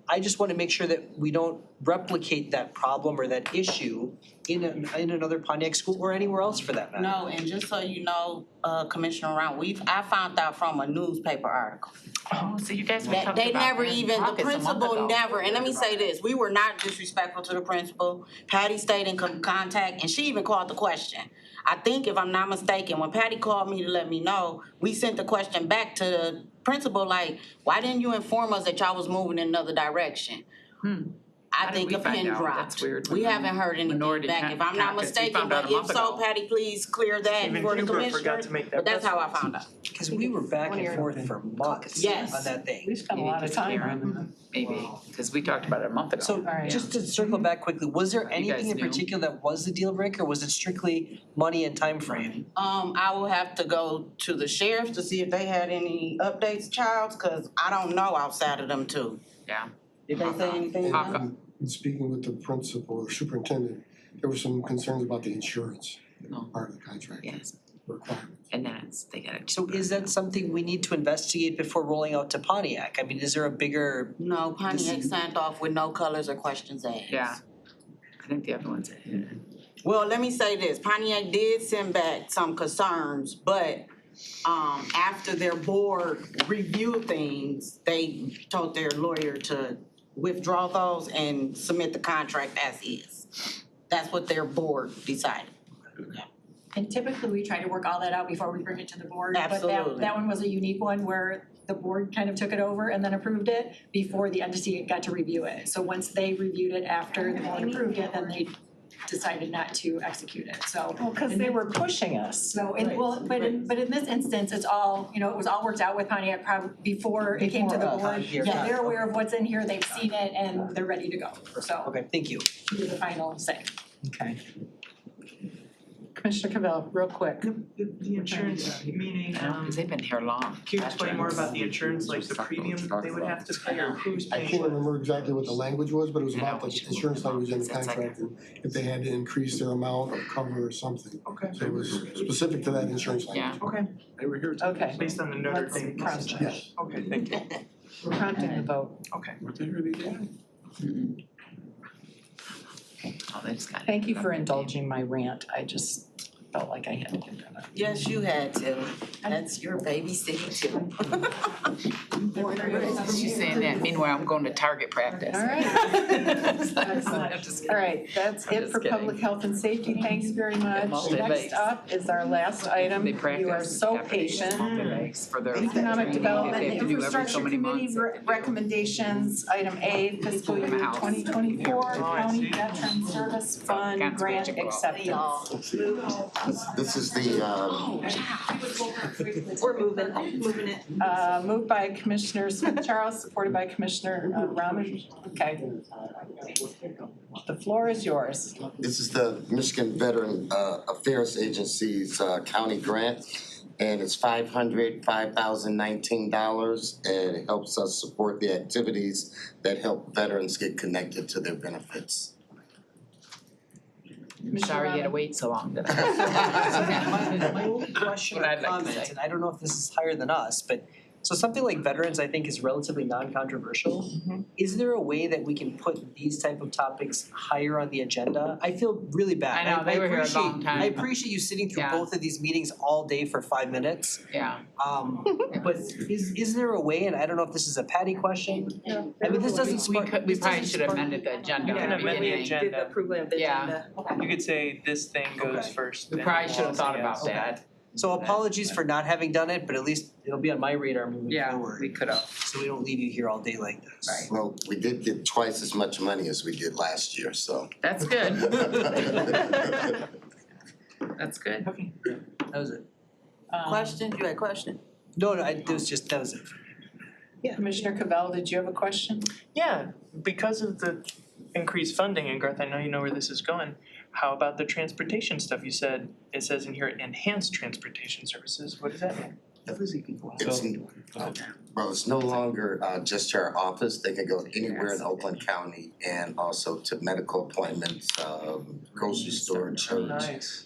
Speaker 8: I just want to make sure that we don't replicate that problem or that issue in another Pontiac school or anywhere else for that matter.
Speaker 9: No, and just so you know, Commissioner Round, I found out from a newspaper article.
Speaker 4: Oh, so you guys were
Speaker 9: That
Speaker 4: talking
Speaker 9: they
Speaker 4: about
Speaker 9: never
Speaker 4: it in
Speaker 9: even, the
Speaker 4: caucus a month
Speaker 9: principal
Speaker 4: ago.
Speaker 9: never, and let me say this, we were not disrespectful to the principal. Patty stayed in contact, and she even called the question. I think, if I'm not mistaken, when Patty called me to let me know, we sent the question back to the principal, like, why didn't you inform us that y'all was moving in another direction? I think a pin dropped.
Speaker 4: That's weird.
Speaker 9: We haven't heard anything back, if I'm not
Speaker 4: caucus, we
Speaker 9: mistaken,
Speaker 4: found out
Speaker 9: but
Speaker 4: a
Speaker 9: if
Speaker 4: month
Speaker 9: so,
Speaker 4: ago.
Speaker 9: Patty, please clear that
Speaker 8: Even
Speaker 9: for the
Speaker 8: Hubert
Speaker 9: commissioner.
Speaker 8: forgot to make that
Speaker 9: But that's how I found out.
Speaker 8: Because we were back and forth for months
Speaker 9: Yes.
Speaker 8: on that thing.
Speaker 1: We spent a lot of time on
Speaker 4: Maybe, because we talked about it a month ago.
Speaker 8: So just to circle back quickly, was there
Speaker 4: guys
Speaker 8: anything in
Speaker 4: knew?
Speaker 8: particular that was the deal breaker, or was it strictly money and time frame?
Speaker 9: I will have to go to the sheriff to see if they had any updates, Childs, cause I don't know outside of them too.
Speaker 4: Yeah.
Speaker 9: Did they say anything?
Speaker 13: In speaking with the principal or superintendent, there were some concerns about the insurance part of the contract.
Speaker 4: Yes. And then they got it.
Speaker 8: So is that something we need to investigate before rolling out to Pontiac? I mean, is there a bigger?
Speaker 9: No, Pontiac signed off with no colors or questions asked.
Speaker 4: Yeah. I think the other ones.
Speaker 9: Well, let me say this, Pontiac did send back some concerns, but after their board reviewed things, they told their lawyer to withdraw those and submit the contract as is. That's what their board decided.
Speaker 20: And typically, we try to work all that out before we bring it to the board. But
Speaker 9: Absolutely.
Speaker 20: that one was a unique one where the board kind of took it over and then approved it before the entity got to review it. So once they reviewed it after the board approved it, then they decided not to execute it, so.
Speaker 1: Well, because they were pushing us.
Speaker 20: So, but in this instance, it's all, it was all worked out with Pontiac before it came to the
Speaker 8: Before us.
Speaker 20: board.
Speaker 8: Here.
Speaker 20: Yeah, they're aware of what's in here, they've seen it, and they're ready to go, so.
Speaker 8: Okay, thank you.
Speaker 20: To do the final say.
Speaker 1: Okay. Commissioner Cavell, real quick.
Speaker 11: The insurance, meaning,
Speaker 4: Because they've been here long.
Speaker 11: can you explain more about the insurance, like the premium they would have to pay or who's
Speaker 13: I
Speaker 11: paying?
Speaker 13: can't remember exactly what the language was, but it was about the insurance language in the contract and if they had to increase their amount or cover or something.
Speaker 11: Okay.
Speaker 13: So it was specific to that insurance language.
Speaker 4: Yeah.
Speaker 11: Okay,
Speaker 3: They were here.
Speaker 1: Okay,
Speaker 11: based on the Notre
Speaker 1: Let's
Speaker 11: Dame.
Speaker 1: prompt it.
Speaker 13: Yes.
Speaker 11: Okay, thank you.
Speaker 1: we're prompting the vote.
Speaker 11: Okay.
Speaker 3: Were they already there?
Speaker 4: Oh, they just got it.
Speaker 1: Thank you for indulging my rant. I just felt like I had to get that out.
Speaker 9: Yes, you had to. That's your baby city too.
Speaker 4: She's saying that, meanwhile, I'm going to target practice.
Speaker 1: All right.
Speaker 4: Excellent.
Speaker 1: All right, that's
Speaker 4: I'm
Speaker 1: it
Speaker 4: just
Speaker 1: for
Speaker 4: kidding.
Speaker 1: public health and safety. Thanks very much.
Speaker 4: multi-base.
Speaker 1: Next up is our last item.
Speaker 4: They practice.
Speaker 1: You are so
Speaker 4: Japanese
Speaker 1: patient.
Speaker 4: multi-base for their
Speaker 1: Economic
Speaker 4: training
Speaker 1: Development
Speaker 4: they
Speaker 1: and
Speaker 4: have to do every so
Speaker 1: Infrastructure
Speaker 4: many
Speaker 1: Committee
Speaker 4: months.
Speaker 1: recommendations, item A, fiscal year
Speaker 4: From the house.
Speaker 1: 2024
Speaker 11: I
Speaker 1: County
Speaker 11: see.
Speaker 1: Veteran Service Fund Grant Acceptance.
Speaker 21: This is the,
Speaker 2: We're moving it.
Speaker 1: Moved by Commissioner Smith-Charles, supported by Commissioner Rahman. Okay. The floor is yours.
Speaker 21: this is the Michigan Veteran Affairs Agency's county grant. And it's $519, and it helps us support the activities that help veterans get connected to their benefits.
Speaker 4: I'm sorry you had to wait so long.
Speaker 8: My only question
Speaker 4: What
Speaker 8: or
Speaker 4: I'd like to
Speaker 8: comment,
Speaker 4: say.
Speaker 8: and I don't know if this is higher than us, but so something like veterans, I think, is relatively non-controversial. Is there a way that we can put these type of topics higher on the agenda? I feel really bad.
Speaker 4: I know, they were here a long
Speaker 8: appreciate-
Speaker 4: time.
Speaker 8: I appreciate you sitting through
Speaker 4: Yeah.
Speaker 8: both of these meetings all day for 5 minutes.
Speaker 4: Yeah.
Speaker 8: But is there a way, and I don't know if this is a Patty question? I mean, this doesn't
Speaker 4: We
Speaker 8: spark.
Speaker 4: could, we
Speaker 8: this
Speaker 4: probably
Speaker 8: doesn't
Speaker 4: should have
Speaker 8: spark-
Speaker 4: amended the agenda
Speaker 11: We
Speaker 4: in
Speaker 11: can
Speaker 4: the
Speaker 11: amend the
Speaker 4: beginning.
Speaker 11: agenda.
Speaker 2: Did the approval of the
Speaker 4: Yeah.
Speaker 2: agenda.
Speaker 11: You could say this thing goes
Speaker 8: Okay.
Speaker 11: first.
Speaker 4: We
Speaker 11: then
Speaker 4: probably
Speaker 11: we'll
Speaker 4: should have
Speaker 11: all
Speaker 4: thought
Speaker 11: say
Speaker 4: about
Speaker 11: yes.
Speaker 4: that.
Speaker 8: So apologies for not having done it, but at least it'll be on my radar moving
Speaker 4: Yeah,
Speaker 8: forward.
Speaker 4: we could have.
Speaker 8: So we don't leave you here all day like this.
Speaker 4: Right.
Speaker 21: Well, we did get twice as much money as we did last year, so.
Speaker 4: That's good. That's good.
Speaker 8: That was it.
Speaker 9: Questions? You had a question?
Speaker 8: No, that was it.
Speaker 1: Commissioner Cavell, did you have a question?
Speaker 11: Yeah, because of the increased funding, and Garth, I know you know where this is going. How about the transportation stuff? You said, it says in here, enhanced transportation services. What does that mean?
Speaker 21: It's no longer just our office. They can go anywhere in Oakland County and also to medical appointments, grocery store, church,
Speaker 11: Nice.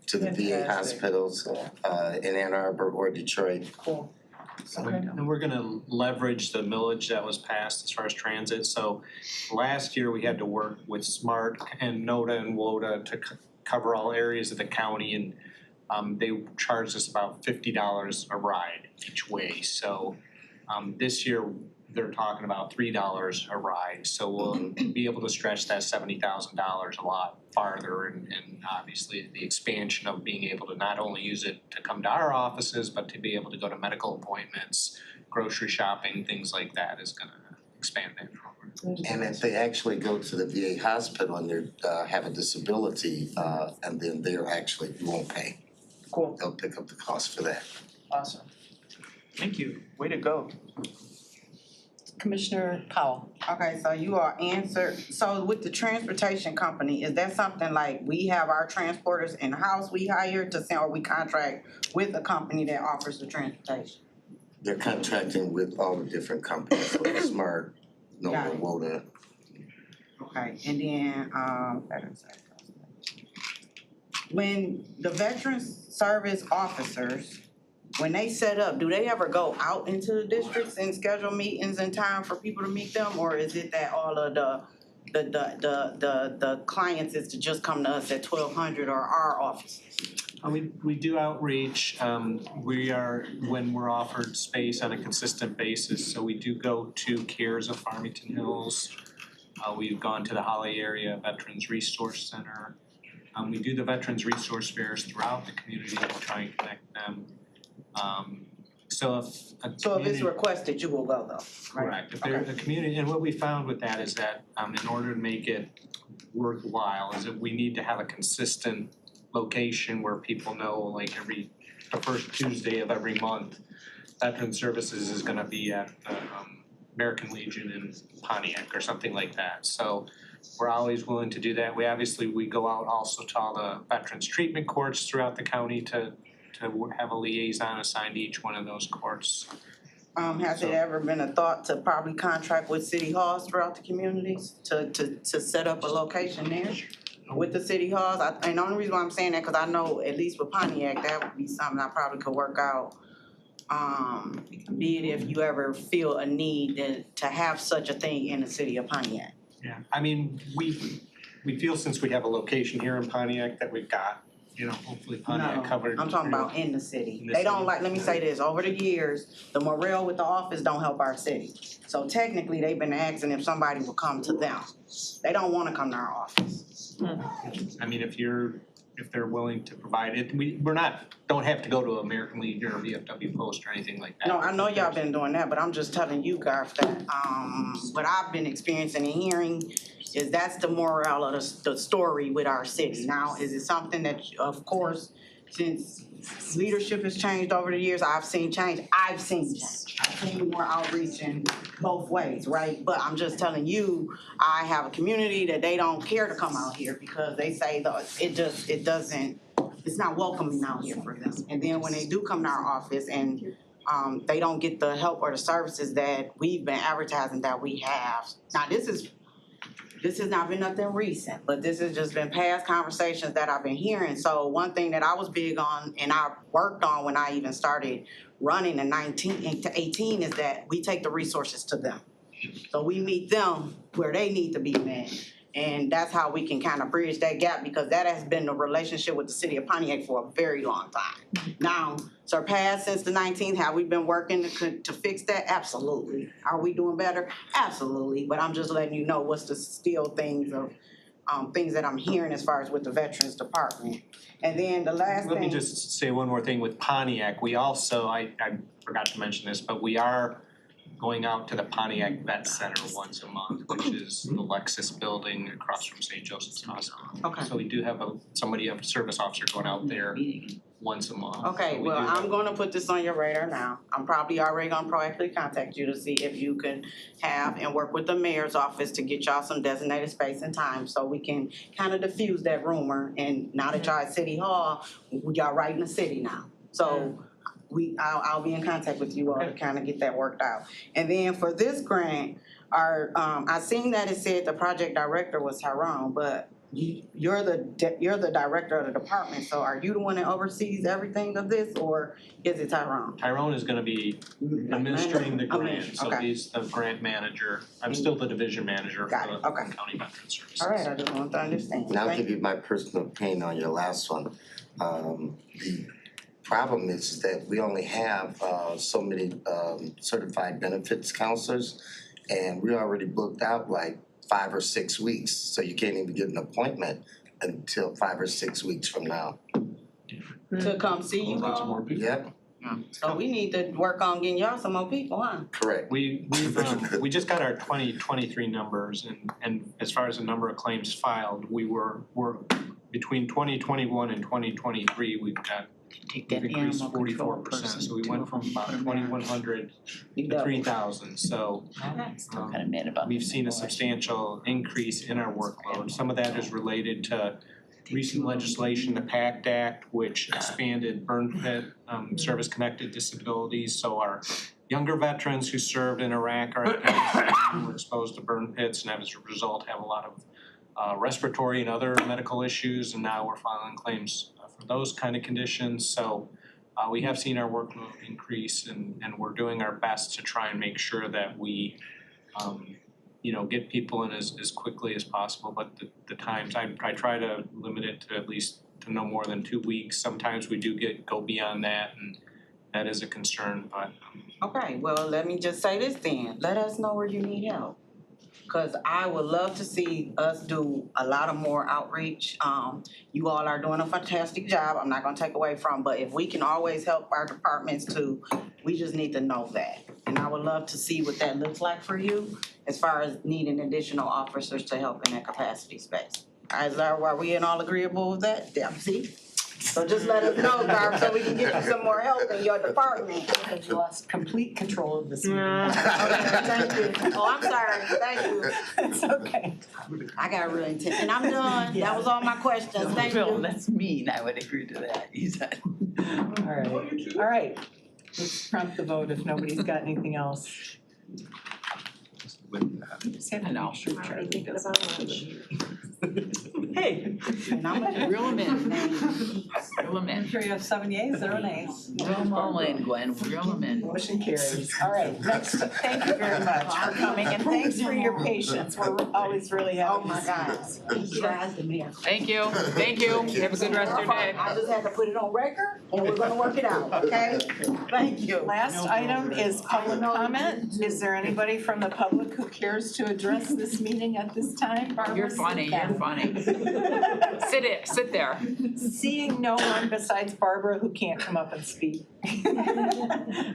Speaker 21: to the VA
Speaker 11: Fantastic.
Speaker 21: hospitals in Ann Arbor or Detroit.
Speaker 11: Cool.
Speaker 18: And we're gonna leverage the millage that was passed as far as transit, so last year we had to work with SMART and NODA and WODA to cover all areas of the county, and they charged us about $50 a ride each way, so this year they're talking about $3 a ride, so we'll be able to stretch that $70,000 a lot farther, and obviously the expansion of being able to not only use it to come to our offices, but to be able to go to medical appointments, grocery shopping, things like that is gonna expand that program.
Speaker 21: And if they actually go to the VA hospital and they have a disability, and then they're actually, you won't pay.
Speaker 11: Cool.
Speaker 21: They'll pick up the cost for that.
Speaker 11: Awesome. Thank you. Way to go.
Speaker 1: Commissioner Powell.
Speaker 9: Okay, so you are answered, so with the transportation company, is that something like we have our transporters in-house we hire to send, or we contract with a company that offers the transportation?
Speaker 21: They're contracting with all the different companies, so Smart,
Speaker 9: Got
Speaker 21: NODA,
Speaker 9: it.
Speaker 21: WODA.
Speaker 9: Okay, and then, when the Veterans Service officers, when they set up, do they ever go out into the districts and schedule meetings in time for people to meet them? Or is it that all of the clients is to just come to us at 1200 or our offices?
Speaker 7: We do outreach, when we're offered space on a consistent basis, so we do go to CARES of Farmington Hills. We've gone to the Holly Area Veterans Resource Center. We do the Veterans Resource Fairs throughout the community to try and connect them. So if
Speaker 9: it's requested, you will go though, right?
Speaker 7: Correct. If there's a community, and what we found with that is that in order to make it worthwhile, is that we need to have a consistent location where people know, like the first Tuesday of every month, Veteran Services is gonna be at American Legion in Pontiac or something like that. So we're always willing to do that. We go out also to all the veterans treatment courts throughout the county to have a liaison assigned to each one of those courts.
Speaker 9: Has it ever been a thought to probably contract with city halls throughout the communities to set up a location there with the city halls? And the only reason why I'm saying that, cause I know at least with Pontiac, that would be something I probably could work out. Be it if you ever feel a need to have such a thing in the city of Pontiac.
Speaker 7: Yeah, I mean, we feel since we have a location here in Pontiac that we've got, hopefully Pontiac covered.
Speaker 9: I'm talking about in the city.
Speaker 7: In the
Speaker 9: They don't
Speaker 7: city.
Speaker 9: let me say this, over the years, the morale with the office don't help our city. So technically, they've been asking if somebody will come to them. They don't wanna come to our office.
Speaker 7: I mean, if they're willing to provide it, don't have to go to American Legion or VFW Post or anything like that.
Speaker 9: No, I know y'all been doing that, but I'm just telling you, Garth, that, what I've been experiencing and hearing is that's the morale of the story with our city. Now, is it something that, of course, since leadership has changed over the years, I've seen change. I've seen more outreach in both ways, right? But I'm just telling you, I have a community that they don't care to come out here because they say it's not welcoming out here for them. And then when they do come to our office and they don't get the help or the services that we've been advertising that we have. Now, this has not been nothing recent, but this has just been past conversations that I've been hearing. So one thing that I was big on and I worked on when I even started running in 19 to 18 is that we take the resources to them. So we meet them where they need to be met. And that's how we can kind of bridge that gap because that has been the relationship with the city of Pontiac for a very long time. Now, surpassed since the 19th, have we been working to fix that? Absolutely. Are we doing better? Absolutely. But I'm just letting you know what's the still things that I'm hearing as far as with the Veterans Department. And then the last thing.
Speaker 7: Let me just say one more thing with Pontiac. We also, I forgot to mention this, but we are going out to the Pontiac Vet Center once a month, which is the Lexus building across from St. Joseph's Hospital.
Speaker 9: Okay.
Speaker 7: So we do have a service officer going out there once a month.
Speaker 9: Okay,
Speaker 7: So we
Speaker 9: well,
Speaker 7: do have-
Speaker 9: I'm gonna put this on your radar now. I'm probably already gonna proactively contact you to see if you can have and work with the mayor's office to get y'all some designated space and time so we can kind of diffuse that rumor. And now that y'all at City Hall, y'all right in the city now. So I'll be in contact with you all to kind of get that worked out. And then for this grant, I seen that it said the project director was Tyrone, but you're the director of the department, so are you the one that oversees everything of this, or is it Tyrone?
Speaker 7: Tyrone is gonna be administering the grant,
Speaker 9: Administration,
Speaker 7: so
Speaker 9: okay.
Speaker 7: he's the grant manager. I'm still the division manager for the County Veteran Services.
Speaker 9: All right, I just want to understand.
Speaker 21: And I'll
Speaker 9: Thank
Speaker 21: give you my personal opinion on your last one. The problem is that we only have so many certified benefits counselors, and we already booked out like 5 or 6 weeks, so you can't even get an appointment until 5 or 6 weeks from now.
Speaker 9: To come see you all?
Speaker 21: Yep,
Speaker 9: So we need to work on getting y'all some more people, huh?
Speaker 21: correct.
Speaker 7: We just got our 2023 numbers and as far as the number of claims filed, we're between 2021 and 2023, we've increased 44%. So we went from about 2,100 to 3,000. So
Speaker 14: Still kind of mad about
Speaker 7: we've seen a substantial increase in our workload. Some of that is related to recent legislation, the PACT Act, which expanded burn pit service-connected disabilities. So our younger veterans who served in Iraq or Afghanistan were exposed to burn pits and as a result have a lot of respiratory and other medical issues, and now we're filing claims for those kind of conditions. So we have seen our workload increase, and we're doing our best to try and make sure that we get people in as quickly as possible, but the times, I try to limit it to at least to no more than 2 weeks. Sometimes we do go beyond that, and that is a concern, but.
Speaker 9: Okay, well, let me just say this then, let us know where you need help. Cause I would love to see us do a lot of more outreach. You all are doing a fantastic job, I'm not gonna take away from, but if we can always help our departments too, we just need to know that. And I would love to see what that looks like for you, as far as needing additional officers to help in that capacity space. Are we in all agreeable with that? Yeah, see? So just let us know, Barb, so we can get you some more help in your department.
Speaker 1: Because you lost complete control of this meeting.
Speaker 9: Okay, thank you. Oh, I'm sorry, thank you.
Speaker 1: It's okay.
Speaker 9: I got really intense, and I'm done. That was all my questions, thank
Speaker 4: Bill,
Speaker 9: you.
Speaker 4: that's mean, I would agree to that, he said.
Speaker 1: All right. Let's prompt the vote if nobody's got anything else. Just have to make sure Charlie does.
Speaker 5: Hey.
Speaker 9: And I'm gonna
Speaker 4: Reel them in, reel them
Speaker 5: I'm
Speaker 4: in.
Speaker 5: sure you have 7 yeas, 0 nays.
Speaker 4: Reel them all in, Gwen, reel them in.
Speaker 1: Motion carries. All right, next, thank you very much for coming, and thanks for your patience. We're always really happy.
Speaker 9: Oh, my God.
Speaker 4: Thank you, thank you, have a good rest of your day.
Speaker 9: I just had to put it on record, and we're gonna work it out, okay? Thank you.
Speaker 1: Last item is public comment. Is there anybody from the public who cares to address this meeting at this time? Barbara,
Speaker 4: You're
Speaker 1: sit
Speaker 4: funny,
Speaker 1: down.
Speaker 4: you're funny. Sit there.
Speaker 1: Seeing no one besides Barbara who can't come up and speak,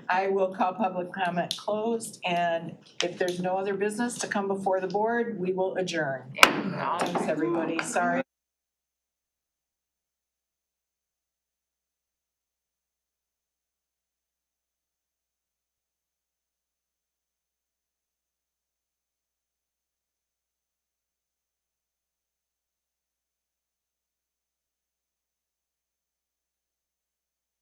Speaker 1: I will call public comment closed, and if there's no other business to come before the board, we will adjourn. Thanks, everybody. Sorry.